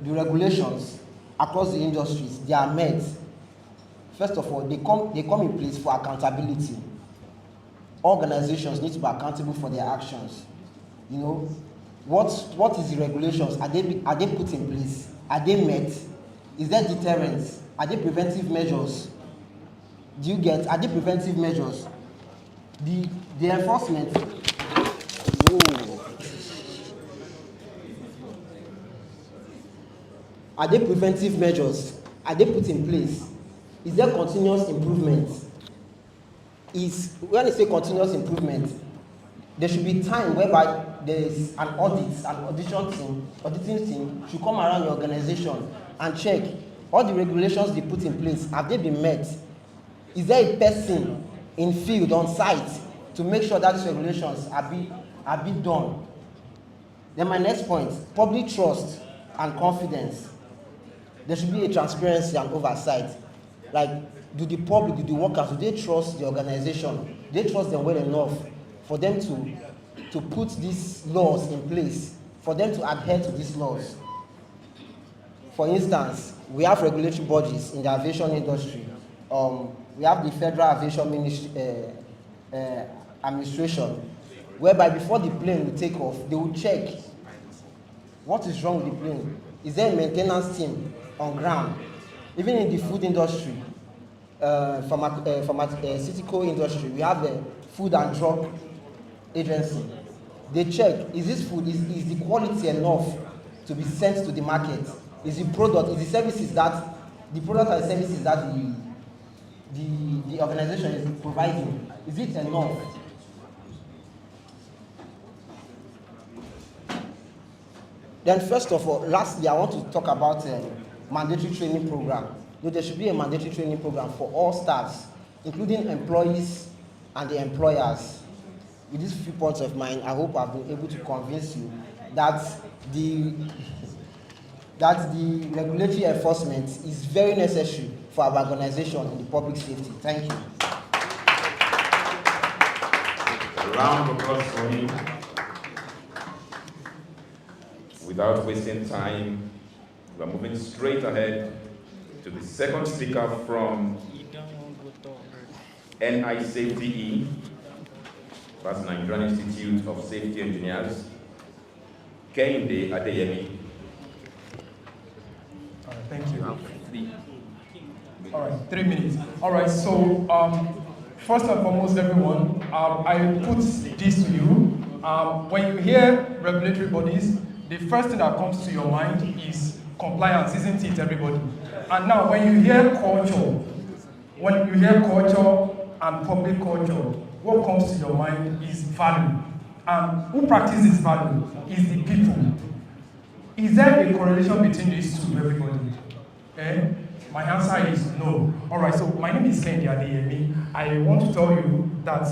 regulations across the industries, they are met. First of all, they come in place for accountability. Organizations need to be accountable for their actions. You know, what is the regulations? Are they put in place? Are they met? Is there deterrence? Are they preventive measures? Do you get? Are they preventive measures? The enforcement. Whoa. Are they preventive measures? Are they put in place? Is there continuous improvement? When I say continuous improvement, there should be time whereby there is an auditing team should come around your organization and check all the regulations they put in place. Have they been met? Is there a person in field on site to make sure that these regulations are being done? Then my next point, public trust and confidence. There should be a transparency and oversight. Like, do the public, do the workers, do they trust the organization? Do they trust them well enough for them to put these laws in place, for them to adhere to these laws? For instance, we have regulatory bodies in the aviation industry. We have the Federal Aviation Administration, whereby before the plane will take off, they will check What is wrong with the plane? Is there a maintenance team on ground? Even in the food industry, pharmaceutical industry, we have the Food and Drug Agency. They check, is this food, is the quality enough to be sent to the market? Is the product, is the services that, the product and services that the organization is providing, is it enough? Then first of all, lastly, I want to talk about mandatory training program. There should be a mandatory training program for all staffs, including employees and the employers. With these few points of mine, I hope I've been able to convince you that the regulatory enforcement is very necessary for our organization in the public safety. Thank you. A round of applause for him. Without wasting time, we're moving straight ahead to the second speaker from NI Safety, that's Nigerian Institute of Safety Engineers, Kehinde Adeyemi. Thank you. All right, 3 minutes. All right, so first and foremost, everyone, I put this to you. When you hear regulatory bodies, the first thing that comes to your mind is compliance, isn't it, everybody? And now, when you hear culture and public culture, what comes to your mind is value. And who practices value is the people. Is there a correlation between these two, everybody? My answer is no. All right, so my name is Kehinde Adeyemi. I want to tell you that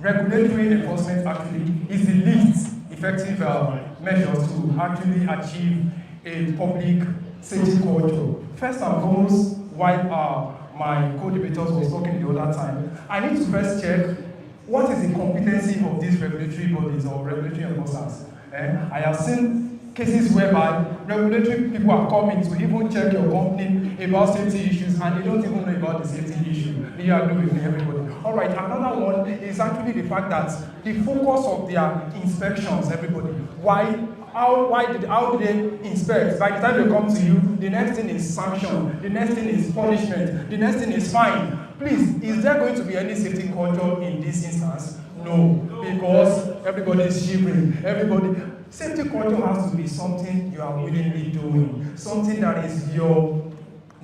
regulatory enforcement actually is the least effective measures to actually achieve a public safety culture. First and foremost, while my co-debaters was talking the other time, I need to first check what is the competency of these regulatory bodies or regulatory enforcers. I have seen cases whereby regulatory people are coming to even check your company about safety issues and they don't even know about the safety issue. They are doing everybody. All right, another one is actually the fact that the focus of their inspections, everybody. How do they inspect? By the time they come to you, the next thing is sanction, the next thing is punishment, the next thing is fine. Please, is there going to be any safety culture in this instance? No, because everybody is shivering. Safety culture has to be something you are willingly doing, something that is your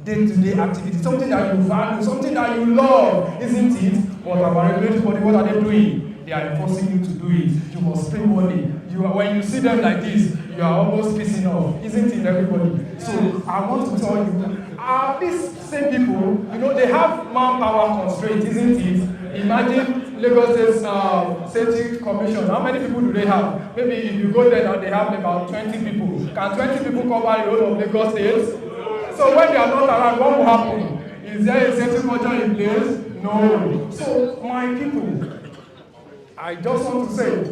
day-to-day activity, something that you value, something that you love, isn't it? But our regulatory body, what are they doing? They are enforcing you to do it. You must pay money. When you see them like this, you are almost pissing off, isn't it, everybody? So I want to tell you, these same people, they have manpower constraints, isn't it? Imagine Lagos State Safety Commission. How many people do they have? Maybe if you go there now, they have about 20 people. Can 20 people cover the whole of Lagos State? So when they are not around, what will happen? Is there a safety culture in place? No. So my people, I just want to say,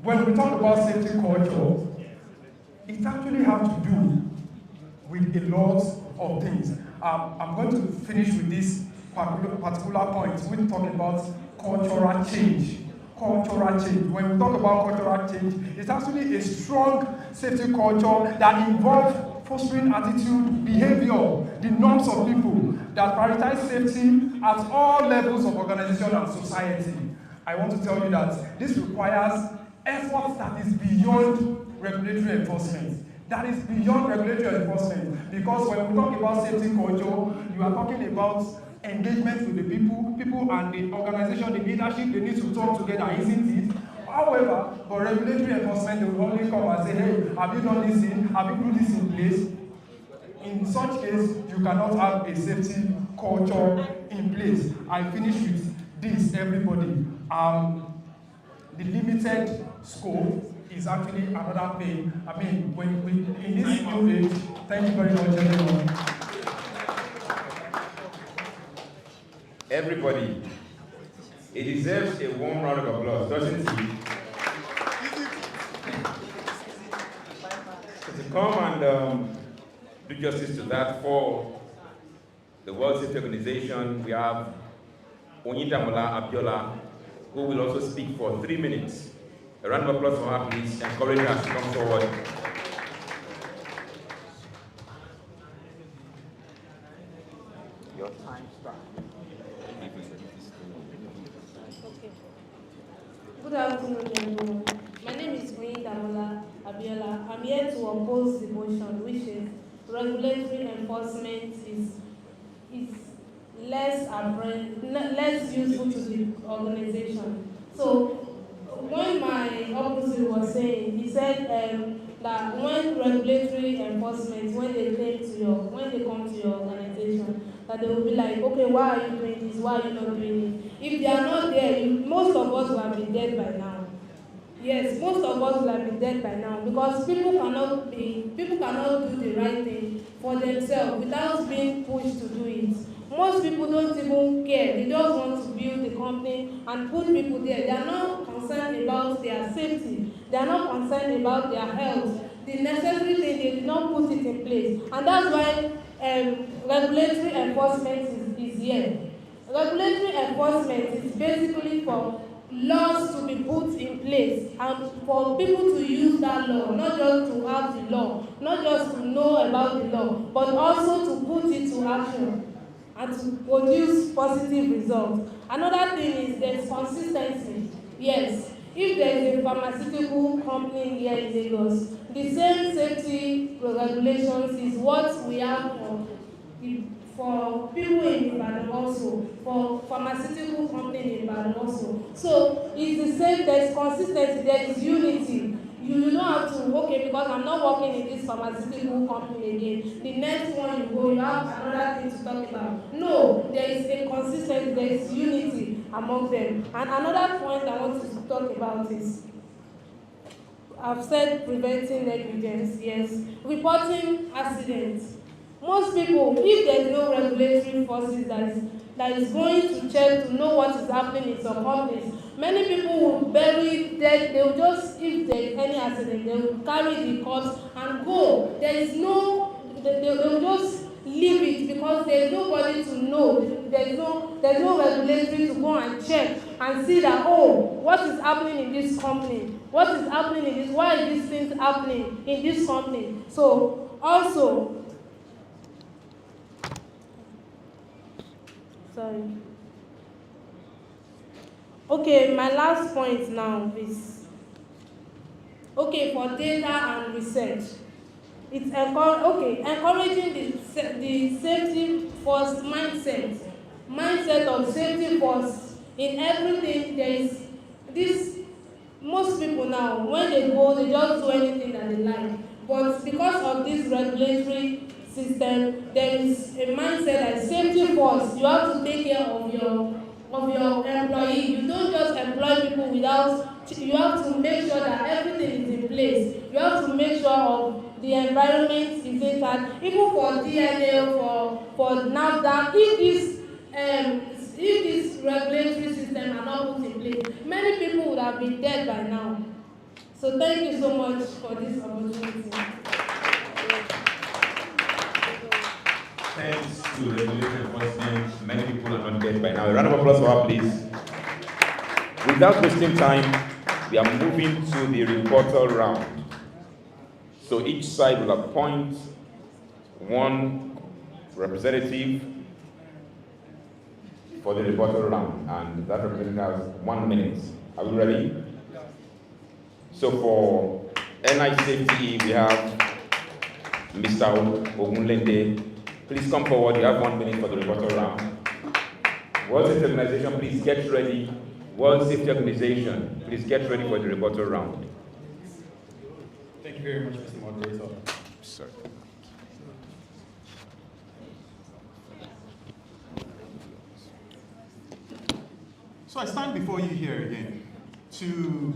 when we talk about safety culture, it actually has to do with a lot of things. I'm going to finish with this particular point. We're talking about cultural change. Cultural change. When we talk about cultural change, it's actually a strong safety culture that involves fostering attitude, behavior, the norms of people that prioritize safety at all levels of organization and society. I want to tell you that this requires effort that is beyond regulatory enforcement. That is beyond regulatory enforcement. Because when we talk about safety culture, you are talking about engagement with the people and the organization, the leadership, they need to talk together, isn't it? However, for regulatory enforcement, they will only come and say, hey, have you done this thing? Have you put this in place? In such case, you cannot have a safety culture in place. I finish with this, everybody. The limited scope is actually another thing. I mean, in this new age, thank you very much, everyone. Everybody, it deserves a warm round of applause, doesn't it? To come and do justice to that, for the World Safety Organization, we have Onyidamola Abiola, who will also speak for 3 minutes. A A round of applause for her, please. Encourage her to come forward. Your time starts. Okay. Good afternoon, everyone. My name is Queen Damola Abiola. I'm here to oppose the motion, which is regulatory enforcement is less useful to the organization. So when my opposite was saying, he said that when regulatory enforcement, when they come to your organization, that they will be like, okay, why are you doing this? Why are you not doing it? If they are not there, most of us will have been dead by now. Yes, most of us will have been dead by now because people cannot do the right thing for themselves without being pushed to do it. Most people don't even care. They just want to build the company and put people there. They are not concerned about their safety. They are not concerned about their health. The necessary thing, they did not put it in place. And that's why regulatory enforcement is here. Regulatory enforcement is basically for laws to be put in place and for people to use that law, not just to have the law, not just to know about the law, but also to put it to action and to produce positive results. Another thing is there's consistency. Yes, if there is a pharmaceutical company here in Lagos, the same safety regulations is what we have for people in Ibadan also, for pharmaceutical company in Ibadan also. So it's the same, there's consistency, there is unity. You don't have to, okay, because I'm not working in this pharmaceutical company again. The next one you go, you have another thing to talk about. No, there is a consistency, there is unity among them. And another point I want to talk about is, I've said preventing negligence, yes. Reporting accidents. Most people, if there is no regulatory forces that is going to check to know what is happening in some companies, many people will bury dead. They will just, if there is any accident, they will carry the corpse and go. There is no, they will just leave it because there is nobody to know. There is no regulatory to go and check and see that, oh, what is happening in this company? What is happening in this? Why is these things happening in this company? So also, sorry. Okay, my last point now is, okay, for data and research. It's encouraging the safety first mindset of safety first in everything. There is this, most people now, when they go, they just do anything that they like. But because of this regulatory system, there is a mindset that safety first. You have to take care of your employee. You don't just employ people without, you have to make sure that everything is in place. You have to make sure of the environment is intact. Even for DNA, for NAFDAC, if this regulatory system are not put in place, many people would have been dead by now. So thank you so much for this opportunity. Thanks to regulatory enforcement, many people are not dead by now. A round of applause for her, please. Without wasting time, we are moving to the rebuttal round. So each side will appoint one representative for the rebuttal round, and that representative has 1 minute. Are we ready? So for NI Safety, we have Mr. Ogunlende. Please come forward. You have 1 minute for the rebuttal round. World Safety Organization, please get ready. World Safety Organization, please get ready for the rebuttal round. Thank you very much, Mr. Moderator. Sorry. So I stand before you here again to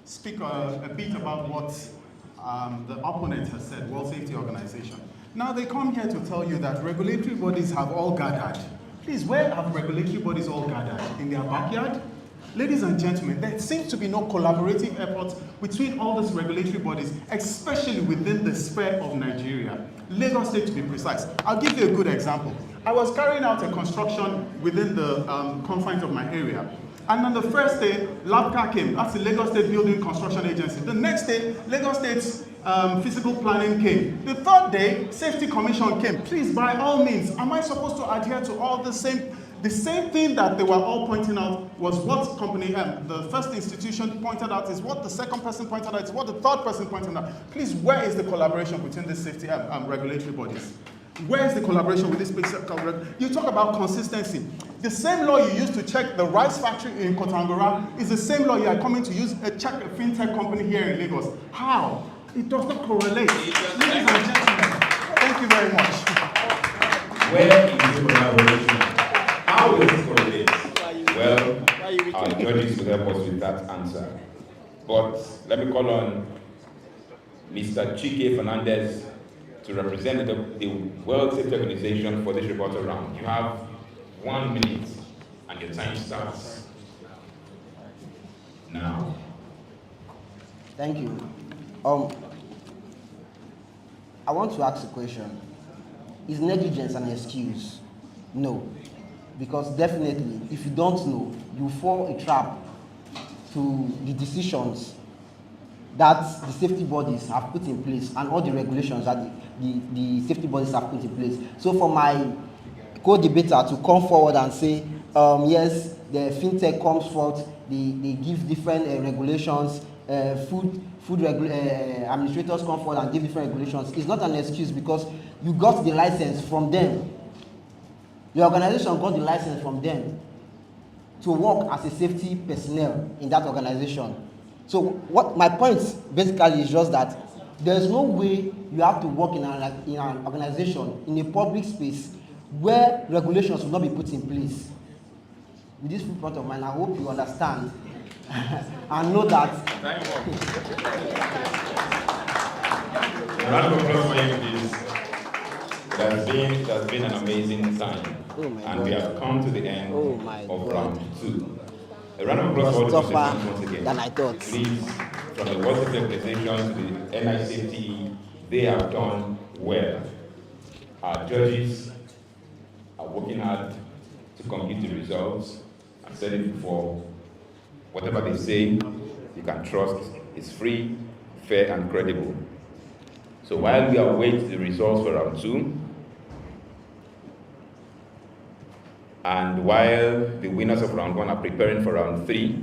speak a bit about what the opponent has said, World Safety Organization. Now they come here to tell you that regulatory bodies have all gathered. Please, where have regulatory bodies all gathered? In their backyard? Ladies and gentlemen, there seems to be no collaborative effort between all these regulatory bodies, especially within the sphere of Nigeria. Lagos State to be precise. I'll give you a good example. I was carrying out a construction within the confines of my area. And on the first day, LABCA came. That's the Lagos State Building Construction Agency. The next day, Lagos State's Physical Planning came. The third day, Safety Commission came. Please, by all means, am I supposed to adhere to all the same thing that they were all pointing out was what company the first institution pointed out is what the second person pointed out is what the third person pointed out. Please, where is the collaboration between the safety regulatory bodies? Where is the collaboration with this big sector? You talk about consistency. The same law you used to check the rice factory in Kotangora is the same law you are coming to use to check a fintech company here in Lagos. How? It does not correlate. Ladies and gentlemen, thank you very much. Where is the collaboration? How does it correlate? Well, our judges will help us with that answer. But let me call on Mr. Qhse Fernandez to represent the World Safety Organization for this rebuttal round. You have 1 minute and your time starts now. Thank you. I want to ask a question. Is negligence an excuse? No. Because definitely, if you don't know, you fall a trap to the decisions that the safety bodies have put in place and all the regulations that the safety bodies have put in place. So for my co-debater to come forward and say, yes, the fintech comes forth, they give different regulations, administrators come forward and give different regulations. It's not an excuse because you got the license from them. The organization got the license from them to work as a safety personnel in that organization. So what my point basically is just that there's no way you have to work in an organization, in a public space, where regulations will not be put in place. With this front of mind, I hope you understand and know that. Round of applause for you, please. It has been an amazing time, and we have come to the end of round 2. A round of applause for all the participants once again. Than I thought. Please, from the World Safety Organization to the NICFTE, they have done well. Our judges are working hard to complete the results. I've said it before, whatever they say, you can trust, it's free, fair, and credible. So while we await the results for round 2, and while the winners of round 1 are preparing for round 3,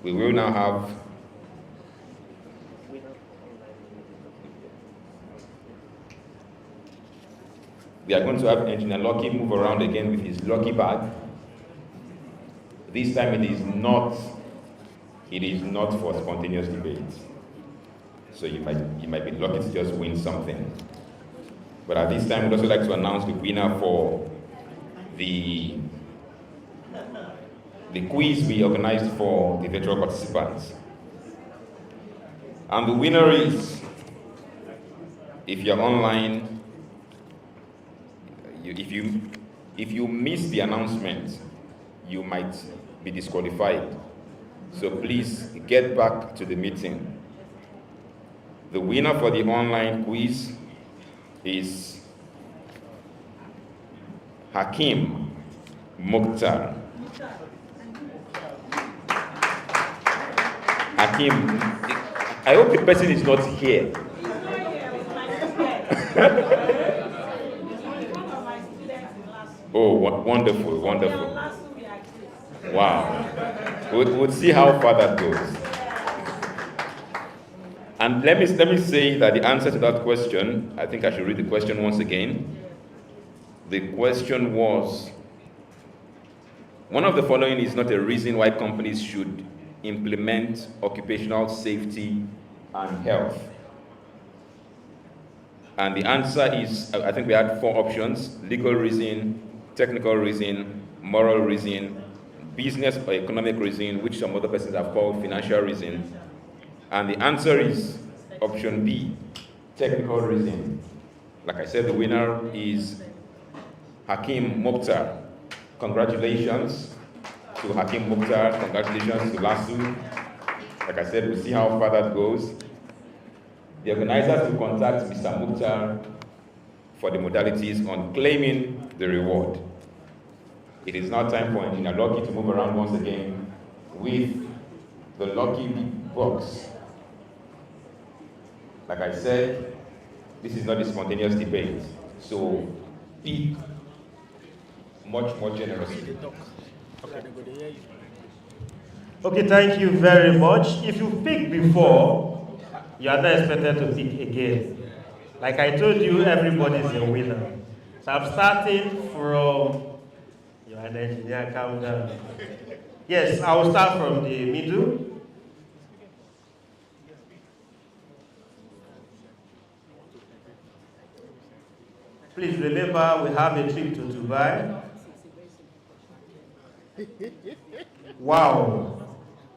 we will now have we are going to have Engineer Lucky move around again with his lucky bag. This time it is not for spontaneous debate. So you might be lucky to just win something. But at this time, we'd also like to announce the winner for the quiz we organized for the virtual participants. And the winner is, if you're online, if you miss the announcement, you might be disqualified. So please get back to the meeting. The winner for the online quiz is Hakim Mukhtar. Hakim, I hope the person is not here. Oh, wonderful, wonderful. Wow. We'll see how far that goes. And let me say that the answer to that question, I think I should read the question once again. The question was, one of the following is not a reason why companies should implement occupational safety and health. And the answer is, I think we had 4 options: legal reason, technical reason, moral reason, business or economic reason, which some other persons have called financial reason. And the answer is option B, technical reason. Like I said, the winner is Hakim Mukhtar. Congratulations to Hakim Mukhtar. Congratulations to Lasu. Like I said, we'll see how far that goes. The organizers will contact Mr. Mukhtar for the modalities on claiming the reward. It is now time for Engineer Lucky to move around once again with the Lucky Big Box. Like I said, this is not a spontaneous debate, so pick much more generously. Okay, thank you very much. If you pick before, you are not expected to pick again. Like I told you, everybody is a winner. So I'm starting from, you are an engineer, calm down. Yes, I will start from the middle. Please remember, we have a trip to Dubai. Wow,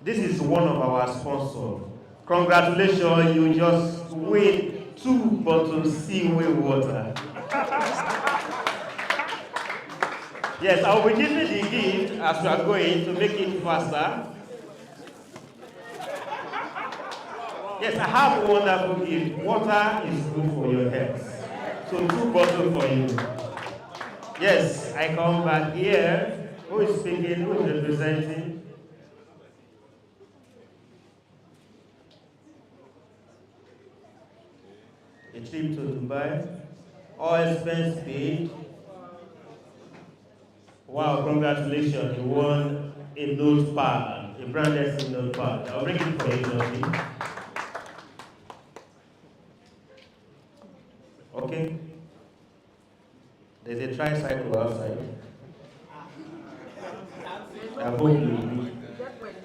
this is one of our sponsors. Congratulations, you just win 2 bottles Ceil water. Yes, I will be giving the gift as we are going to make it faster. Yes, I have a wonderful gift. Water is good for your health. So 2 bottles for you. Yes, I come back here. Who is speaking? Who is representing? A trip to Dubai. All expense paid. Wow, congratulations. You won a notepad, a branded notepad. I'll bring it for you, Johnny. Okay. There's a tricycle outside. I hope you.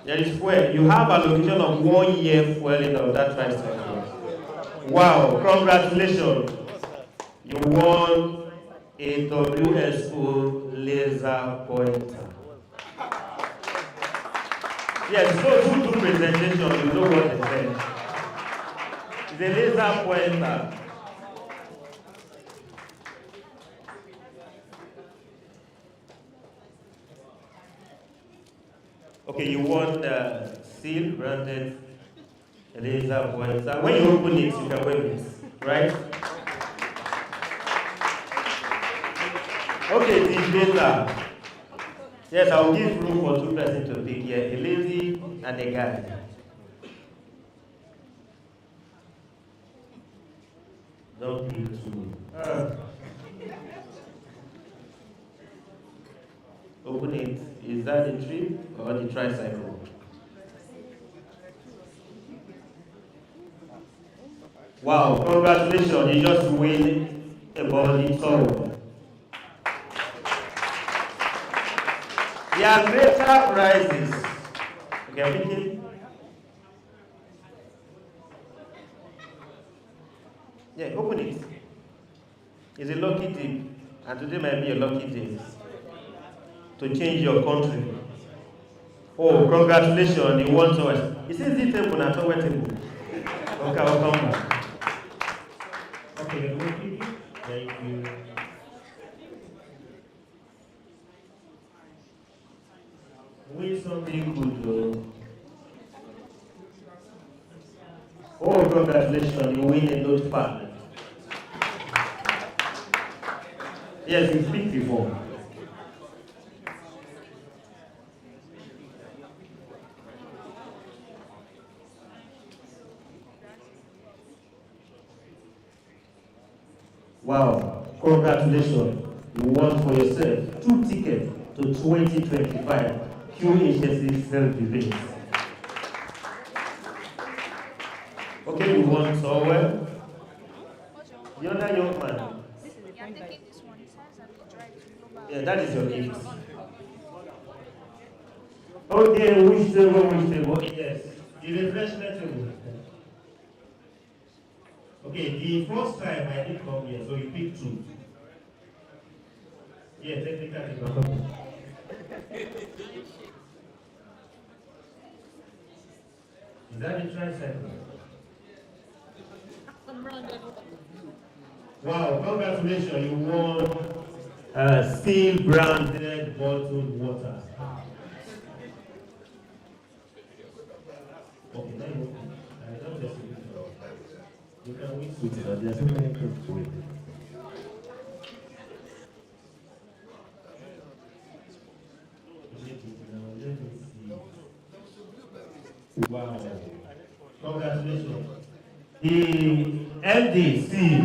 There is fuel. You have a location of 1 year fueling of that tricycle. Wow, congratulations. You won a WSO laser pointer. Yes, those who do presentation, you know what they say. It's a laser pointer. Okay, you want the Ceil branded laser pointer. When you open it, you can wave it, right? Okay, the data. Yes, I'll give room for 2 persons to pick here, a lady and a guy. Don't pick 2. Open it. Is that the trip or the tricycle? Wow, congratulations, you just win a body towel. There are greater prizes. Okay, pick it. Yeah, open it. It's a lucky tip, and today might be a lucky day to change your country. Oh, congratulations, you won towel. Is it the table, not towel table? Okay, I'll come back. Okay, thank you. Win something good though. Oh, congratulations, you win a notepad. Yes, you speak before. Wow, congratulations. You won for yourself 2 tickets to 2025 Qhse self-debate. Okay, you won somewhere. The other young man. Yeah, that is your gift. Okay, which table? Yes, the refreshment table. Okay, the first time I did come here, so you picked 2. Yeah, technically. Is that the tricycle? Wow, congratulations, you won Ceil branded bottled water. Okay, now I don't just you can win with it, there's so many things to it. Wow. Congratulations. The MD, Ceil.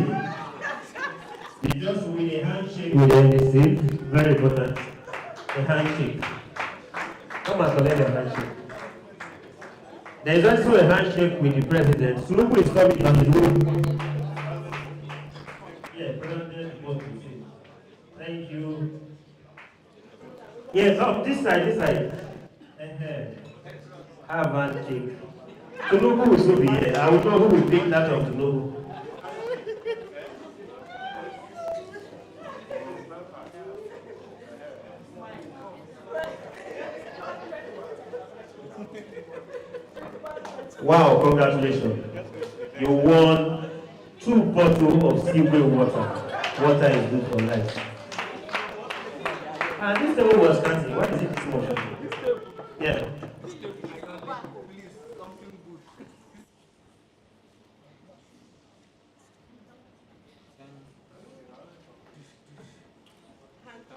You just win a handshake with the MD, Ceil. Very important. A handshake. Come and collect a handshake. There is also a handshake with the president. Suluku is coming on his way. Yeah, president, what to say. Thank you. Yes, up this side, this side. Have handshake. Suluku will still be here. I will know who will pick that up to know. Wow, congratulations. You won 2 bottles of seaway water. Water is good for life. And this table was canceled. Why is it this much? Yeah.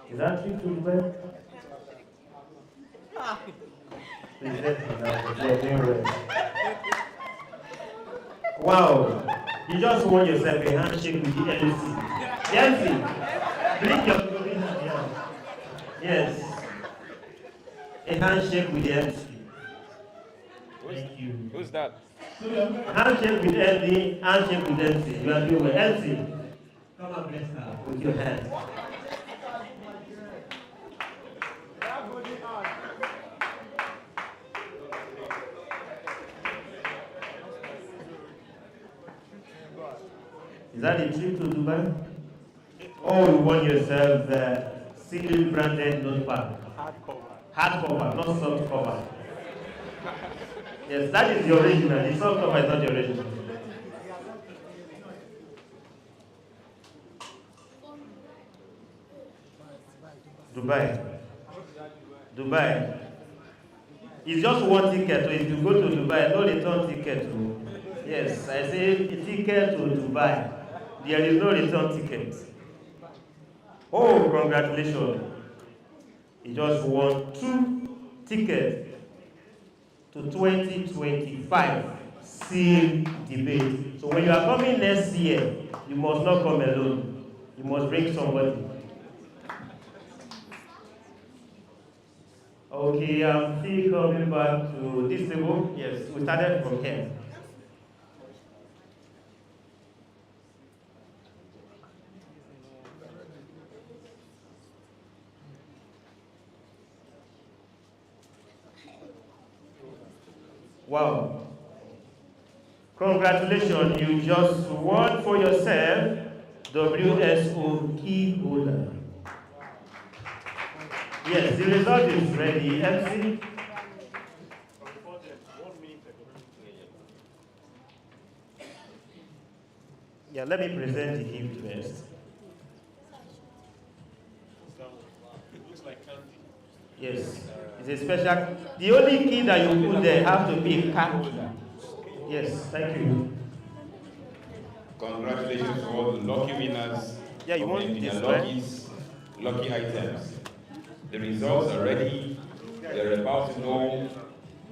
Is that true to the Wow, you just won yourself a handshake with the MC. The MC, bring your glory hand here. Yes, a handshake with the MC. Thank you. Who's that? Handshake with MD, handshake with MC. You are doing well. MC, come and bless her with your hand. Is that a trip to Dubai? Oh, you won yourself the Ceil branded notepad. Hardcover, not soft cover. Yes, that is the original. The soft cover is not the original. Dubai. It's just one ticket. So if you go to Dubai, no return ticket. Yes, I say a ticket to Dubai. There is no return ticket. Oh, congratulations. You just won 2 tickets to 2025 Ceil debate. So when you are coming next year, you must not come alone. You must bring somebody. Okay, I'm still coming back to this table. Yes, we started from here. Wow. Congratulations, you just won for yourself WSO key holder. Yes, the result is ready. MC. Yeah, let me present the gift first. It looks like candy. Yes, it's a special. The only key that you put there have to be a card holder. Yes, thank you. Congratulations to all the lucky winners. Yeah, you want their this, lucky items. The results are ready. They're about to know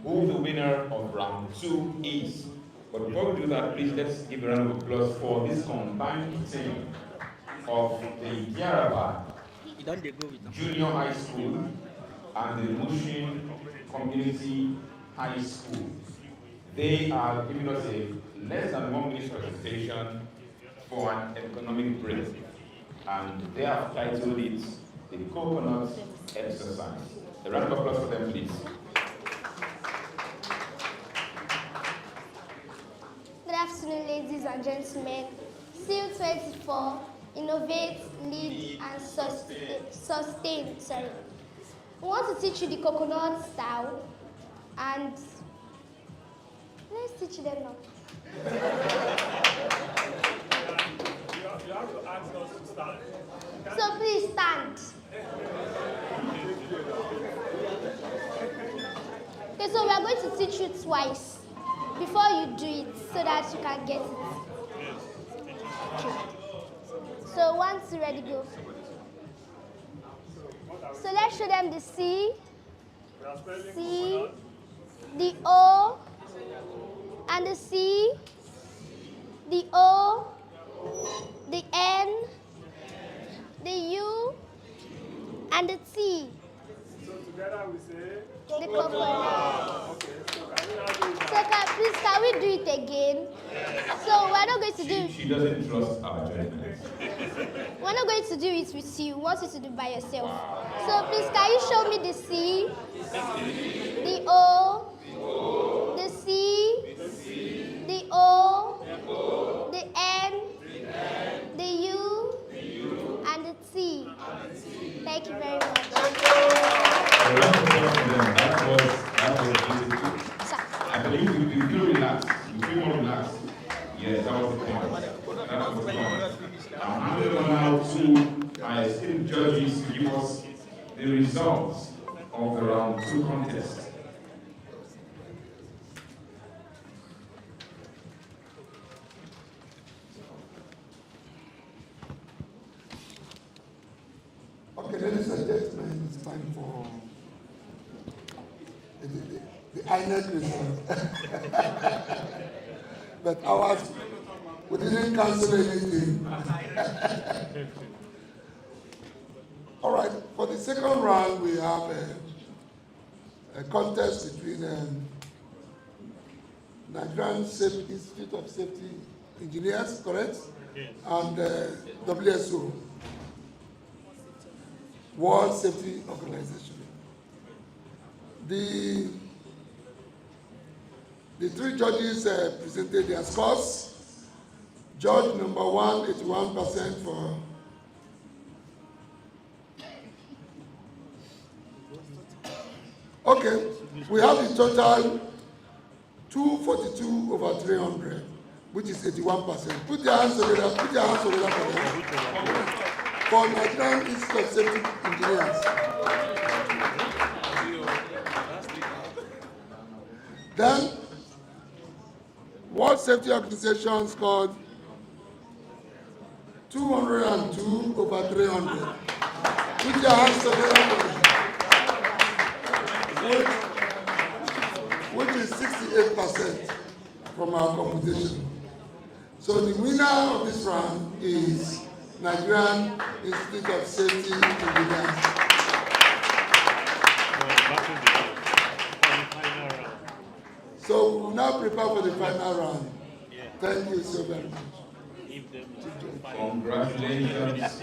who the winner of round 2 is. But before we do that, please let's give a round of applause for this combined team of the Yaraba Junior High School and the Mushin Community High School. They are giving us a less than 1 minute presentation for an economic break. And they have titled it the Coconut Exercise. A round of applause for them, please. Good afternoon, ladies and gentlemen. Ceil 24, innovate, lead, and sustain. We want to teach you the coconut style, and let's teach them now. You have to ask us to stand. So please stand. Okay, so we are going to teach you twice before you do it so that you can get it. Okay. So once you're ready, go. So let's show them the C, the O, and the C, the O, the N, the U, and the T. So together we say The coconut. Okay, so can we now do it? So please, can we do it again? So we're not going to do it. She doesn't trust our judgment. We're not going to do it with you. We want you to do it by yourself. So please, can you show me the C, the O, the C, the O, the N, the U, and the T. Thank you very much. That was beautiful. I believe you feel relaxed. You feel more relaxed. Yes, that was the point. That was the point. I'm handing on now to my esteemed judges to give us the results of the round 2 contest. Okay, ladies and gentlemen, it's time for the INEC result. But ours, we didn't cancel anything. All right, for the second round, we have a contest between Nigerian Institute of Safety Engineers, correct? And WSO, World Safety Organization. The 3 judges presented their scores. Judge number 1, 81% for okay, we have the total 242 over 300, which is 81%. Put your hands together, for them. For Nigerian Institute of Safety Engineers. Then, World Safety Organization scored 202 over 300. Put your hands together, which is 68% from our competition. So the winner of this round is Nigerian Institute of Safety Engineers. So we will now prepare for the final round. Thank you so very much. Congratulations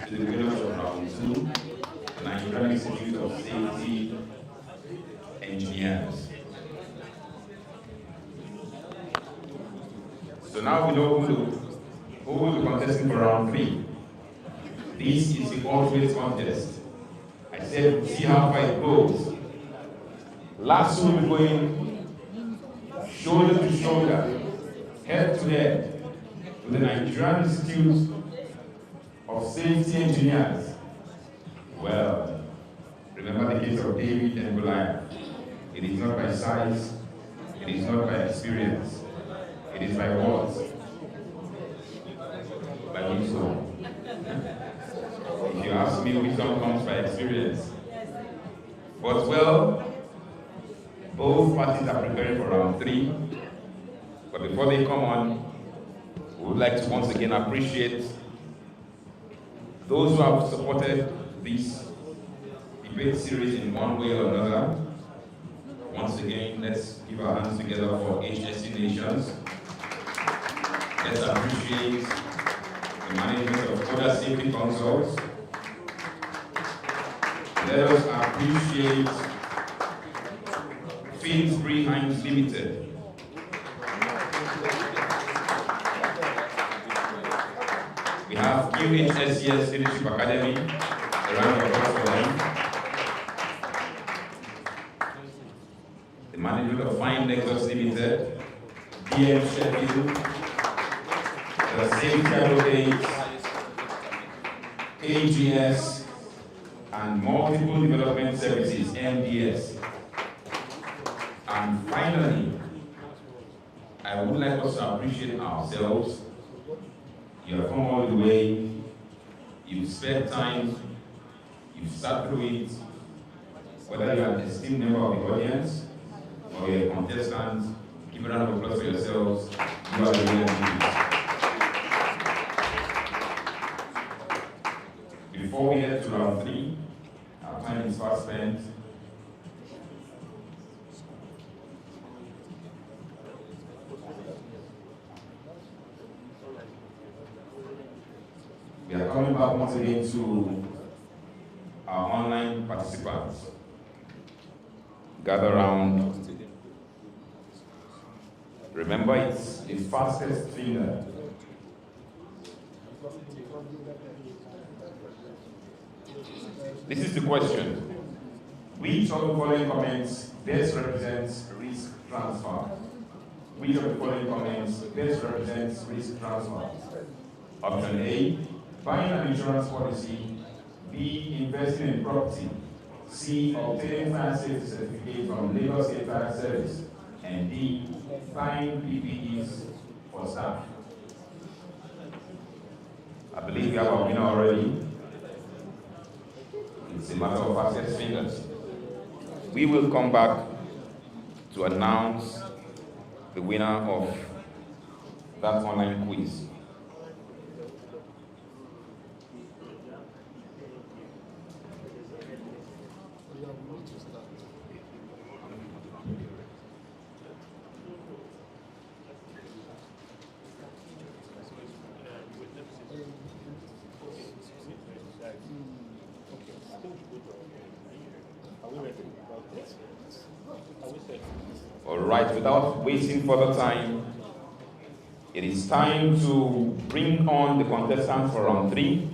to the winners of round 2, Nigerian Institute of Safety Engineers. So now we know who will be contesting for round 3. This is the ultimate contest. I said, see how far it goes. Last one we're going shoulder to shoulder, head to head, with the Nigerian Institute of Safety Engineers. Well, remember the case of David and Goliath. It is not by size, it is not by experience, it is by what? By wisdom. If you ask me, wisdom comes by experience. But well, both parties are preparing for round 3. But before they come on, we would like to once again appreciate those who have supported this debate series in one way or another. Once again, let's give our hands together for HSC Nations. Let's appreciate the management of other safety consults. Let us appreciate Finsbury Hines Limited. We have QHSCS Leadership Academy. A round of applause for them. The management of Fine Lexus Limited, DM Sheffield, the Safety Advocates, AGS, and Multiple Development Services, MDS. And finally, I would like us to appreciate ourselves. You have come all the way, you've spent time, you've sat through it, whether you are an esteemed member of the audience or you're a contestant, Give a round of applause for yourselves. You are the real MVPs. Before we head to round 3, our time is fast spent. We are coming back once again to our online participants. Gather round. Remember, it's the fastest finger. This is the question. Which of the following comments best represents risk transfer? Which of the following comments best represents risk transfer? Option A, buying an insurance policy. B, investing in property. C, obtaining fire safety certificate from Lagos State Fire Service. And D, buying PPEs for staff. I believe we have a winner already. It's a matter of fastest fingers. We will come back to announce the winner of that online quiz. All right, without wasting further time, it is time to bring on the contestants for round 3.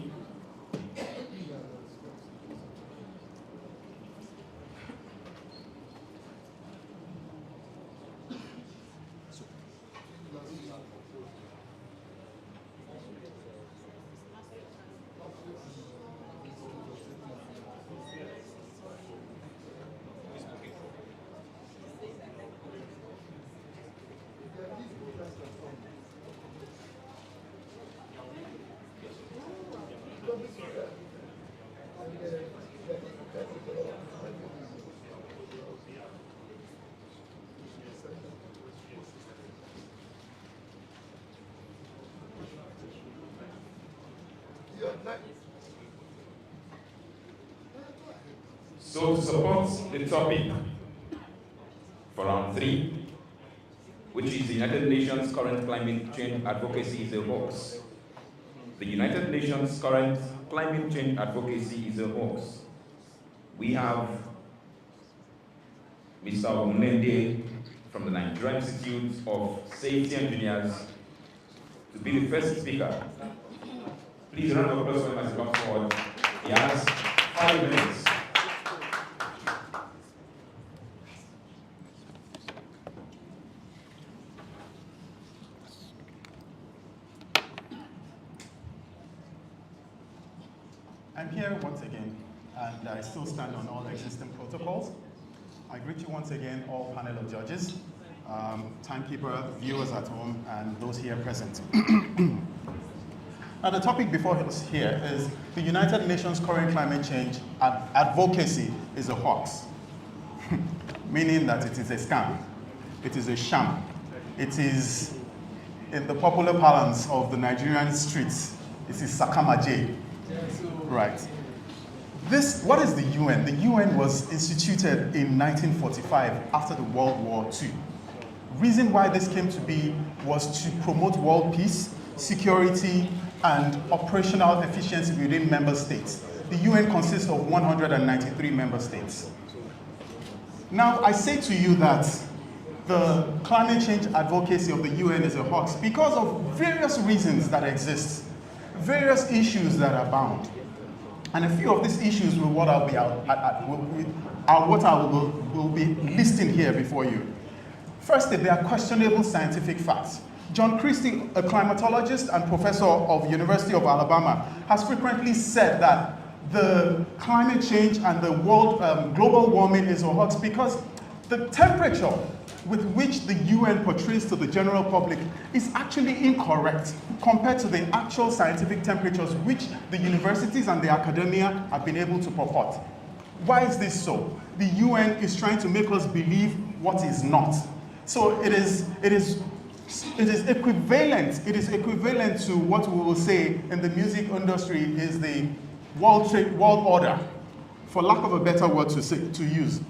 So to support the topic for round 3, which is the United Nations current climate change advocacy is a hoax. The United Nations current climate change advocacy is a hoax. We have Mr. Omunende from the Nigerian Institute of Safety Engineers to be the first speaker. Please round of applause for him as he comes forward. He has 5 minutes. I'm here once again, and I still stand on all existing protocols. I greet you once again, all panel of judges, timekeeper, viewers at home, and those here present. Now, the topic before us here is the United Nations current climate change advocacy is a hoax, meaning that it is a scam, it is a sham, it is, in the popular parlance of the Nigerian streets, it is Sakamaje. Right. What is the UN? The UN was instituted in 1945 after the World War II. Reason why this came to be was to promote world peace, security, and operational efficiency within member states. The UN consists of 193 member states. Now, I say to you that the climate change advocacy of the UN is a hoax because of various reasons that exist, various issues that are bound. And a few of these issues will what I'll be will be listing here before you. Firstly, there are questionable scientific facts. John Qhse, a climatologist and professor of University of Alabama, has frequently said that the climate change and the world global warming is a hoax because the temperature with which the UN portrays to the general public is actually incorrect compared to the actual scientific temperatures which the universities and the academia have been able to purport. Why is this so? The UN is trying to make us believe what is not. So it is equivalent to what we will say in the music industry is the world order, for lack of a better word to use.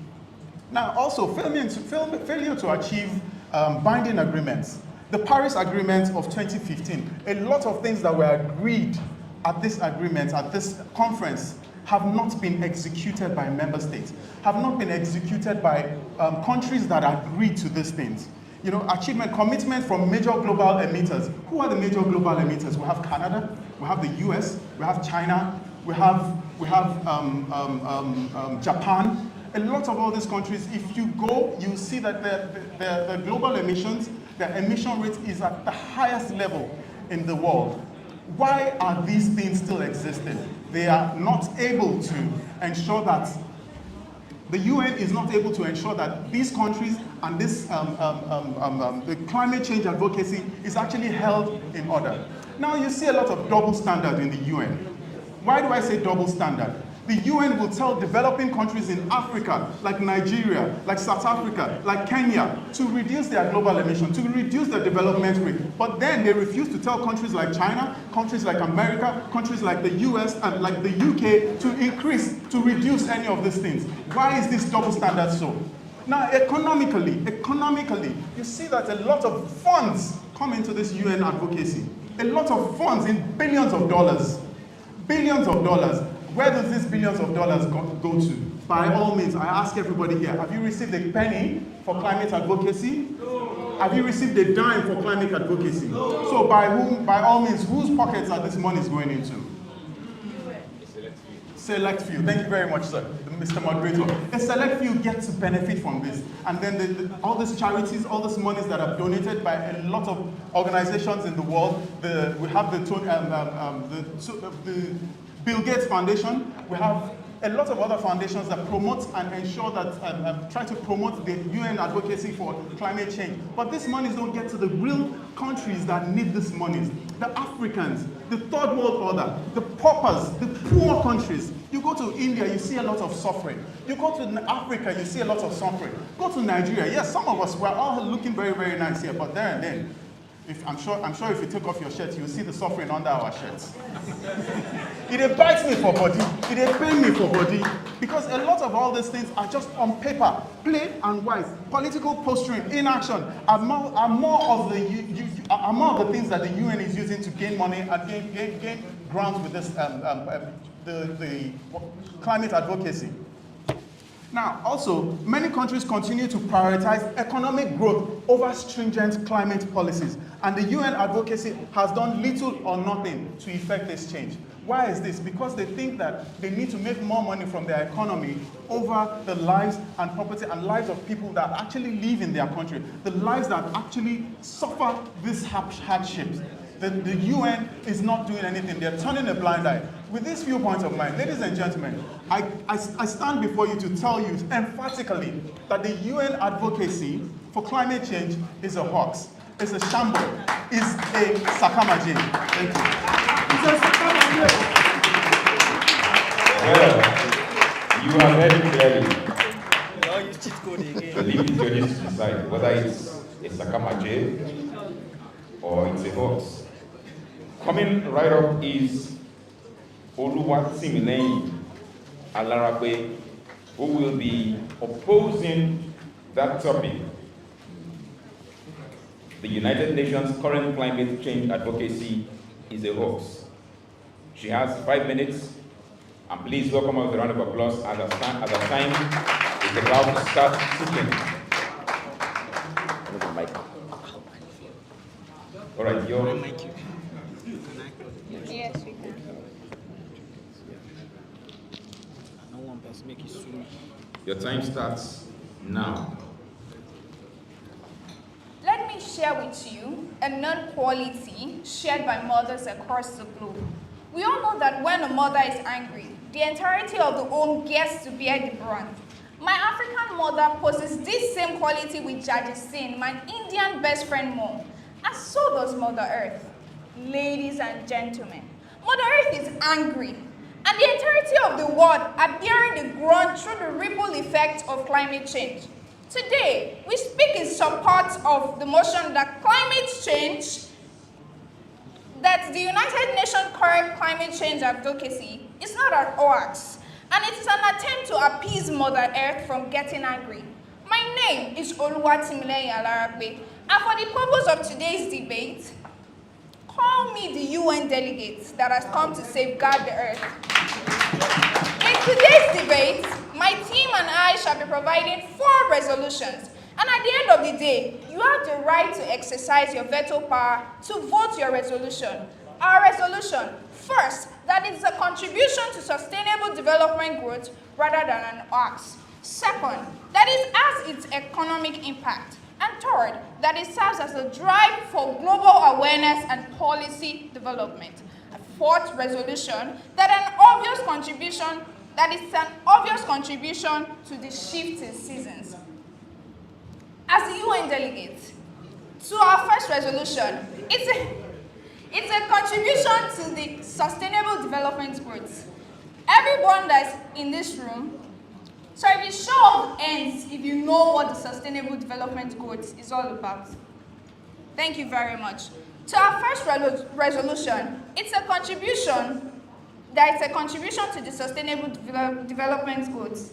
Now, also, failure to achieve binding agreements. The Paris Agreement of 2015, a lot of things that were agreed at this agreement, at this conference, have not been executed by member states, have not been executed by countries that agreed to these things. You know, commitment from major global emitters. Who are the major global emitters? We have Canada, we have the US, we have China, we have Japan. A lot of all these countries, if you go, you see that the global emissions, the emission rate is at the highest level in the world. Why are these things still existing? They are not able to ensure that the UN is not able to ensure that these countries and this the climate change advocacy is actually held in order. Now you see a lot of double standard in the UN. Why do I say double standard? The UN will tell developing countries in Africa, like Nigeria, like South Africa, like Kenya, to reduce their global emissions, to reduce their development rate. But then they refuse to tell countries like China, countries like America, countries like the US, and like the UK to reduce any of these things. Why is this double standard so? Now, economically, you see that a lot of funds come into this UN advocacy. A lot of funds in billions of dollars. Billions of dollars. Where does these billions of dollars go to? By all means, I ask everybody here, have you received a penny for climate advocacy? No. Have you received a dime for climate advocacy? No. So by all means, whose pockets are this money going into? Select few. Thank you very much, sir, Mr. Moderator. A select few get to benefit from this. And then all these charities, all these monies that are donated by a lot of organizations in the world, we have the Bill Gates Foundation, we have a lot of other foundations that promote and ensure that, try to promote the UN advocacy for climate change. But these monies don't get to the real countries that need these monies. The Africans, the third world order, the paupers, the poor countries. You go to India, you see a lot of suffering. You go to Africa, you see a lot of suffering. Go to Nigeria, yes, some of us, we're all looking very, very nice here, but there and then, I'm sure if you take off your shirt, you'll see the suffering under our shirts. It bites me for body, it pains me for body, because a lot of all these things are just on paper, plain and white. Political posturing, inaction are more of the things that the UN is using to gain money and gain grounds with this the climate advocacy. Now, also, many countries continue to prioritize economic growth over stringent climate policies, and the UN advocacy has done little or nothing to effect this change. Why is this? Because they think that they need to make more money from their economy over the lives and property and lives of people that actually live in their country, the lives that actually suffer these hardships. The UN is not doing anything. They're turning a blind eye. With these few points of mine, ladies and gentlemen, I stand before you to tell you emphatically that the UN advocacy for climate change is a hoax. It's a shambles. It's a sakamaje. Thank you. It's a sakamaje. Well, you have heard it clearly. Now you cheat code again. The living judges decide whether it's a sakamaje or it's a hoax. Coming right up is Oluwatimileyin Alarape, who will be opposing that topic. The United Nations current climate change advocacy is a hoax. She has 5 minutes, and please welcome her with a round of applause as the time is about to start ticking. All right, your Yes, we can. No one person make it soon. Your time starts now. Let me share with you a non-quality shared by mothers across the globe. We all know that when a mother is angry, the entirety of the home gets to bear the brunt. My African mother possesses this same quality with Qhse, my Indian best friend mom, and so does Mother Earth. Ladies and gentlemen, Mother Earth is angry, and the entirety of the world are bearing the brunt through the ripple effect of climate change. Today, we speak in support of the motion that climate change, that the United Nations current climate change advocacy is not an hoax, and it is an attempt to appease Mother Earth from getting angry. My name is Oluwatimileyin Alarape, and for the purpose of today's debate, call me the UN delegate that has come to safeguard the Earth. In today's debate, my team and I shall be providing 4 resolutions. And at the end of the day, you have the right to exercise your veto power to vote your resolution. Our resolution, first, that it's a contribution to sustainable development growth rather than an hoax. Second, that it has its economic impact. And third, that it serves as a drive for global awareness and policy development. A fourth resolution, that it's an obvious contribution to the shift in seasons. As the UN delegate, to our first resolution, it's a contribution to the sustainable development growth. Everyone that's in this room, so if you show of hands if you know what the sustainable development goals is all about. Thank you very much. To our first resolution, it's a contribution to the sustainable development goals.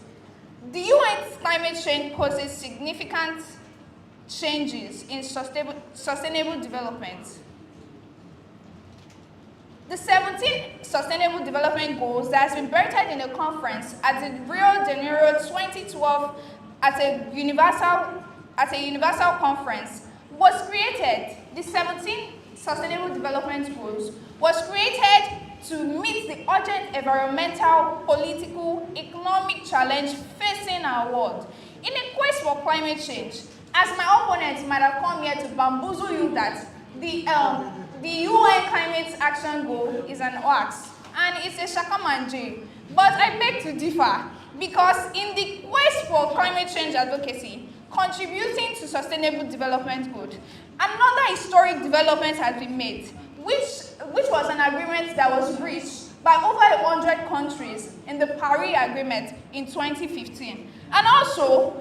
The UN's climate change poses significant changes in sustainable development. The 17 Sustainable Development Goals that has been birthed in a conference at the Rio de Janeiro 2012 at a universal conference was created. The 17 Sustainable Development Goals was created to meet the urgent environmental, political, economic challenge facing our world. In a quest for climate change, as my opponents might have come here to bamboozle you that the UN Climate Action Goal is an hoax, and it's a shakamanje. But I beg to differ, because in the quest for climate change advocacy, contributing to sustainable development goal, another historic development has been made, which was an agreement that was reached by over 100 countries in the Paris Agreement in 2015. And also,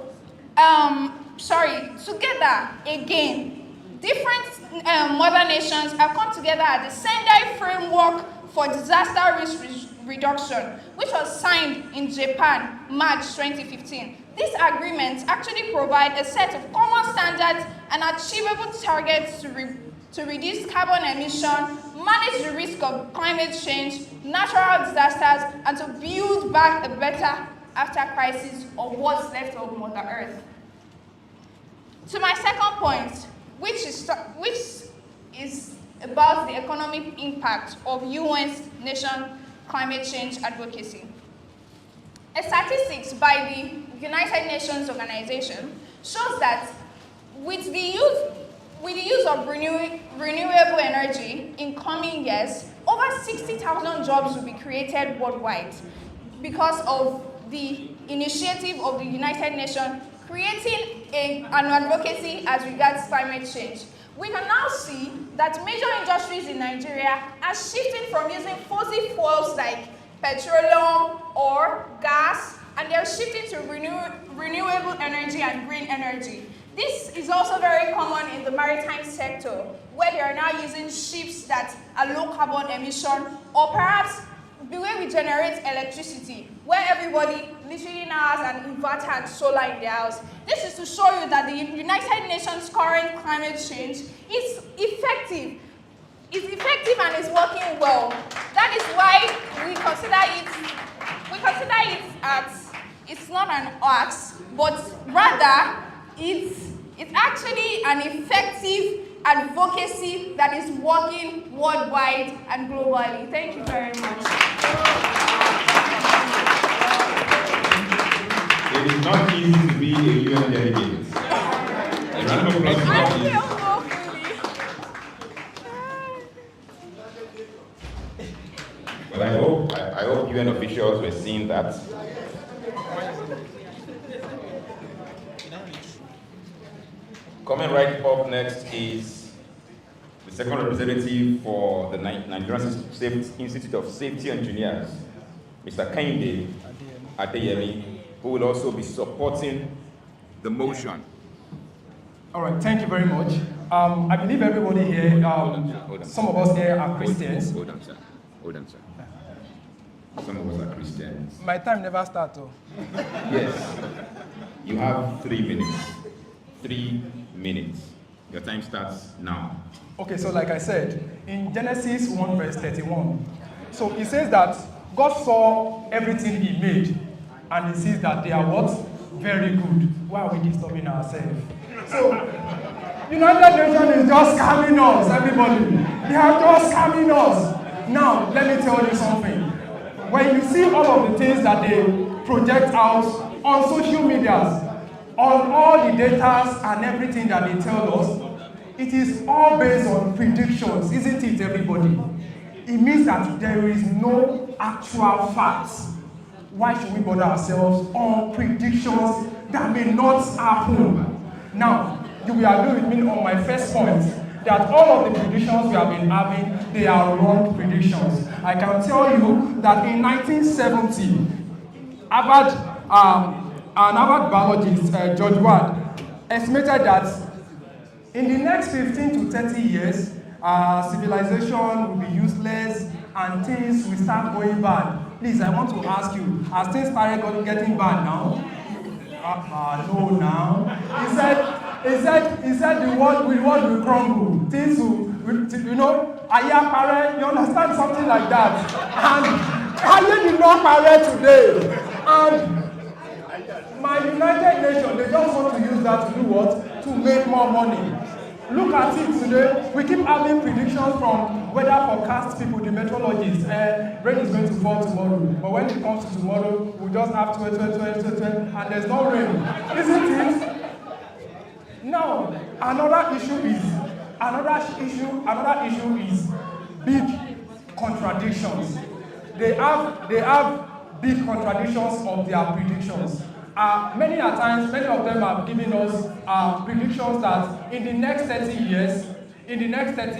together again, different mother nations have come together at the Sendai Framework for Disaster Risk Reduction, which was signed in Japan, March 2015. These agreements actually provide a set of common standards and achievable targets to reduce carbon emission, manage the risk of climate change, natural disasters, and to build back a better after crisis of what's left of Mother Earth. To my second point, which is about the economic impact of UN's nation climate change advocacy. A statistics by the United Nations Organization shows that with the use of renewable energy in coming years, over 60,000 jobs will be created worldwide because of the initiative of the United Nations creating an advocacy as regards climate change. We can now see that major industries in Nigeria are shifting from using fossil fuels like petroleum or gas, and they're shifting to renewable energy and green energy. This is also very common in the maritime sector, where they are now using ships that are low carbon emission, or perhaps the way we generate electricity, where everybody literally now has an inverter and solar in their house. This is to show you that the United Nations current climate change is effective. It's effective and is working well. That is why we consider it as, it's not an hoax, but rather it's actually an effective advocacy that is working worldwide and globally. Thank you very much. It is not easy to be a UN delegate. A round of applause, please. Well, I hope UN officials were seeing that. Coming right up next is the second representative for the Nigerian Institute of Safety Engineers, Mr. Qhse Adeyemi, who will also be supporting the motion. All right, thank you very much. I believe everybody here, some of us here are Christians. Hold on, sir. Hold on, sir. Some of us are Christians. My time never starts, though. Yes. You have 3 minutes. 3 minutes. Your time starts now. Okay, so like I said, in Genesis 1 verse 31, so it says that God saw everything he made, and he sees that they are what? Very good. Why are we disturbing ourselves? So, United Nations is just scamming us, everybody. They are just scamming us. Now, let me tell you something. When you see all of the things that they project out on social medias, on all the data and everything that they tell us, it is all based on predictions, isn't it, everybody? It means that there is no actual facts. Why should we bother ourselves on predictions that may not happen? Now, you will agree with me on my first point, that all of the predictions we have been having, they are wrong predictions. I can tell you that in 1970, an Harvard biologist, George Ward, estimated that in the next 15 to 30 years, civilization will be useless and things will start going bad. Please, I want to ask you, has things started getting bad now? No, now. He said the world will crumble. Things will, you know, you understand, something like that. And Aya did not parade today. And my United Nations, they just want to use that to do what? To make more money. Look at it today. We keep having predictions from weather forecast people, the meteorologists. Rain is going to fall tomorrow. But when it comes to tomorrow, we just have 12, and there's no rain. Isn't it? Now, another issue is big contradictions. They have big contradictions of their predictions. Many of them have given us predictions that in the next 30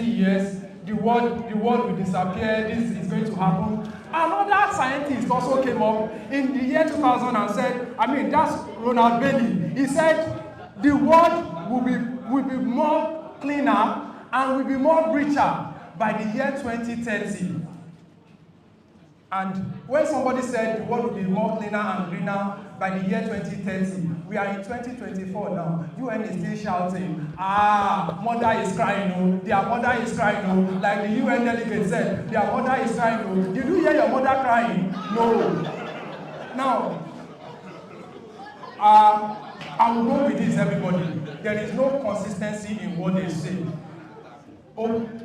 years, the world will disappear. This is going to happen. Another scientist also came up in the year 2000 and said, that's Ronald Bailey. He said the world will be more cleaner and will be more richer by the year 2030. And when somebody said the world will be more cleaner and greener by the year 2030, we are in 2024 now. UN is still shouting, mother is crying, oh, their mother is crying, oh, like the UN delegate said, their mother is crying, oh. Did you hear your mother crying? No. Now, I will go with this, everybody. There is no consistency in what they say.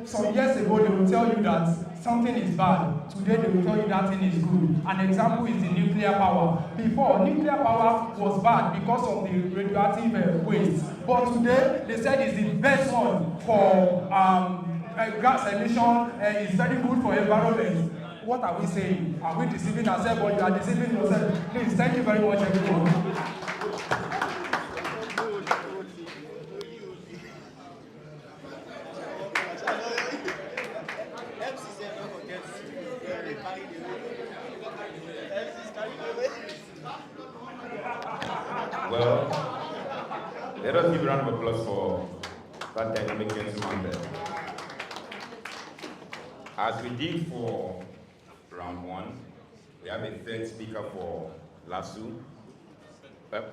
Some years ago, they will tell you that something is bad. Today, they will tell you that thing is good. An example is the nuclear power. Before, nuclear power was bad because of the radioactive waste. But today, they said it's the best one for gas emission. It's very good for environment. What are we saying? Are we deceiving ourselves or you are deceiving yourself? Please, thank you very much, everyone. Well, let us give a round of applause for that dynamic gentleman there. As we did for round 1, we have a third speaker for LASU.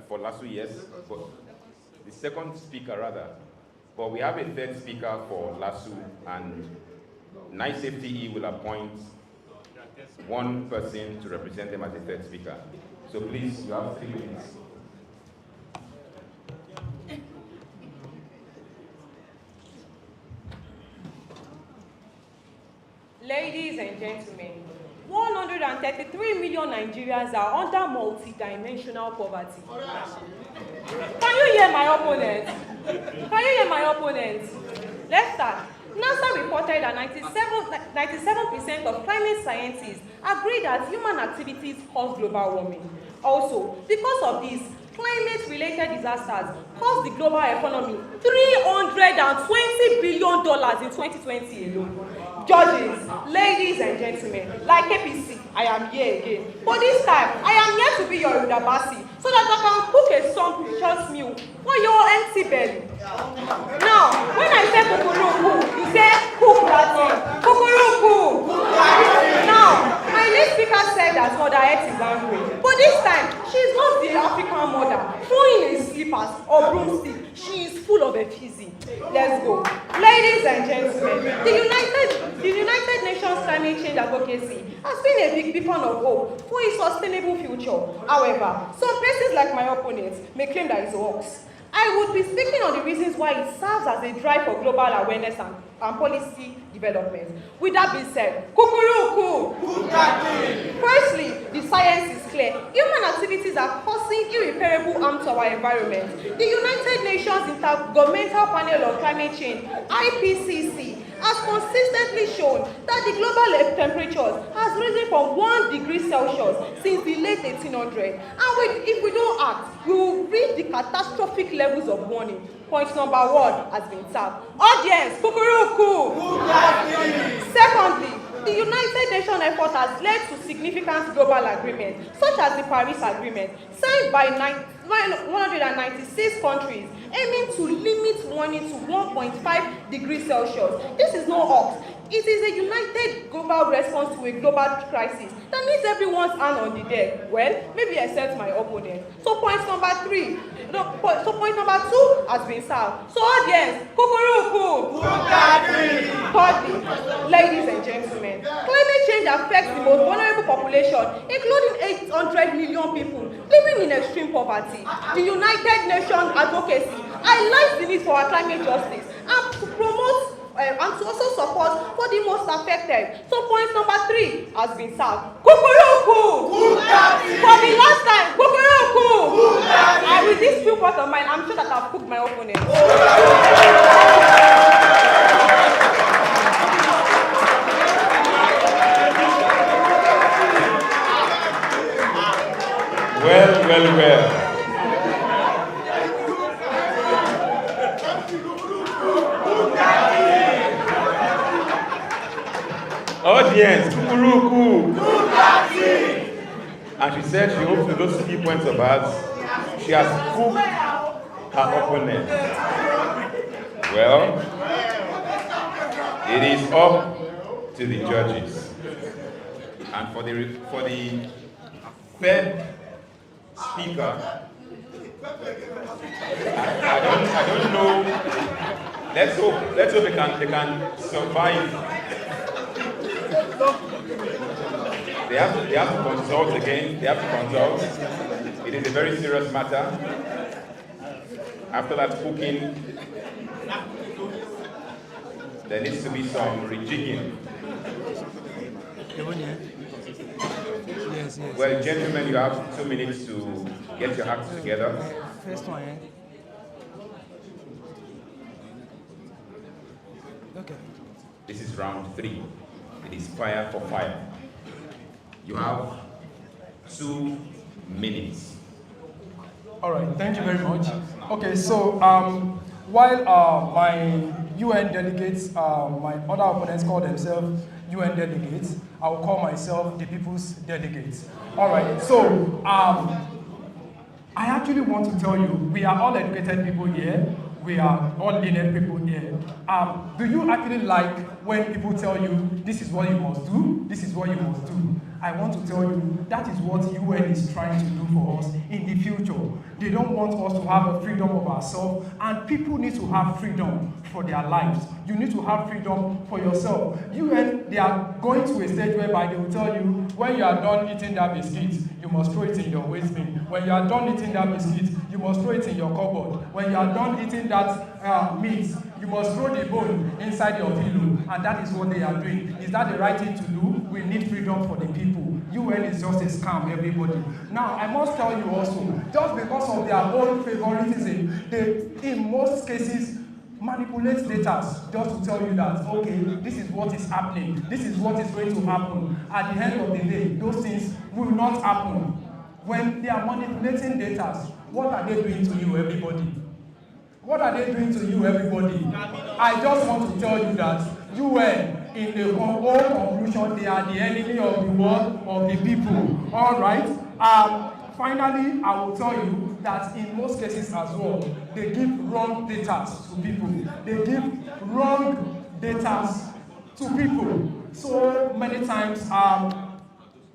For LASU, yes, but the second speaker rather. But we have a third speaker for LASU, and Night Safety E will appoint one person to represent them as a third speaker. So please, you have 3 minutes. Ladies and gentlemen, 133 million Nigerians are under multi-dimensional poverty. Can you hear my opponent? Let's start. NASA reported that 97% of climate scientists agree that human activities cause global warming. Also, because of this, climate-related disasters cost the global economy $320 billion in 2020 alone. Judges, ladies and gentlemen, like APC, I am here again. But this time, I am here to be your Udabasi, so that I can cook a song nutritious meal for your empty belly. Now, when I say kukuruku, you say cook that thing. Kukuruku. Now, my late speaker said that Mother Earth is angry, but this time she's not the African mother throwing in slippers or broomstick. She is full of effigy. Let's go, ladies and gentlemen. The United Nations Climate Change Advocacy has been a big beacon of hope for a sustainable future. However, some persons like my opponents may claim that it's a hoax. I would be speaking on the reasons why it serves as a drive for global awareness and policy development. With that being said, kukuruku. Firstly, the science is clear. Human activities are causing irreparable harm to our environment. The United Nations Intergovernmental Panel on Climate Change, IPCC, has consistently shown that the global temperatures has risen from 1 degree Celsius since the late 1800s. And if we don't act, we will reach the catastrophic levels of warning. Point number 1 has been tapped. Audience, kukuruku. Secondly, the United Nations effort has led to significant global agreements, such as the Paris Agreement, signed by 196 countries, aiming to limit warming to 1.5 degrees Celsius. This is no hoax. It is a united global response to a global crisis that needs everyone's hand on the deck. Well, maybe except my opponent. So point number 2 has been served. So audience, kukuruku. Thirdly, ladies and gentlemen, climate change affects the most vulnerable population, including 800 million people living in extreme poverty. The United Nations Advocacy highlights the need for our climate justice and to promote and to also support for the most affected. So point number 3 has been served. Kukuruku! For the last time, kukuruku! And with this few points of mine, I'm sure that I've cooked my opponent. Well. Audience, kukuruku. And she said she hopes with those key points of hers, she has cooked her opponent. Well, it is up to the judges. And for the third speaker, I don't know. Let's hope they can survive. They have to consult again. They have to consult. It is a very serious matter. After that cooking, there needs to be some rejigging. Yes. Well, gentlemen, you have 2 minutes to get your acts together. First one, eh? Okay. This is round 3. It is fire for fire. You have 2 minutes. All right, thank you very much. Okay, so while my UN delegates, my other opponents call themselves UN delegates, I will call myself the people's delegates. All right, so I actually want to tell you, we are all educated people here. We are all lenient people here. Do you actually like when people tell you, this is what you must do, this is what you must do? I want to tell you, that is what UN is trying to do for us in the future. They don't want us to have a freedom of ourselves, and people need to have freedom for their lives. You need to have freedom for yourself. UN, they are going to a stage whereby they will tell you, when you are done eating that biscuit, you must throw it in your waste bin. When you are done eating that biscuit, you must throw it in your cupboard. When you are done eating that meat, you must throw the bone inside your pillow. And that is what they are doing. Is that the right thing to do? We need freedom for the people. UN is just a scam, everybody. Now, I must tell you also, just because of their own favoritism, they, in most cases, manipulate data just to tell you that, okay, this is what is happening, this is what is going to happen. At the end of the day, those things will not happen. When they are manipulating data, what are they doing to you, everybody? What are they doing to you, everybody? I just want to tell you that UN, in the whole conclusion, they are the enemy of the world, of the people. All right? finally, I will tell you that in most cases as well, they give wrong data to people. They give wrong data to people. So many times,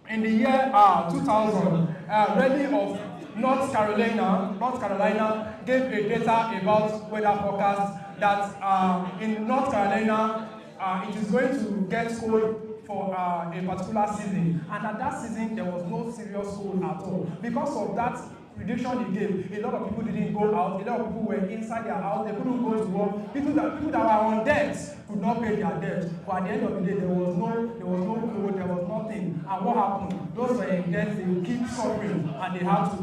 in the year 2000, Raleigh of North Carolina gave a data about weather forecast that in North Carolina, it is going to get cold for a particular season, and at that season there was no serious cold at all. Because of that prediction he gave, a lot of people didn't go out, a lot of people were inside their house, they couldn't go to work, people that were on debt could not pay their debt, but at the end of the day there was no cold, there was nothing, and what happened? Those were in debt, they would keep suffering, and he had to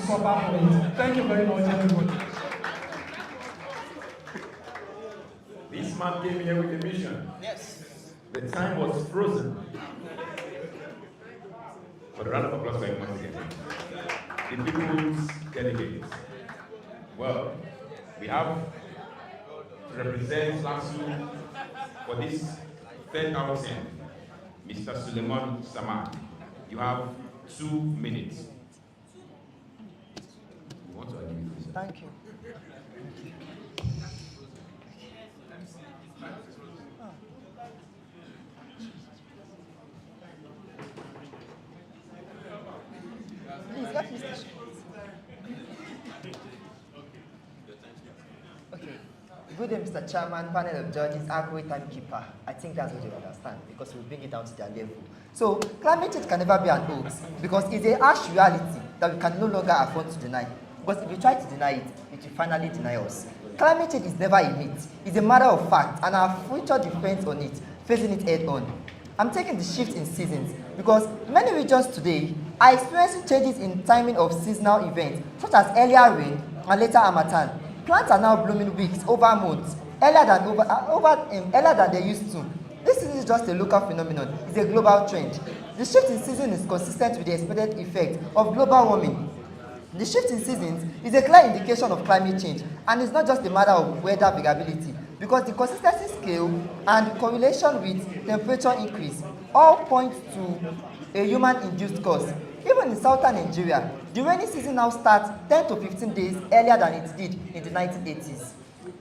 suffer for it. Thank you very much, everybody. This man came here with a mission. Yes. The time was frozen. But a round of applause for him once again. The people's delegates. Well, we have to represent LASU for this third outing, Mr. Suleiman Samad. You have 2 minutes. You want to argue with this? Thank you. Please, let me start. Okay. Good day, Mr. Chairman, panel of judges, Accolade timekeeper. I think that's what you understand because we'll bring it down to their level. So, climate change can never be an hoax because it's a harsh reality that we can no longer afford to deny. Because if we try to deny it, it will finally deny us. Climate change is never a myth. It's a matter of fact, and our future depends on it, facing it head on. I'm taking the shift in seasons because many regions today are experiencing changes in timing of seasonal events, such as earlier rain and later harmattan. Plants are now blooming weeks over months, earlier than they used to. This isn't just a local phenomenon, it's a global trend. The shift in season is consistent with the expected effect of global warming. The shift in seasons is a clear indication of climate change, and it's not just a matter of weather variability, because the consistency scale and correlation with temperature increase all point to a human-induced cause. Even in southern Nigeria, the rainy season now starts 10 to 15 days earlier than it did in the 1980s.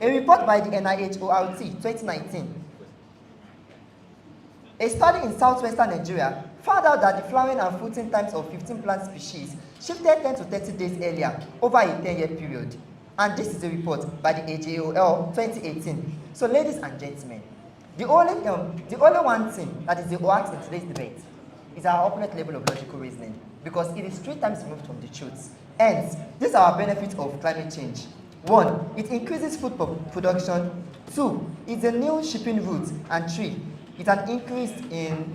A report by the NIHORT 2019, a study in southwestern Nigeria found out that the flowering and fruiting times of 15 plant species shifted 10 to 30 days earlier over a 10-year period. And this is a report by the AJOL 2018. So ladies and gentlemen, the only one thing that is the hoax in today's debate is our opulent level of logical reasoning, because it is 3 times removed from the truth. Hence, these are our benefits of climate change. 1, it increases food production. 2, it's a new shipping route. And 3, it's an increase in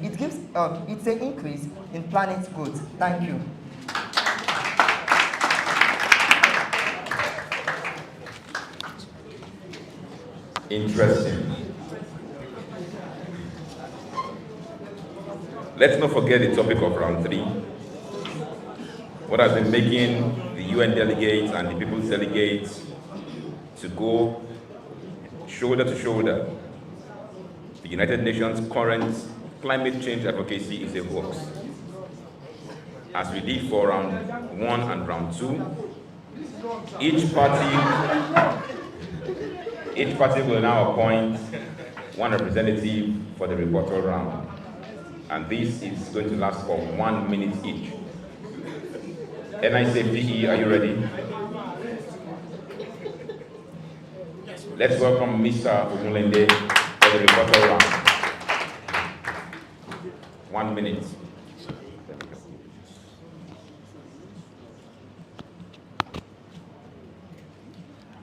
planet growth. Thank you. Interesting. Let's not forget the topic of round 3. What has been making the UN delegates and the people's delegates to go shoulder to shoulder. The United Nations current climate change advocacy is a hoax. As we did for round 1 and round 2, each party will now appoint one representative for the rebuttal round. And this is going to last for 1 minute each. NICFE, are you ready? Let's welcome Mr. Ogunlende for the rebuttal round. 1 minute.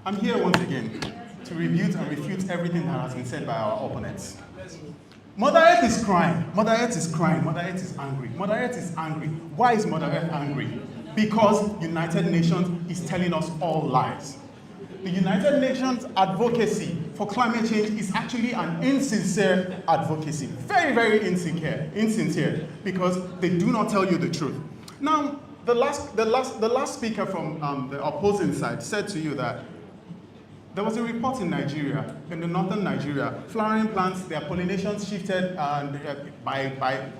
I'm here once again to refute and refute everything that has been said by our opponents. Mother Earth is crying, Mother Earth is crying, Mother Earth is angry. Mother Earth is angry. Why is Mother Earth angry? Because United Nations is telling us all lies. The United Nations advocacy for climate change is actually an insincere advocacy. Very, very insincere, because they do not tell you the truth. Now, the last speaker from the opposing side said to you that There was a report in Nigeria, in the northern Nigeria, flowering plants, their pollination shifted by,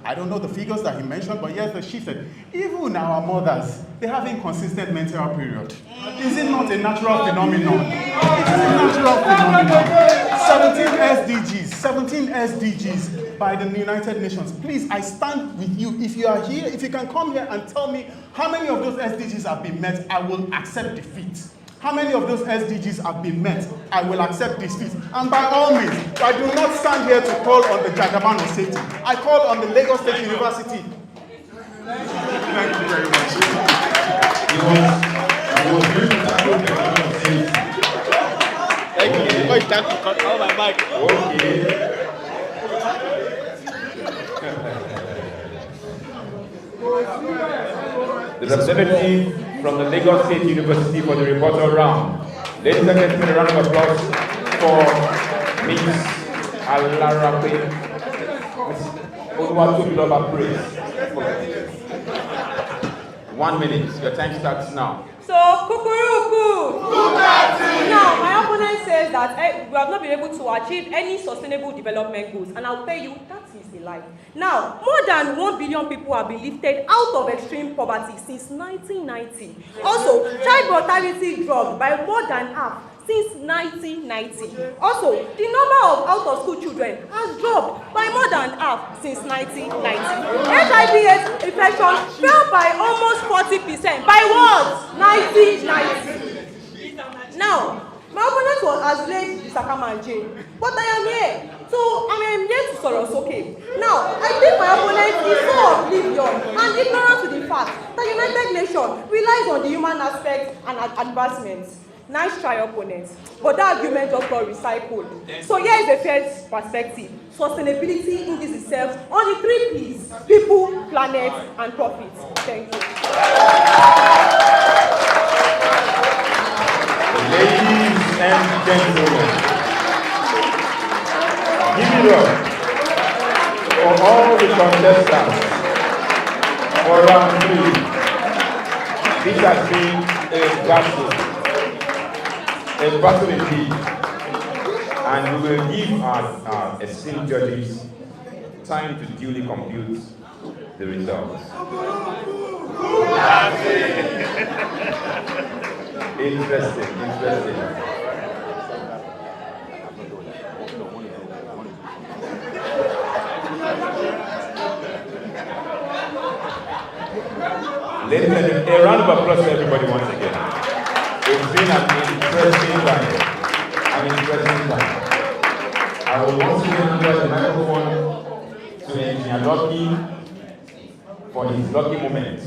I don't know the figures that he mentioned, but yes, they shifted. Even our mothers, they have inconsistent menstrual period. Is it not a natural phenomenon? It is a natural phenomenon. 17 SDGs by the United Nations. Please, I stand with you. If you are here, if you can come here and tell me how many of those SDGs have been met, I will accept defeat. How many of those SDGs have been met? I will accept defeat. And by all means, I do not stand here to call on the Jagaban of Satan. I call on the Lagos State University. Thank you very much. Thank you. Oh, my mic. Okay. The representative from the Lagos State University for the rebuttal round. Ladies and gentlemen, a round of applause for Ms. Alarape. Praise. 1 minute. Your time starts now. So, kukuruku! Now, my opponent says that we have not been able to achieve any sustainable development goals, and I'll tell you, that is a lie. Now, more than 1 billion people have been lifted out of extreme poverty since 1990. Also, child mortality dropped by more than half since 1990. Also, the number of out-of-school children has dropped by more than half since 1990. HIV/AIDS infection fell by almost 40%. By what? 1990. Now, my opponent has laid the Sakama in jail, but I am here. So, I am here to Sorosoke. Now, I think my opponent is so oblivious and ignorant to the fact that the United Nations relies on the human aspect and advancements. Nice try, opponents. But that argument just got recycled. So here is a first perspective. Sustainability in this itself on the 3 P's: people, planet, and profit. Thank you. Ladies and gentlemen, give it up for all the contestants for round 3. This has been a battle indeed, and we will give our esteemed judges time to duly compute the results. Interesting. Ladies and gentlemen, a round of applause to everybody once again. It's been an interesting time. I will once again give the microphone to Engineer Lucky for his lucky moments.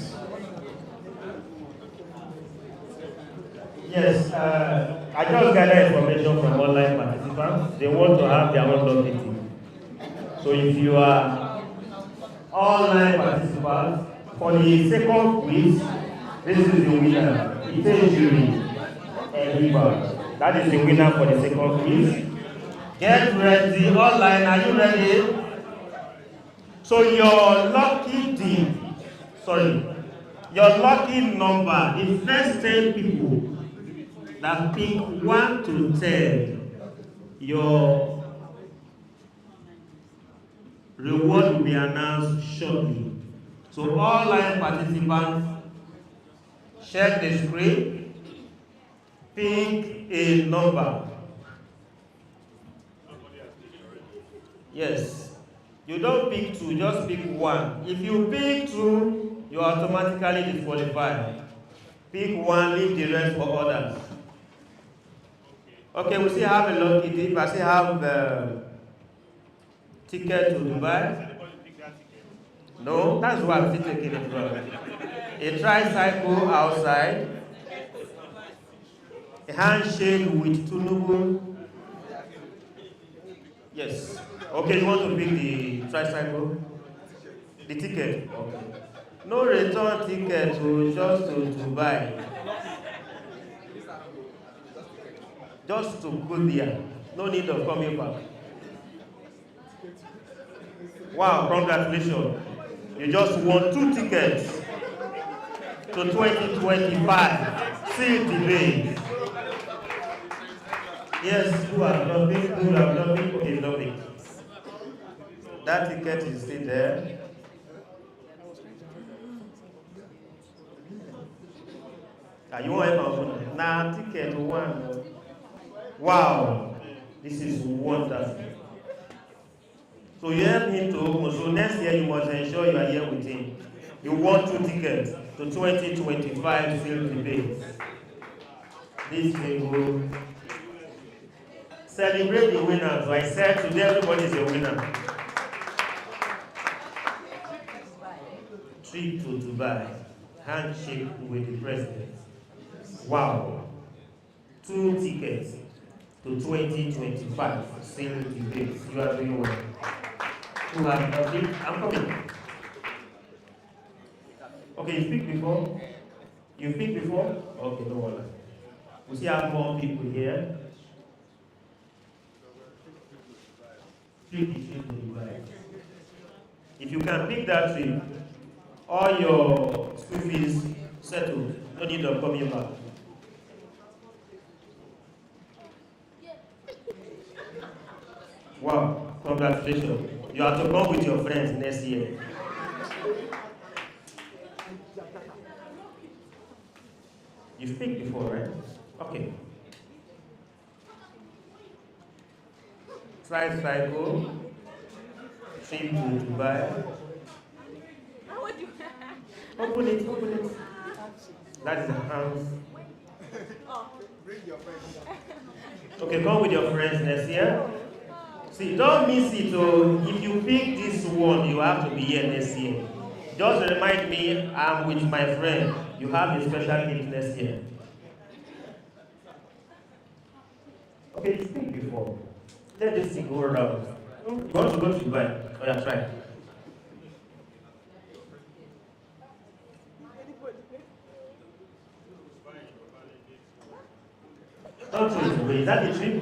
Yes, I just gathered information from online participants. They want to have their own lucky team. So if you are online participants, for the second quiz, this is the winner. It's a jury. That is the winner for the second quiz. Get ready online. Are you ready? So your lucky team, your lucky number, the first 10 people that pick 1 to 10, your reward will be announced shortly. So all online participants, check the screen, pick a number. Yes, you don't pick 2, just pick 1. If you pick 2, you are automatically disqualified. Pick 1, leave the rest for others. Okay, we still have a lucky tip. I still have the ticket to Dubai. No, that's why I'm still taking it from. A tricycle outside. A handshake with Tunubu. Yes. Okay, you want to pick the tricycle? The ticket? Okay. No return ticket, just to Dubai. Just to go there. No need of coming back. Wow, congratulations. You just won 2 tickets to 2025 Ceil debate. Yes, who have not been, who have not been, okay, lovely. That ticket is still there. You want to open now? Ticket one. Wow, this is wonderful. So you help him to open. So next year you must ensure you are here with him. You want 2 tickets to 2025 Ceil debate. This will celebrate the winners. So I said today everybody is a winner. Trip to Dubai, handshake with the president. Wow. 2 tickets to 2025 Ceil debates. You are doing well. Who have nothing? I'm coming. Okay, you speak before? You speak before? Okay, no worry. We still have more people here. Pick the trip to Dubai. If you can pick that trip, all your school fees settled. No need of coming back. Wow, congratulations. You have to come with your friends next year. You speak before, right? Okay. Tricycle, trip to Dubai. Open it, open it. That is a house. Bring your friends. Okay, come with your friends next year. See, don't miss it. So if you pick this one, you have to be here next year. Just remind me, I'm with my friend. You have a special gift next year. Okay, you speak before. Let this thing go around. You want to go to Dubai? Oh yeah, try. Don't throw it away. Is that the trip?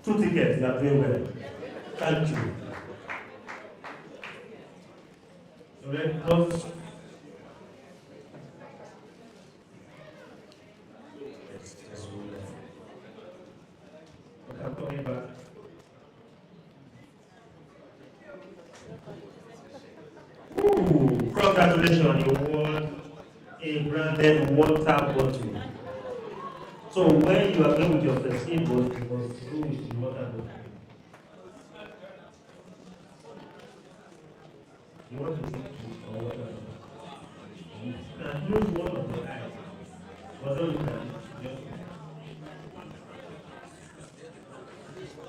2 tickets, you are doing well. Thank you. Okay, close. I'm coming back. Ooh, congratulations, you won a branded water bottle. So when you are going with your first aid bottle, you must go with the water bottle. You want to take or water bottle. And close one of the eyes. But don't look at it. Just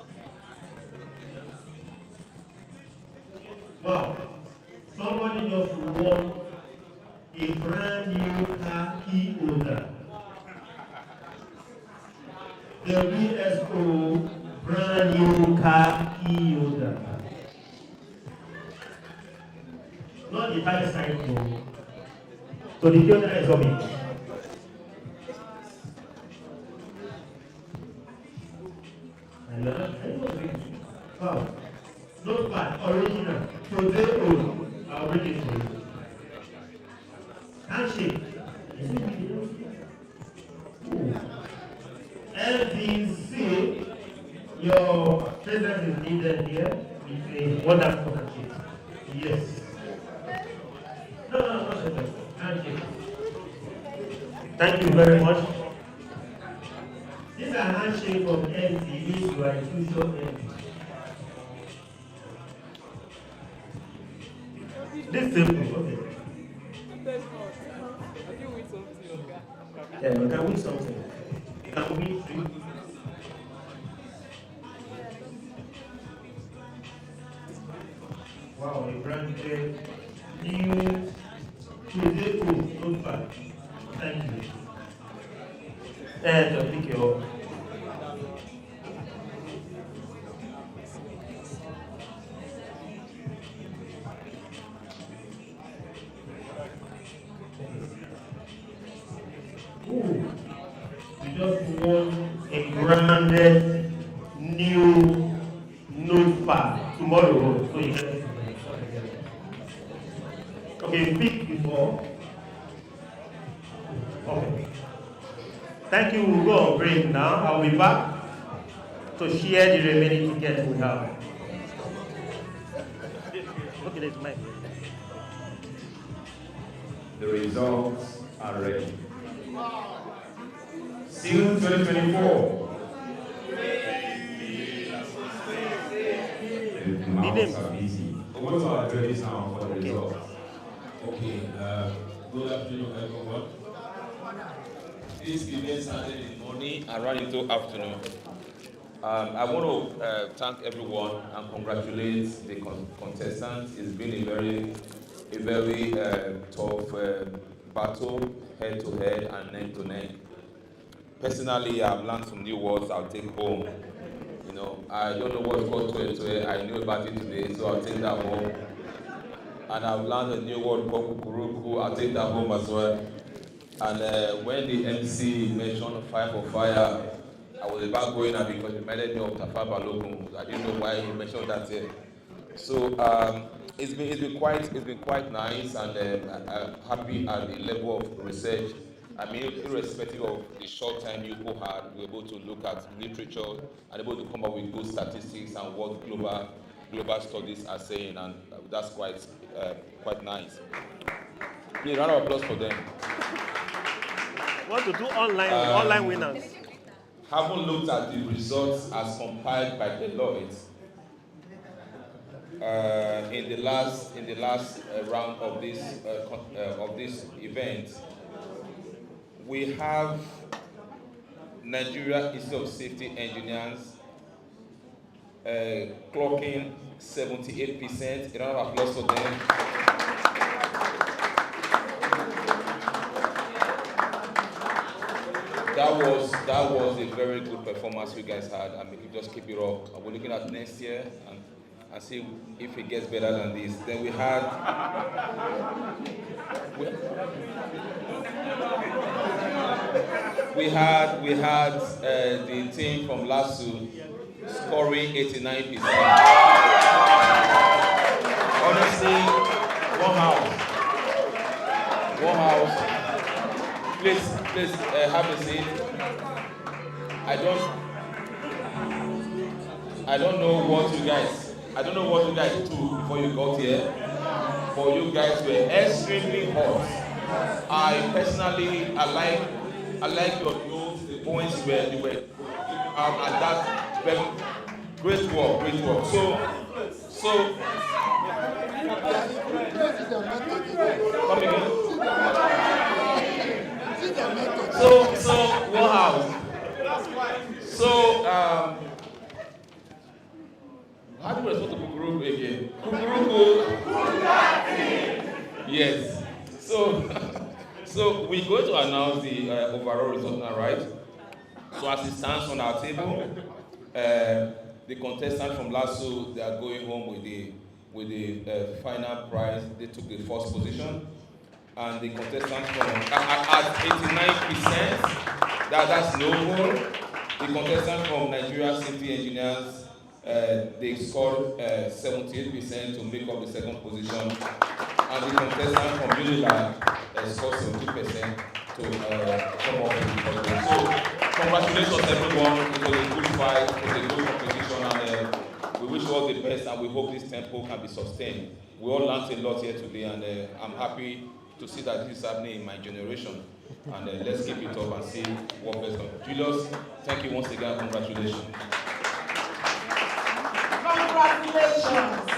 wow. Somebody just won a brand new car key holder. The BSO brand new car key holder. Not the type cycle. So the key holder is coming. Wow. Not bad, original. Today old. I'll bring it for you. Handshake. LDC, your presence is needed here. It's a wonderful handshake. Yes. No, handshake. Thank you very much. This is a handshake from LDC. You are institution LDC. This simple, okay. Yeah, you can win something. You can win 3. Wow, a branded new Qhse notepad. Thank you. And I'll pick your. Ooh, you just won a branded new notepad tomorrow. So you get it. Okay, speak before. Okay. Thank you. We'll go on break now. I'll be back to share the remaining tickets we have. Okay, there's mine. The results are ready. Ceil 2024. The mouths are busy. What are our judges now for the results? Okay, good afternoon, everyone. This event started in the morning and ran into afternoon. I want to thank everyone and congratulate the contestants. It's been a very tough battle, head to head and neck to neck. Personally, I've learned some new words I'll take home. You know, I don't know what's called Qhse. I knew about it today, so I'll take that home. And I've learned a new word called Kukuruku. I'll take that home as well. And when the MC mentioned Fire for Fire, I was about going out because it reminded me of Tafa Balogun. I didn't know why he mentioned that here. So it's been quite nice, and I'm happy at the level of research. I mean, irrespective of the short time you had, we were able to look at literature and able to come up with good statistics and what global studies are saying, and that's quite nice. Please, round of applause for them. Want to do online winners? Haven't looked at the results as compiled by Deloitte in the last round of this event. We have Nigeria Institute of Safety Engineers clocking 78%. A round of applause for them. That was a very good performance you guys had. I mean, you just keep it up. We're looking at next year and see if it gets better than this. Then we had the team from LASU scoring 89%. Honestly, one house. Please have a seat. I don't know what you guys do before you got here, but you guys were extremely hot. I personally, I like your goals, the points where you were, and that's very great work. So come again. So what house? So how do we respond to Kukuruku again? Kukuruku. Yes. So we're going to announce the overall result now, right? So as it stands on our table, the contestant from LASU, they are going home with the final prize. They took the first position. And the contestants from at 89%, that's noble. The contestant from Nigeria Safety Engineers, they scored 78% to make up the second position, and the contestant from Unilag scored 72% to come up with the first position. So congratulations everyone. It was a good fight, it was a good competition, and we wish you all the best, and we hope this tempo can be sustained. We all learned a lot here today, and I'm happy to see that this is happening in my generation, and let's keep it up and see what best comes. Julius, thank you once again. Congratulations. Congratulations.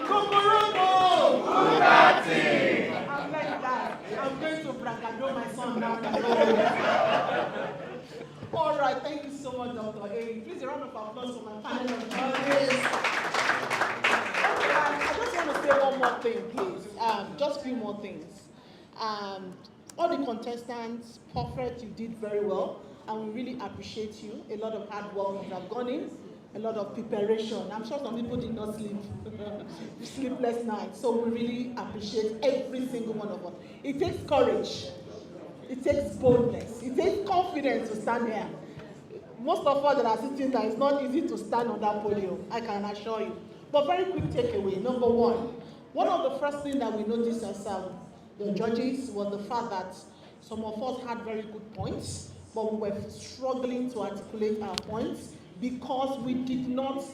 Kukuruku. Bugatti. I'm like that. I'm going to bragado my son now. All right, thank you so much, Dr. A. Please a round of applause for my panel of judges. I just want to say one more thing, please. Just a few more things. All the contestants, perfect, you did very well, and we really appreciate you. A lot of hard work you have gone in, a lot of preparation. I'm sure some people did not sleep, sleepless nights, so we really appreciate every single one of us. It takes courage, it takes boldness, it takes confidence to stand here. Most of us that are sitting there, it's not easy to stand on that podium, I can assure you. But very quick takeaway, number one of the first things that we noticed as the judges was the fact that some of us had very good points, but we were struggling to articulate our points because we did not,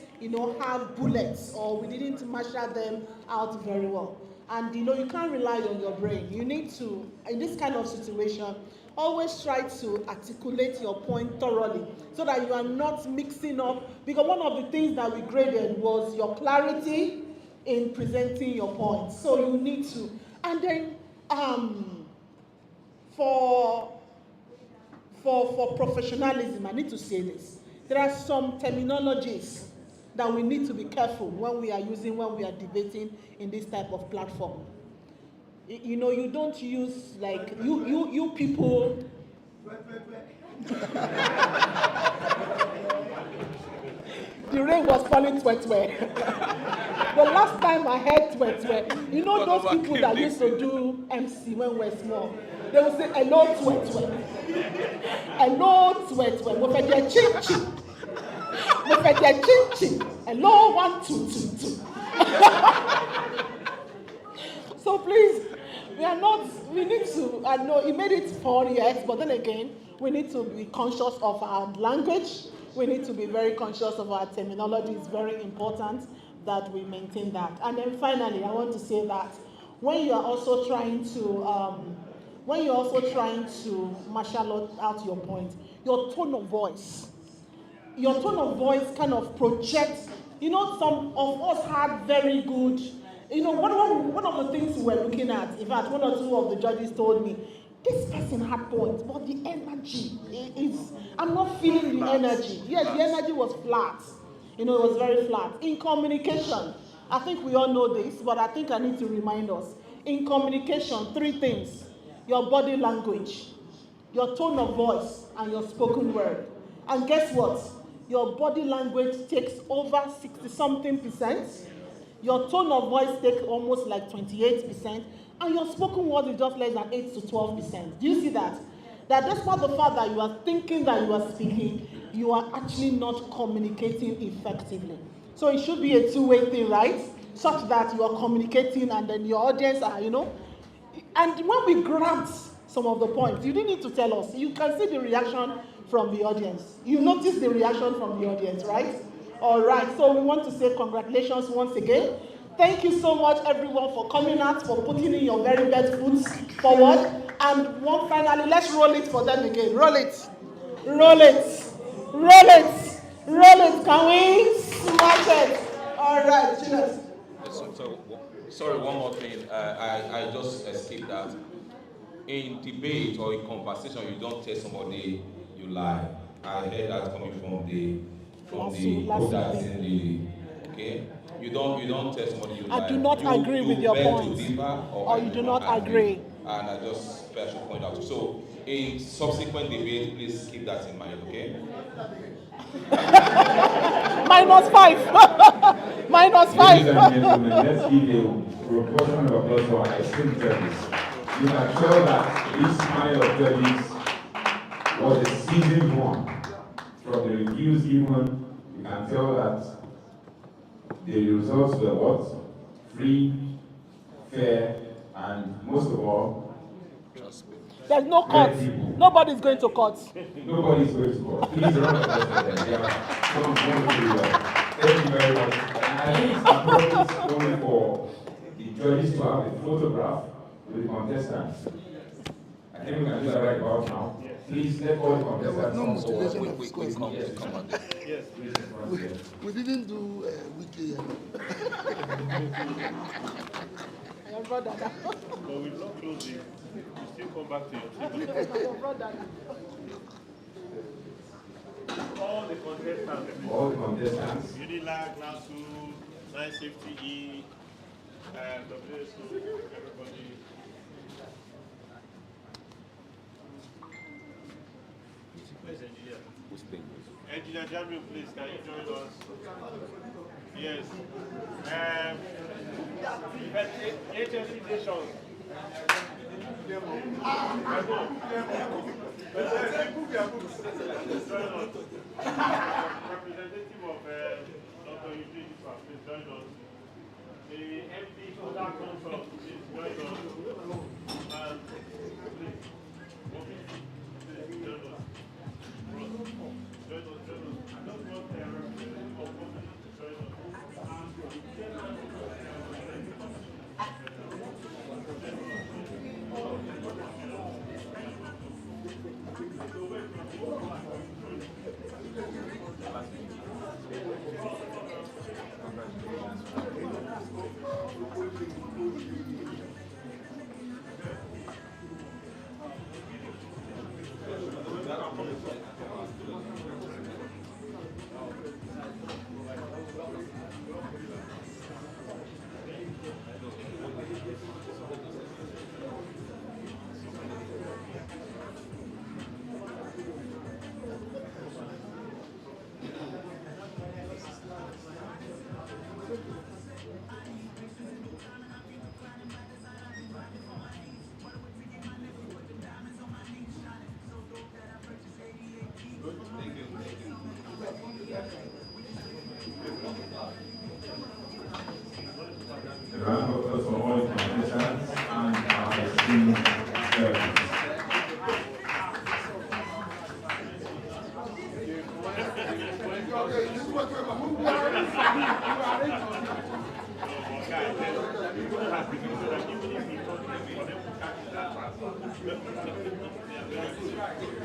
have bullets, or we didn't marshal them out very well. And you can't rely on your brain. You need to, in this kind of situation, always try to articulate your point thoroughly so that you are not mixing up, because one of the things that we graded was your clarity in presenting your points. So you need to, and then for professionalism, I need to say this. There are some terminologies that we need to be careful when we are using, when we are debating in this type of platform. You don't use like you people. The rain was falling twetwe. The last time I heard twetwe, those people that used to do MC when we're small, they would say hello twetwe, hello twetwe, mo fẹ́ jẹ chin chin, mo fẹ́ jẹ chin chin, hello 1 2 2 2. So please, we need to, I know it made it fun, yes, but then again, we need to be conscious of our language. We need to be very conscious of our terminology. It's very important that we maintain that. And then finally, I want to say that when you are also trying to marshal out your point, your tone of voice kind of projects. Some of us had very good. One of the things we were looking at, in fact, 1 or 2 of the judges told me, this person had points, but the energy I'm not feeling the energy. Yes, the energy was flat. It was very flat. In communication, I think we all know this, but I think I need to remind us. In communication, 3 things: your body language, your tone of voice, and your spoken word. And guess what? Your body language takes over 60-something%. Your tone of voice takes almost like 28%. And your spoken word is just less than 8 to 12%. Do you see that? That despite the fact that you are thinking that you are speaking, you are actually not communicating effectively. So it should be a two-way thing, right? Such that you are communicating and then your audience are, And when we grabbed some of the points, you didn't need to tell us. You can see the reaction from the audience. You notice the reaction from the audience, right? All right. So we want to say congratulations once again. Thank you so much, everyone, for coming out, for putting in your very best foot forward. And finally, let's roll it for them again. Roll it. Roll it. Roll it. Roll it. Can we smash it? All right. Cheers. Sorry, one more thing. I just skipped that. In debate or in conversation, you don't tell somebody you lie. I heard that coming from the that's in the okay. You don't tell somebody you lie. I do not agree with your point. Or you do not agree. And I just should point out. So in subsequent debate, please keep that in mind, okay? -5. -5. Ladies and gentlemen, let's give a proportion of applause for our esteemed judges. You can show that this panel of judges was a seasoned one. From the reviews given, you can tell that the results were what? Free, fair, and most of all, there's no court. Nobody's going to court. Nobody's going to court. Please run the rest of them. Thank you very much. And I think it's appropriate only for the judges to have a photograph with the contestants. I think we can do that right about now. Please let all the contestants no mutilation of please come. Yes, we didn't do wiki yet. But we'll not close it. You still come back to your table. All the contestants. Unilag, Nasu, 950E, WSO, everybody. Where's engineer? Engineer Jamil, please, can you join us? Yes. HSC Nation. Representative of Dr. Eugene, please join us. The MD Koda Consult, please join us. And please join us.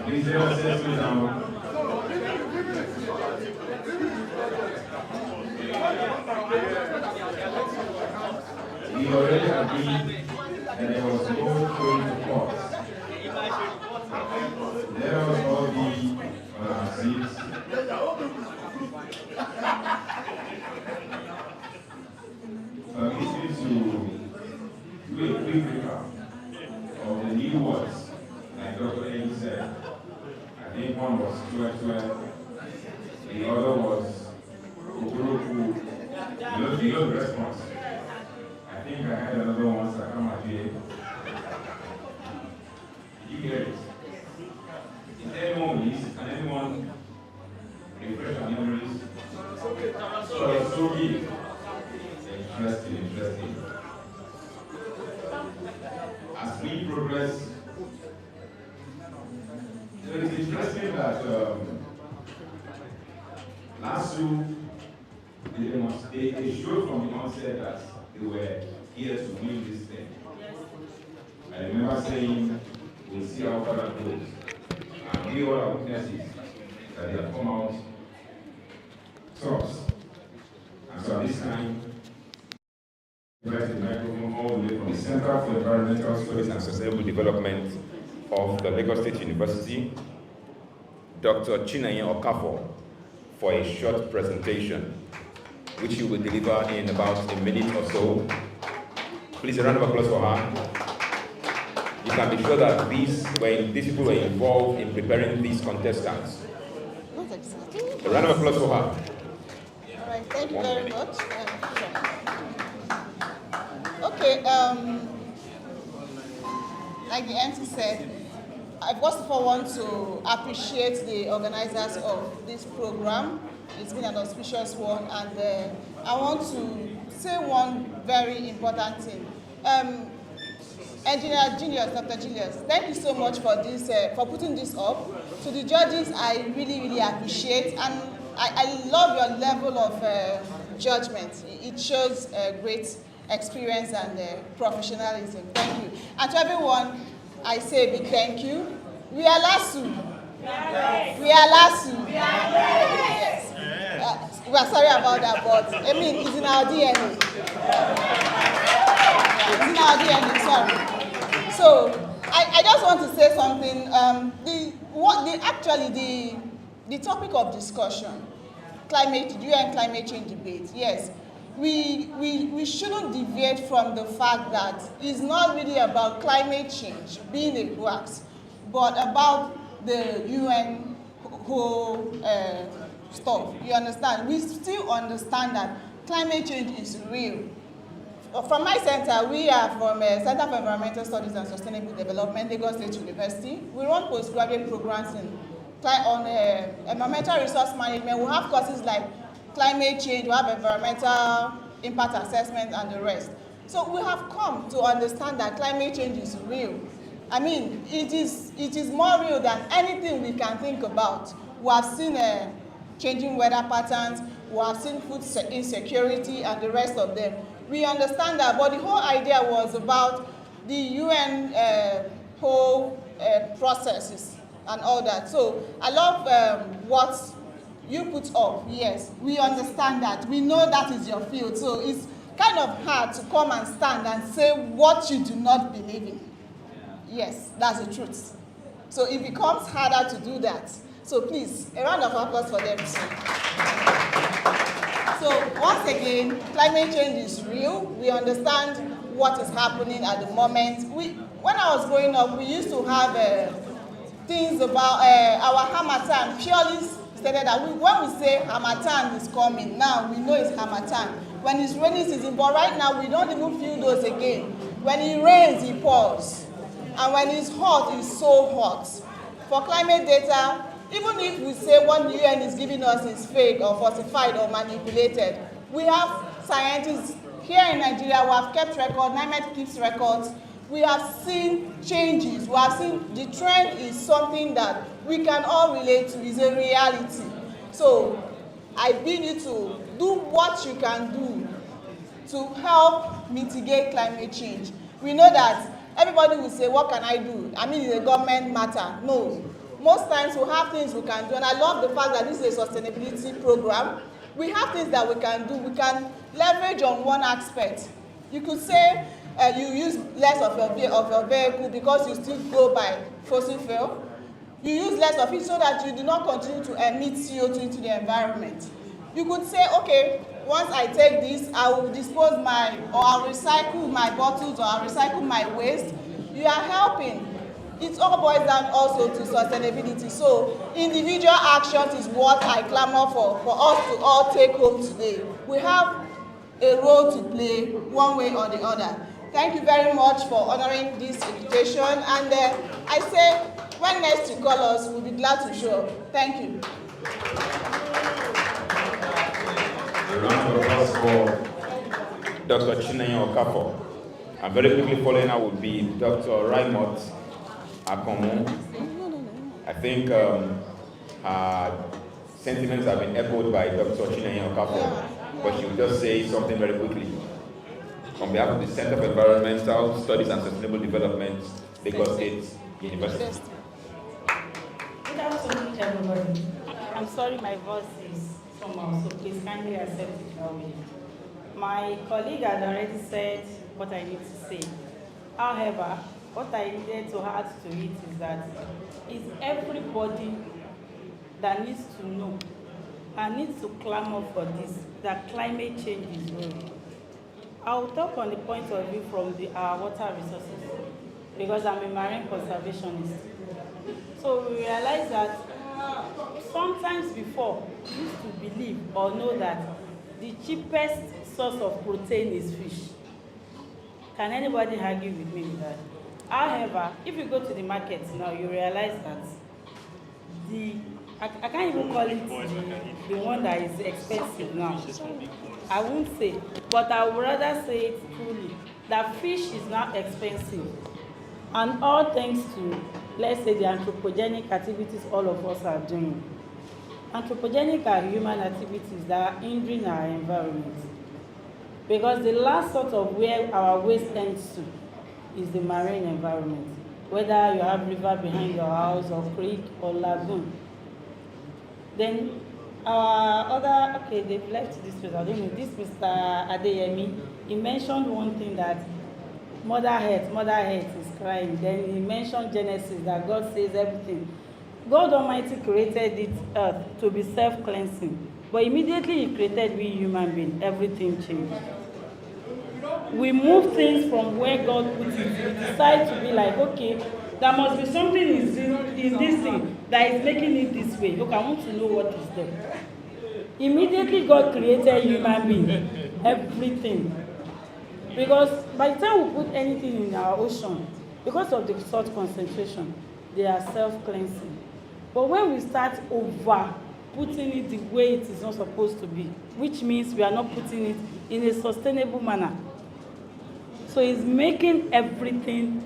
Please let us settle down. We already agreed that there was no going to court. Let us all be on our seats. Permit me to do a quick recap of the new words, like Dr. Amy said. I think one was 1212, the other was Okuroku. You know the response. I think I had another one, Sakamajie. Did you hear it? Is there anyone with this? Can anyone refresh our memories? So it's so big. Interesting. As we progress, so it's interesting that LASU, they showed from the onset that they were here to win this thing. I remember saying, we'll see how far that goes. And we all are witnesses that they have come out tops. And so at this time, the microphone all the way from the Center for Environmental Studies and Sustainable Development of the Lagos State University, Dr. Chinenye Okafor, for a short presentation, which he will deliver in about a minute or so. Please, a round of applause for her. You can be sure that these people were involved in preparing these contestants. A round of applause for her. All right, thank you very much. Okay, like the MC said, I first of all want to appreciate the organizers of this program. It's been an auspicious one, and I want to say one very important thing. Engineer Julius, Dr. Julius, thank you so much for this, for putting this up. To the judges, I really appreciate, and I love your level of judgment. It shows great experience and professionalism. Thank you. And to everyone, I say a big thank you. We are LASU. We are LASU. Yes. We are sorry about that, but I mean, it's in our DNA. It's in our DNA, sorry. So, I just want to say something. The topic of discussion, UN climate change debate, yes. We shouldn't deviate from the fact that it's not really about climate change being a hoax, but about the UN whole stuff. You understand? We still understand that climate change is real. From my center, we are from Center for Environmental Studies and Sustainable Development, Lagos State University. We run postgraduate programs on environmental resource management. We have courses like climate change, we have environmental impact assessment, and the rest. So we have come to understand that climate change is real. I mean, it is more real than anything we can think about. We have seen changing weather patterns, we have seen food insecurity, and the rest of them. We understand that, but the whole idea was about the UN whole processes and all that. So I love what you put up. Yes, we understand that. We know that is your field. So it's kind of hard to come and stand and say what you do not believe in. Yes, that's the truth. So it becomes harder to do that. So please, a round of applause for them too. So once again, climate change is real. We understand what is happening at the moment. When I was growing up, we used to have things about our Harmattan purely stated that when we say Harmattan is coming, now we know it's Harmattan. When it's rainy season, but right now we don't even feel those again. When it rains, it pours. And when it's hot, it's so hot. For climate data, even if we say what the UN is giving us is fake or falsified or manipulated, we have scientists here in Nigeria who have kept record, NIMET keeps records. We have seen changes. We have seen the trend is something that we can all relate to, is a reality. So I bid you to do what you can do to help mitigate climate change. We know that everybody will say, what can I do? I mean, it's a government matter. No. Most times we have things we can do, and I love the fact that this is a sustainability program. We have things that we can do. We can leverage on one aspect. You could say you use less of your vehicle because you still go by fossil fuel. You use less of it so that you do not continue to emit CO2 into the environment. You could say, okay, once I take this, I will dispose or I'll recycle my bottles, or I'll recycle my waste. You are helping. It all boils down also to sustainability. So individual actions is what I clamor for us to all take home today. We have a role to play one way or the other. Thank you very much for honoring this invitation. And I say, when next you call us, we'll be glad to show up. Thank you. A round of applause for Dr. Qhse. And very quickly following her would be Dr. Raimot Akomo. I think her sentiments have been echoed by Dr. Qhse, but she will just say something very quickly. On behalf of the Center for Environmental Studies and Sustainable Development, Lagos State University. Good afternoon, everybody. I'm sorry my voice is somehow, so please kindly accept it that way. My colleague had already said what I need to say. However, what I needed to add to it is that it's everybody that needs to know and needs to clamor for this, that climate change is real. I'll talk on the point of view from our water resources, because I'm a marine conservationist. So we realize that sometimes before, we used to believe or know that the cheapest source of protein is fish. Can anybody argue with me with that? However, if you go to the market now, you realize that I can't even call it the one that is expensive now. I won't say, but I would rather say it truly, that fish is now expensive. And all thanks to, let's say, the anthropogenic activities all of us are doing. Anthropogenic are human activities that are hindering our environment. Because the last sort of where our waste ends to is the marine environment. Whether you have river behind your house, or creek, or lagoon. Then our other, okay, they've left this place, I don't know, this Mr. Adeyemi, he mentioned one thing, that Mother Earth is crying. Then he mentioned Genesis, that God says everything. God Almighty created this earth to be self-cleansing. But immediately he created we human beings, everything changed. We move things from where God put it. We decide to be like, okay, there must be something in this thing that is making it this way. Look, I want to know what is there. Immediately God created human beings, everything. Because by the time we put anything in our ocean, because of the salt concentration, they are self-cleansing. But when we start over putting it the way it is not supposed to be, which means we are not putting it in a sustainable manner. So it's making everything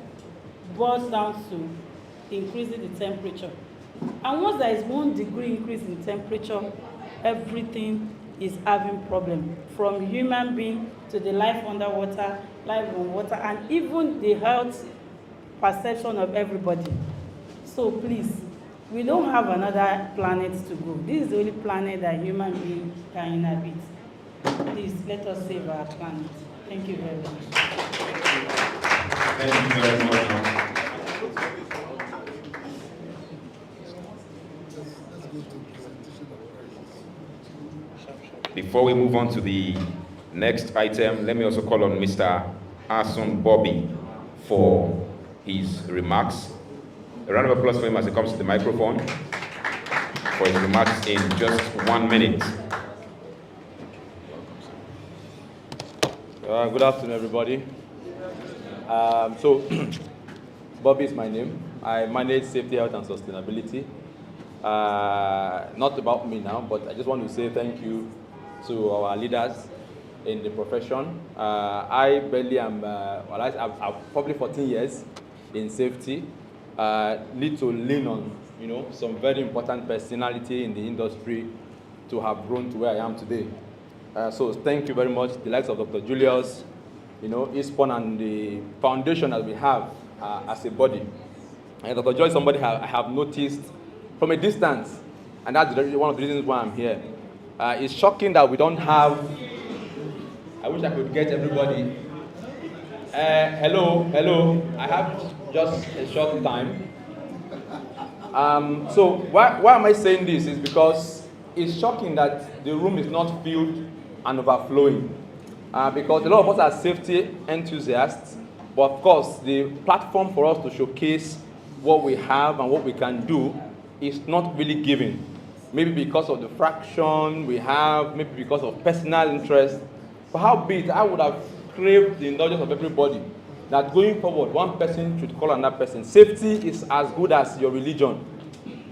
boils down to increasing the temperature. And once there is 1 degree increase in temperature, everything is having problem, from human being to the life underwater, life on water, and even the health perception of everybody. So please, We don't have another planet to go. This is the only planet that human beings can inhabit. Please, let us save our planet. Thank you very much. Thank you very much. Before we move on to the next item, let me also call on Mr. Asun Bobby for his remarks. A round of applause for him as he comes to the microphone for his remarks in just 1 minute. Good afternoon, everybody. Bobby is my name. I manage safety, health, and sustainability. Not about me now, but I just want to say thank you to our leaders in the profession. I barely am, I'm probably 14 years in safety. Need to lean on, some very important personality in the industry to have grown to where I am today. So thank you very much, the likes of Dr. Julius, ISPON and the foundation that we have as a body. And Dr. Joy is somebody I have noticed from a distance, and that's one of the reasons why I'm here. It's shocking that we don't have, I wish I could get everybody. Hello, I have just a short time. So why am I saying this? Is because it's shocking that the room is not filled and overflowing. Because a lot of us are safety enthusiasts, but of course the platform for us to showcase what we have and what we can do is not really given. Maybe because of the fraction we have, maybe because of personal interest. But howbeit, I would have craved the indulgence of everybody that going forward, one person should call another person. Safety is as good as your religion.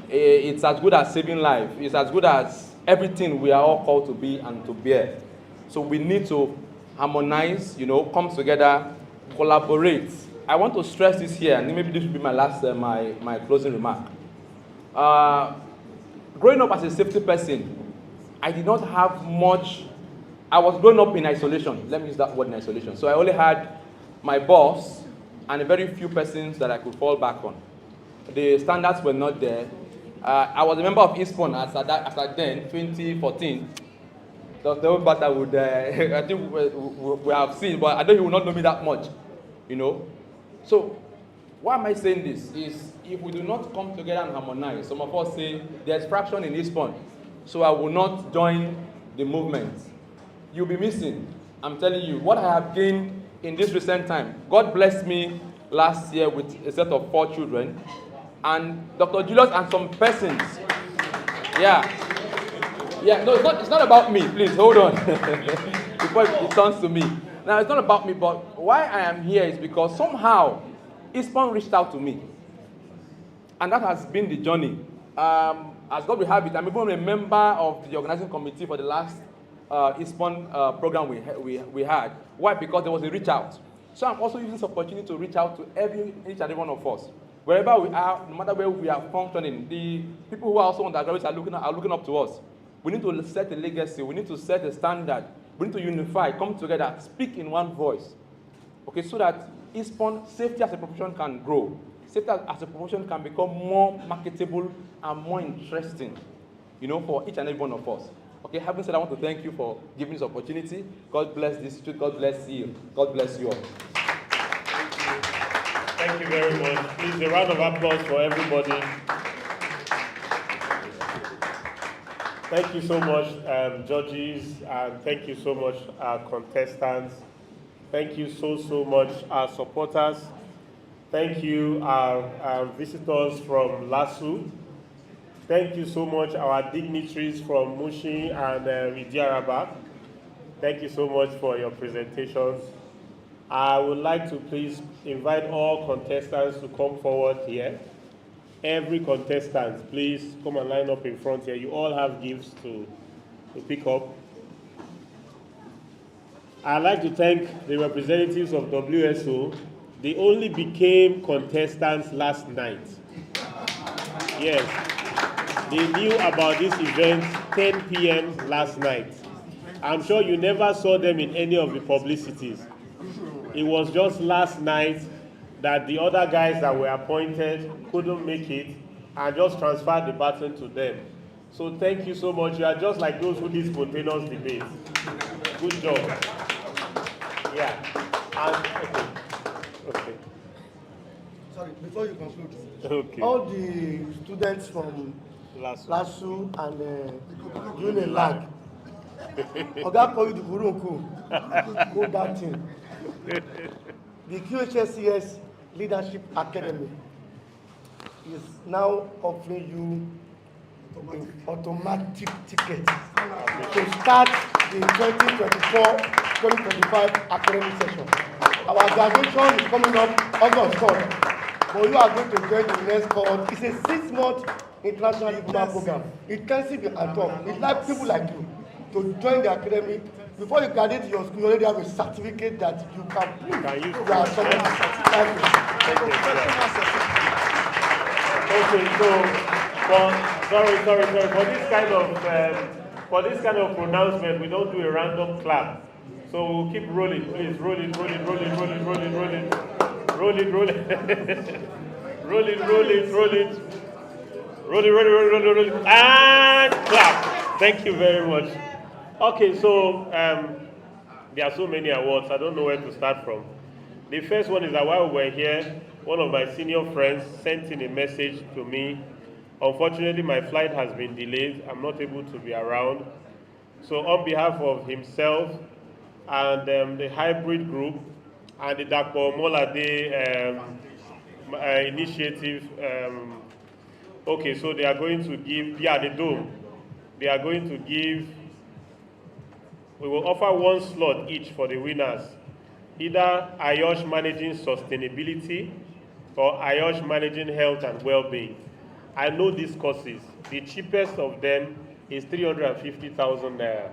It's as good as saving life. It's as good as everything we are all called to be and to bear. So we need to harmonize, come together, collaborate. I want to stress this here, and maybe this will be my last, my closing remark. Growing up as a safety person, I did not have much. I was growing up in isolation. Let me use that word, in isolation. So I only had my boss and a very few persons that I could fall back on. The standards were not there. I was a member of ISPON as at then, 2014. Dr. Obata would, I think we have seen, but I know he will not know me that much, So why am I saying this? Is if we do not come together and harmonize, some of us say there's fraction in ISPON, so I will not join the movement. You'll be missing. I'm telling you, what I have gained in this recent time. God blessed me last year with a set of 4 children, and Dr. Julius and some persons. No, it's not about me. Please hold on before it turns to me. Now, it's not about me, but why I am here is because somehow ISPON reached out to me, and that has been the journey. As God will have it, I'm even a member of the organizing committee for the last ISPON program we had. Why? Because there was a reach out. So I'm also using this opportunity to reach out to each and every one of us. Wherever we are, no matter where we are functioning, the people who are also undergraduates are looking up to us. We need to set a legacy. We need to set a standard. We need to unify, come together, speak in one voice. Okay, so that ISPON, safety as a profession can grow. Safety as a profession can become more marketable and more interesting, for each and every one of us. Okay, having said, I want to thank you for giving this opportunity. God bless this institute. God bless you. God bless you all. Thank you very much. Please, a round of applause for everybody. Thank you so much, judges, and thank you so much, contestants. Thank you so much, our supporters. Thank you, our visitors from LASU. Thank you so much, our dignitaries from Mushi and Idiaraba. Thank you so much for your presentations. I would like to please invite all contestants to come forward here. Every contestant, please come and line up in front here. You all have gifts to pick up. I'd like to thank the representatives of WSO. They only became contestants last night. Yes, they knew about this event 10 p.m. last night. I'm sure you never saw them in any of the publicities. It was just last night that the other guys that were appointed couldn't make it, and just transfer the baton to them. So thank you so much. You are just like those who did spontaneous debates. Good job. Yeah. And, okay. Sorry, before you conclude. Okay. All the students from LASU and UNILAG, Oga call you the Burunku, go that thing. The QHSCS Leadership Academy is now offering you an automatic ticket to start the 2024-2025 academic session. Our graduation is coming up August 3rd, but you are going to join the next cohort. It's a 6-month international diploma program, intensive and tough. We'd like people like you to join the academy. Before you graduate your school, you already have a certificate that you can prove you are somebody. Thank you. Okay, so sorry. For this kind of pronouncement, we don't do a random clap. So we'll keep rolling, please. Rolling. Rolling. And clap. Thank you very much. Okay, so there are so many awards. I don't know where to start from. The first one is that while we were here, one of my senior friends sent in a message to me. Unfortunately, my flight has been delayed. I'm not able to be around. So on behalf of himself and the hybrid group and the Dakpo Molade initiative, okay, so they are going to give, the dome. They are going to give, we will offer one slot each for the winners. Either IOSH Managing Sustainability or IOSH Managing Health and Well-being. I know these courses. The cheapest of them is 350,000 naira.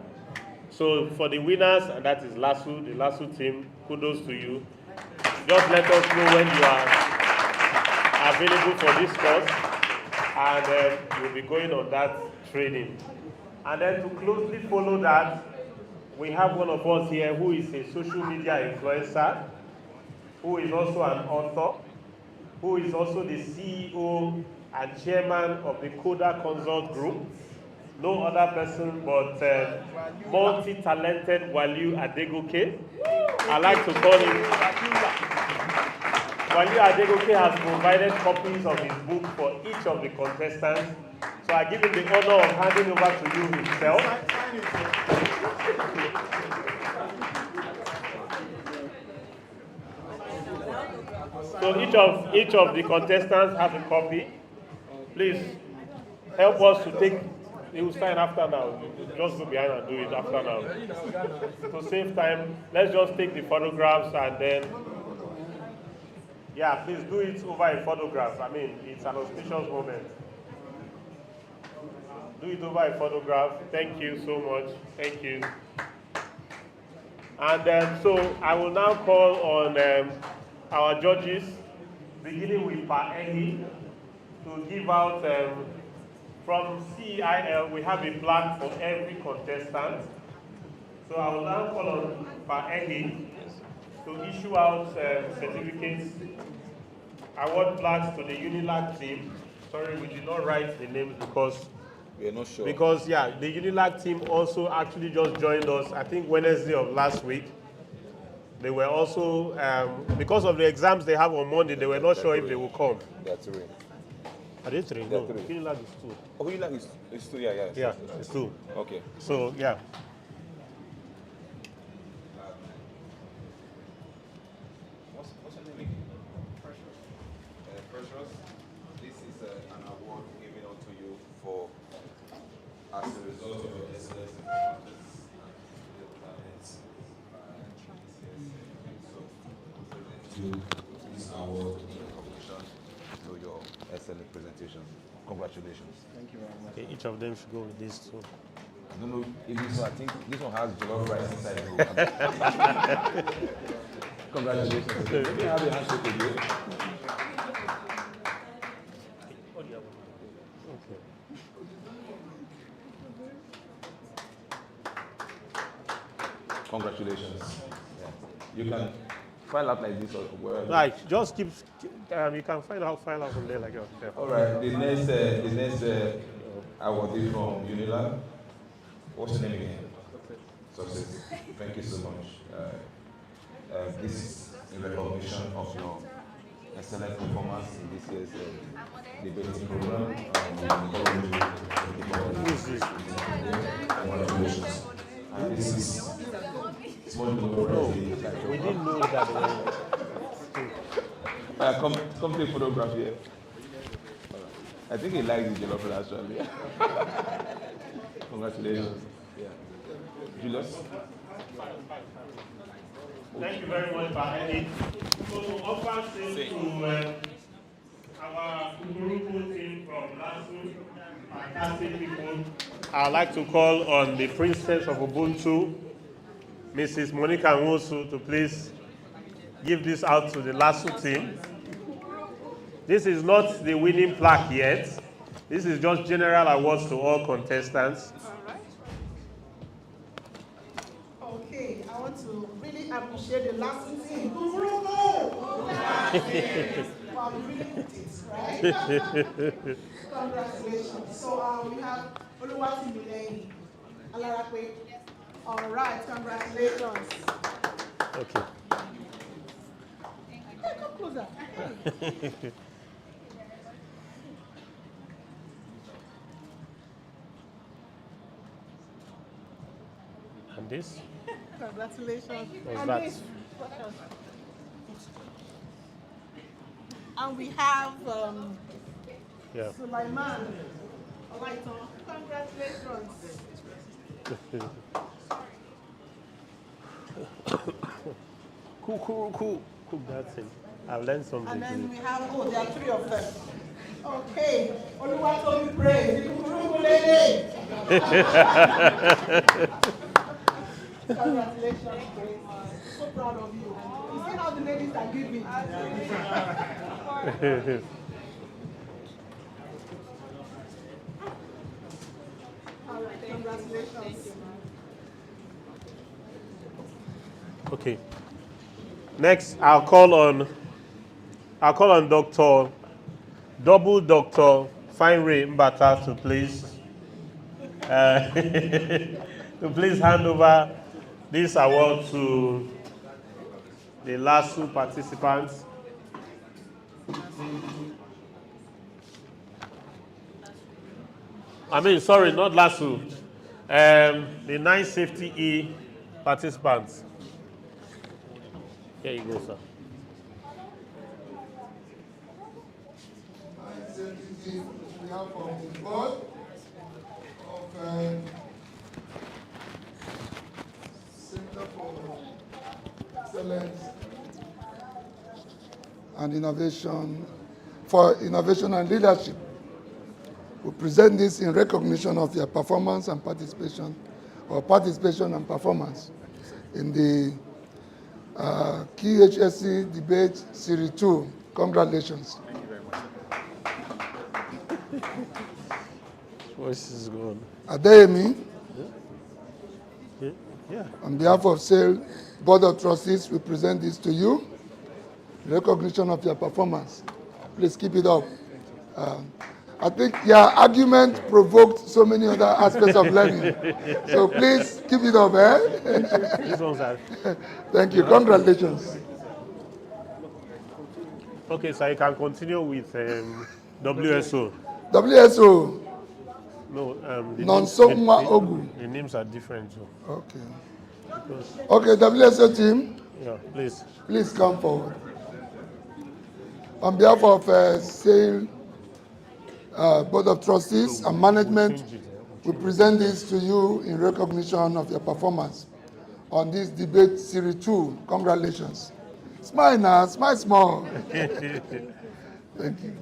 So for the winners, and that is LASU, the LASU team, kudos to you. Just let us know when you are available for this course, and you'll be going on that training. And then to closely follow that, we have one of us here who is a social media influencer, who is also an author, who is also the CEO and chairman of the Coda Consult Group. No other person but multi-talented Waliu Adegoke. I like to call him. Waliu Adegoke has provided copies of his book for each of the contestants. So I give him the honor of handing over to you himself. So each of the contestants has a copy. Please help us to take. He will sign after now. Just go behind and do it after now. To save time, let's just take the photographs and then, yeah, please do it over a photograph. I mean, it's an auspicious moment. Do it over a photograph. Thank you so much. Thank you. And so I will now call on our judges, beginning with Paehi, to give out, from Ceil, we have a plaque for every contestant. So I will now call on Paehi to issue out certificates, award plaques to the UNILAG team. Sorry, we did not write the names because we are not sure. Because, yeah, the UNILAG team also actually just joined us, I think, Wednesday of last week. They were also, because of the exams they have on Monday, they were not sure if they will come. There are 3. Are they 3? No, UNILAG is 2. Oh, UNILAG is 2, yeah. Yeah, it's 2. Okay. So, yeah. What's your name again? Precious. This is an award given out to you for as a result of your excellence in practice and your talents. So, this award in recognition to your excellent presentation. Congratulations. Thank you very much. Okay, each of them should go with this too. I don't know if this one, I think this one has jollof rice inside. Congratulations. Let me have a handshake with you. Congratulations. Yeah. You can file out like this or wherever. Like, just keep, you can file out from there like that. All right, the next awardee from Unila. What's your name again? Success. Thank you so much. This is in recognition of your excellent performance in this year's debating program. Congratulations. And this is small No, we didn't know that. Come take photograph here. I think he likes the jollof actually. Congratulations. Yeah. Julius? Thank you very much, Baheni. So, offer to our group team from LASU, fantastic people. I'd like to call on the Princess of Ubuntu, Mrs. Monica Nwosu, to please give this out to the LASU team. This is not the winning plaque yet. This is just general awards to all contestants. Okay, I want to really appreciate the last team. Wow, we really did it, right? Congratulations. So we have Oluwati Mileni, Alarakwe. All right, congratulations. Okay. Hey, come closer. And this? Congratulations. What's And that? this? And we have Yeah. Sulaiman. All right, so congratulations. Cool. That's it. I've learned something. And then we have, there are 3 of them. Okay. Oluwatomi praise. Ikuruku lady. Congratulations, Grace. So proud of you. You see how the ladies are giving. All right, congratulations. Okay. Next, I'll call on Dr. Fine-Ray Mbata to please hand over this award to the LASU participants. I mean, sorry, not LASU. The 950E participants. Here you go, sir. We have from the board of Center for Excellence and Innovation and Leadership. We present this in recognition of their performance and participation and performance in the Qhse Debate Series 2. Congratulations. Thank you very much. Voice is gone. Adeyemi, Yeah. on behalf of Ceil Board of Trustees, we present this to you in recognition of your performance. Please keep it up. I think your argument provoked so many other aspects of learning. So please keep it up. This one's out. Thank you. Congratulations. Okay, so you can continue with WSO. WSO. No, Non-Sokma Ogu. The names are different. So. Okay. Okay, WSO team. Yeah, please. Please come forward. On behalf of Ceil Board of Trustees and Management, we present this to you in recognition of your performance on this debate series 2. Congratulations. Smile now, smile small. Thank you.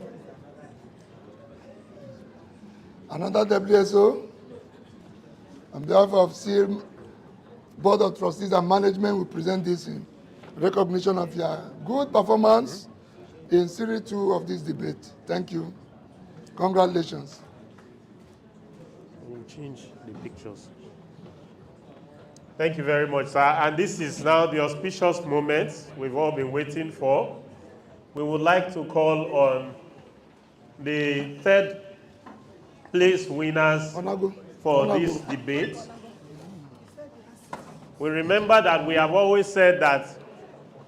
Another WSO, on behalf of Ceil Board of Trustees and Management, we present this in recognition of your good performance in series 2 of this debate. Thank you. Congratulations. We'll change the pictures. Thank you very much, sir. And this is now the auspicious moment we've all been waiting for. We would like to call on the third place winners for this debate. We remember that we have always said that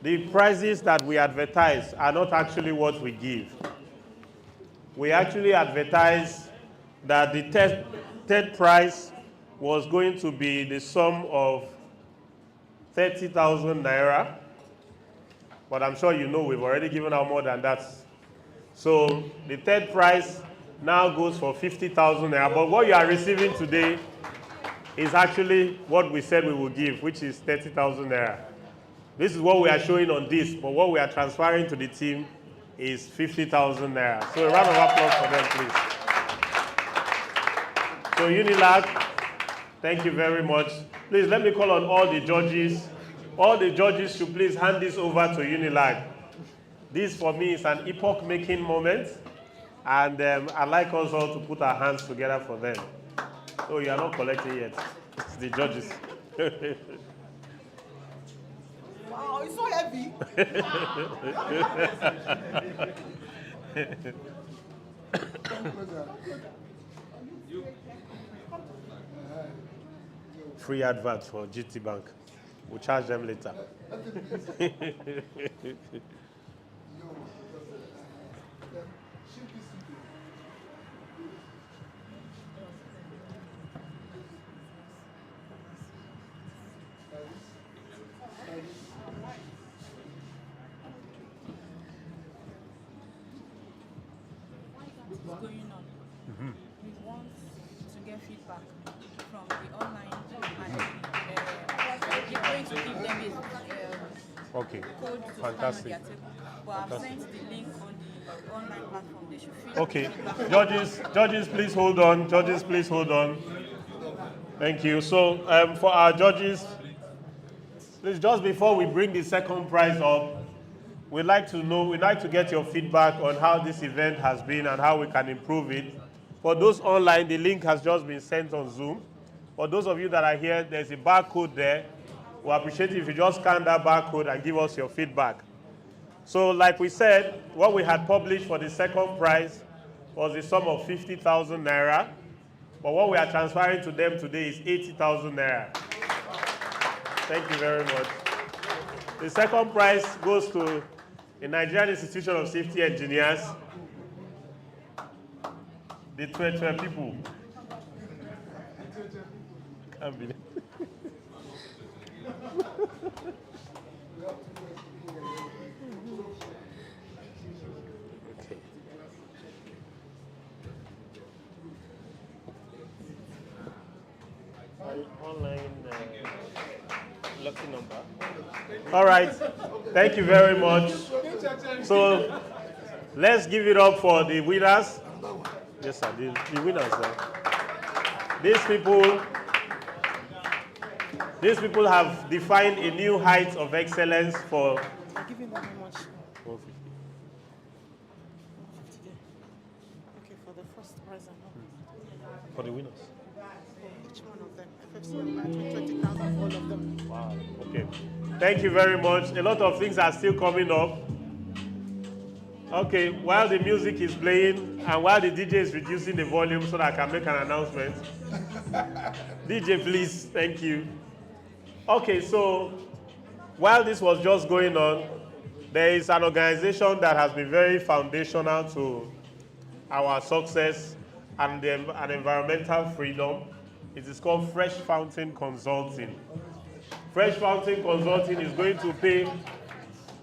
the prizes that we advertise are not actually what we give. We actually advertise that the third prize was going to be the sum of 30,000 naira. But I'm sure you know we've already given out more than that. So the third prize now goes for 50,000 naira. But what you are receiving today is actually what we said we will give, which is 30,000 naira. This is what we are showing on this, but what we are transferring to the team is 50,000 naira. So a round of applause for them, please. So Unilag, thank you very much. Please let me call on all the judges. All the judges should please hand this over to Unilag. This for me is an epoch-making moment, and I'd like us all to put our hands together for them. Oh, you are not collecting yet. It's the judges. Wow, it's so heavy. Free advert for GT Bank. We'll charge them later. What's going on? We want to get feedback from the online and we're going to give them a okay. code to Fantastic. scan on their table. But I've sent the link on the online platform. They should fill Okay. feedback. Judges, please hold on. Judges, please hold on. Thank you. So for our judges, please, just before we bring the second prize up, we'd like to get your feedback on how this event has been and how we can improve it. For those online, the link has just been sent on Zoom. For those of you that are here, there's a barcode there. We appreciate it if you just scan that barcode and give us your feedback. So like we said, what we had published for the second prize was the sum of 50,000 naira. But what we are transferring to them today is 80,000 naira. Thank you very much. The second prize goes to the Nigerian Institution of Safety Engineers, the 12 people. Can't believe it. Okay. Online lucky number. All right. Thank you very much. So let's give it up for the winners. Yes, sir. The winners. These people have defined a new height of excellence for. Giving them how much? 150. Okay, for the first prize and For the winners. for each one of them. FFC 20,000 for all of them. Wow. Okay. Thank you very much. A lot of things are still coming up. Okay, while the music is playing and while the DJ is reducing the volume so that I can make an announcement. DJ, please. Thank you. Okay, so while this was just going on, there is an organization that has been very foundational to our success and environmental freedom. It is called Fresh Fountain Consulting. Fresh Fountain Consulting is going to pay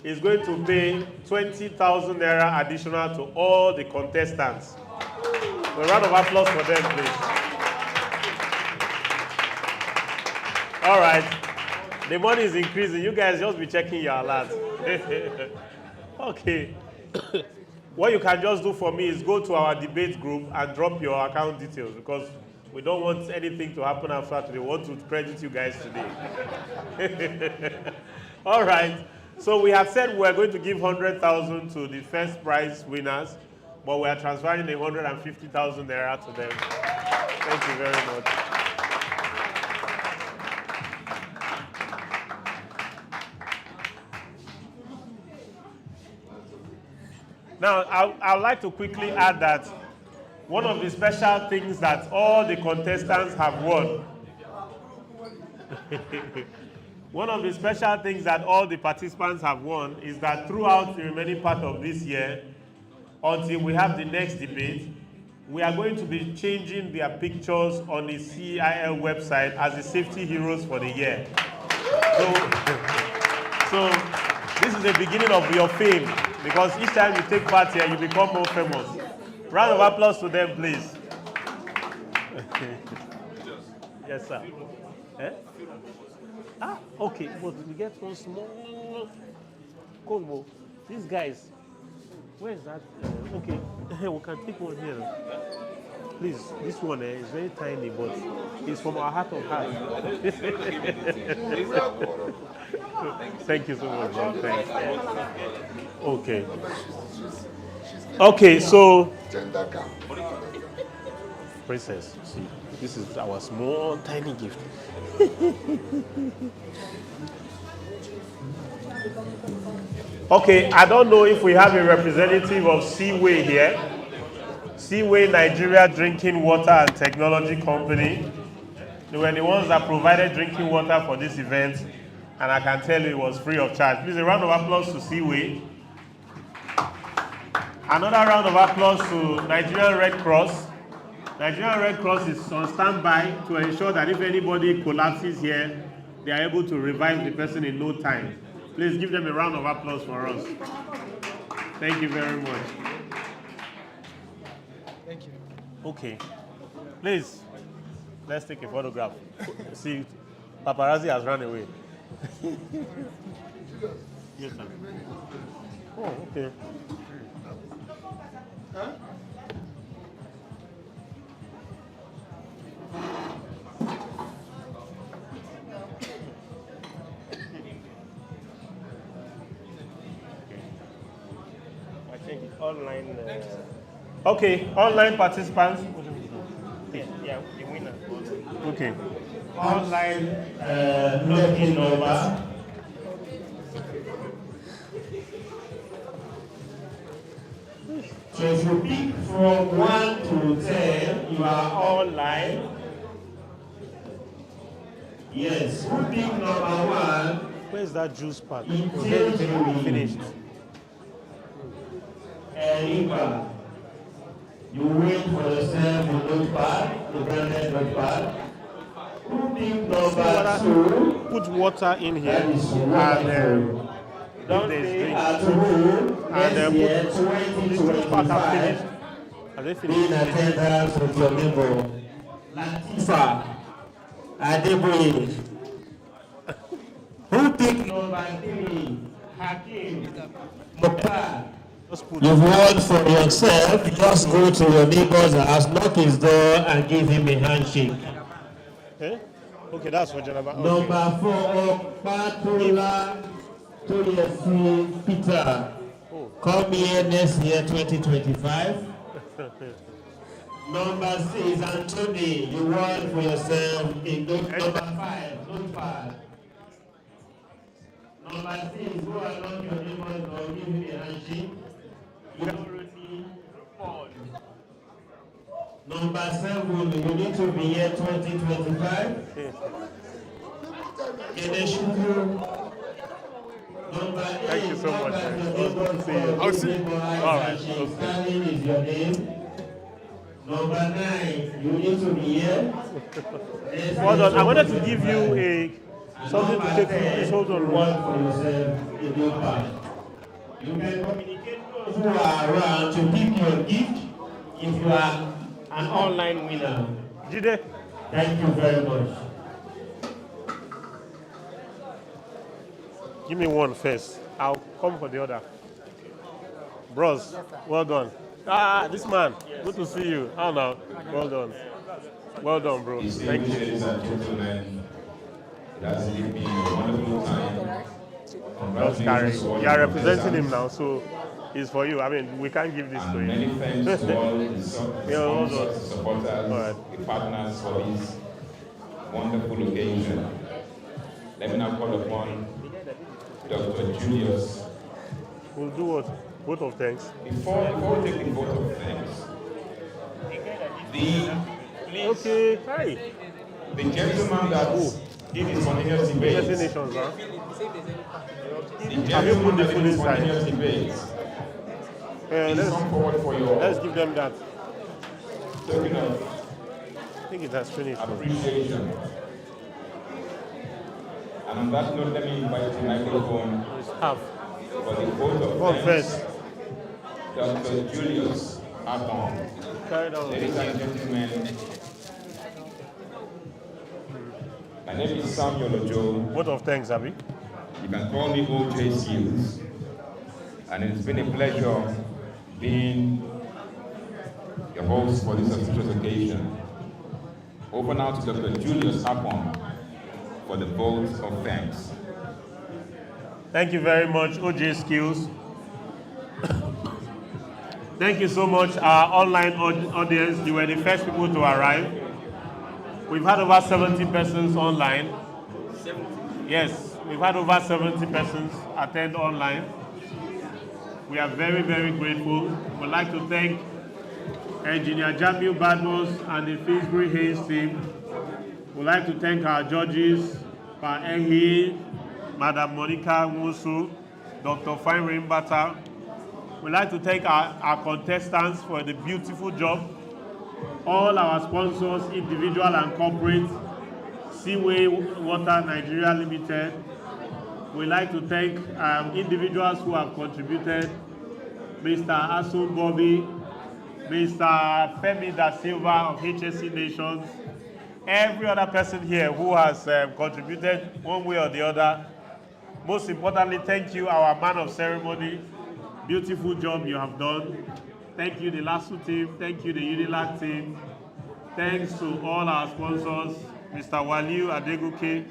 20,000 naira additional to all the contestants. A round of applause for them, please. All right. The money is increasing. You guys just be checking your alert. Okay. What you can just do for me is go to our debate group and drop your account details because we don't want anything to happen after today. We want to credit you guys today. All right. So we have said we're going to give 100,000 to the first prize winners, but we are transferring 150,000 naira to them. Thank you very much. Now, I'd like to quickly add that one of the special things that all the contestants have won, one of the special things that all the participants have won is that throughout the remaining part of this year, until we have the next debate, we are going to be changing their pictures on the CIL website as the safety heroes for the year. So this is the beginning of your fame, because each time you take part here, you become more famous. Round of applause to them, please. Yes, sir. Eh? Ah, okay, but we get one small combo. These guys, where is that? Okay, we can take one here. Please, this one is very tiny, but it's from our heart of heart. Thank you so much, man. Thanks. Okay. Okay, so Princess, see, this is our small, tiny gift. Okay, I don't know if we have a representative of Ceil here. Ceil Nigeria Drinking Water and Technology Company. They were the ones that provided drinking water for this event, and I can tell you it was free of charge. Please, a round of applause to Ceil. Another round of applause to Nigerian Red Cross. Nigerian Red Cross is on standby to ensure that if anybody collapses here, they are able to revive the person in no time. Please give them a round of applause for us. Thank you very much. Thank you. Okay. Please, let's take a photograph. See, paparazzi has run away. Yes, sir. Oh, okay. Huh? I think online. Okay, online participants. Yeah, the winner. Okay. Online login number. So if you pick from 1 to 10, you are online. Yes, who pick number 1? Where's that juice pack? Finished. Eva, you wait for yourself a notepad, the branded notepad. Who pick number 2? Put water in here That is and don't stay at home. and Next put year, the juice pack are 2025. finished. Are they Be finished? in attendance with your neighbor. Latifa Adeboye. Who pick number 3? Hakim Mokhtar. You've won for yourself. Just go to your neighbor's house, knock his door, and give him a handshake. Eh? Okay, that's for Janaba. Okay. Number 4, Patola Toyesi Peter. Come here next year, 2025. Number 6, Anthony. You won for yourself in number 5, notepad. Number 6, go along your neighbor's door, give him a handshake. Number 7, you need to be here 2025. Thank you so much. Good to see you. I'll see you. All right. Okay. Is your name. Number 9, you need to be here. Well done. I wanted to give you something to take. Please hold on. For yourself in your part. You can communicate those who are around to pick your gift if you are an online winner. Jide. Thank you very much. Give me one first. I'll come for the other. Bros, well done. Ah, this man. Good to see you. How now? Well done. Well done, bro. Thank you. Ladies and gentlemen, it has been a wonderful time. Don't carry. You are representing him now, so it's for you. I mean, we can't give this to him. Many thanks to all the sponsors, supporters, the partners for this wonderful occasion. Let me now call upon Dr. Julius. We'll do what? Vote of thanks. Before we take the vote of thanks, Okay, hi. the gentleman that did the spontaneous debate. Nations, huh? The gentleman that did the spontaneous debate. Let's come forward for your let's give them that. token of I think it has finished. appreciation. And on that note, let me invite the microphone for the vote of thanks. Dr. Julius Abon. Ladies and gentlemen, my name is Samuel Ojo. Vote of thanks, Abby. You can call me Qhse. And it's been a pleasure being your host for this auspicious occasion. Over now to Dr. Julius Abon for the vote of thanks. Thank you very much, OJ Skills. Thank you so much, our online audience. You were the first people to arrive. We've had over 70 persons online. 70? Yes, we've had over 70 persons attend online. We are very, very grateful. We'd like to thank Engineer Jamil Badmos and the Finsbury Hayes team. We'd like to thank our judges, Pa Ehi, Madam Monica Musu, Dr. Fine Rimbata. We'd like to thank our contestants for the beautiful job. All our sponsors, individual and corporate, Seaway Water Nigeria Limited. We'd like to thank individuals who have contributed, Mr. Asun Bobby, Mr. Femi Da Silva of Qhse Nations, every other person here who has contributed one way or the other. Most importantly, thank you, our man of ceremony. Beautiful job you have done. Thank you, the LASU team. Thank you, the Unilag team. Thanks to all our sponsors, Mr. Waliu Adeguke,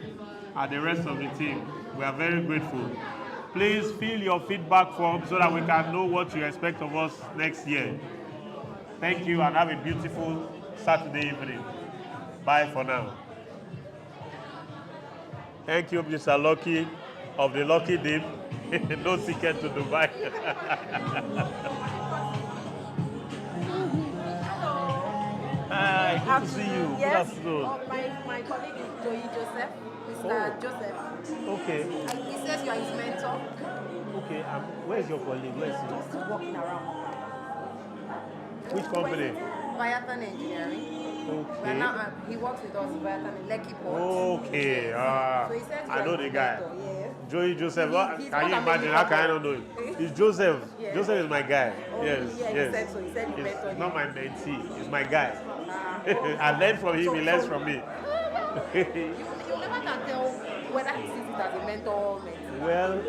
and the rest of the team. We are very grateful. Please fill your feedback form so that we can know what you expect of us next year. Thank you and have a beautiful Saturday evening. Bye for now. Thank you, Mr. Lucky of the Lucky Dip. No ticket to Dubai. Hi, good to see you. Yes, Good afternoon. my colleague is Joey Joseph, Mr. Joseph. Okay. He says you are his mentor. Okay, where is your colleague? Where is he? He's walking around. Which company? Viatan Engineering. Okay. Now, he works with us, Viatan in Lekki Port. Okay, So he says you I are know his the guy. mentor, yes. Joey Joseph. He's Can you not imagine? a How can I mentor. not know him? It's Joseph. Yes. Joseph is my guy. Oh, Yes, yeah, he yes. said so. He said he mentored It's not you. my mentee. It's my guy. I learned from him. He learns from me. You never can tell whether he sees it as a mentor or mentee. Well,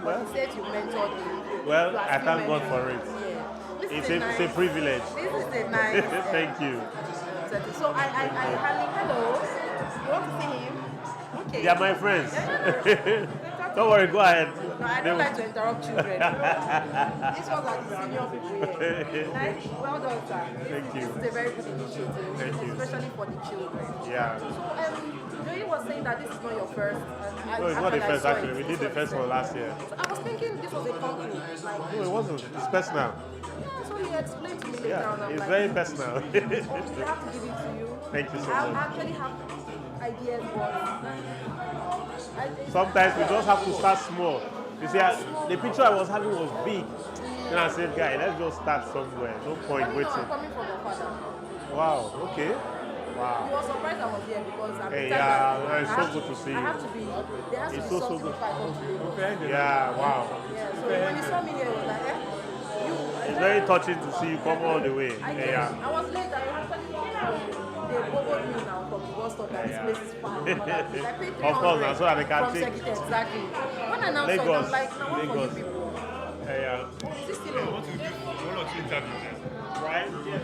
But he said you mentored him. well, You are I still thank God mentoring for him. it. Yeah. This It's is a privilege. This is a nice. Thank you. So I hello. You want to see him? Okay. They are my friends. Don't worry, go ahead. No, I don't like to interrupt children. These ones are the senior people here. Nice. Well done, sir. Thank you. This is a very good initiative, Thank you. especially for the children. Yeah. So, Joey was saying that this is not your first. No, it's not the first actually. We did the first one last year. So I was thinking this was a company. Like, No, it wasn't. It's personal. so he explained to me later Yeah, on. I'm it's like, very personal. oh, we have to give it to you. Thank you so I much. actually have ideas, but Sometimes we just have to start small. You see, the picture I was having was big. Then I said, guy, let's just start somewhere. No point I'm waiting. coming from your father. Wow, okay. He Wow. was surprised I was here because I'm Hey, the type yeah, that it's I so have good to see I you. have to be, there has It's to so, be so something good. if I come to Lagos. Yeah, wow. Yeah, so when he saw me here, he was like, It's very touching to see you come all the way. I Yeah. was late, I actually they borrowed me now from the bus stop that this place is far. I paid 300 Of course, now, so that they can from take Secretary, exactly. When I now saw it, Lagos. I'm like, now what for you Lagos. people? Yeah. Is this still on? One or two interviews, right? Yeah.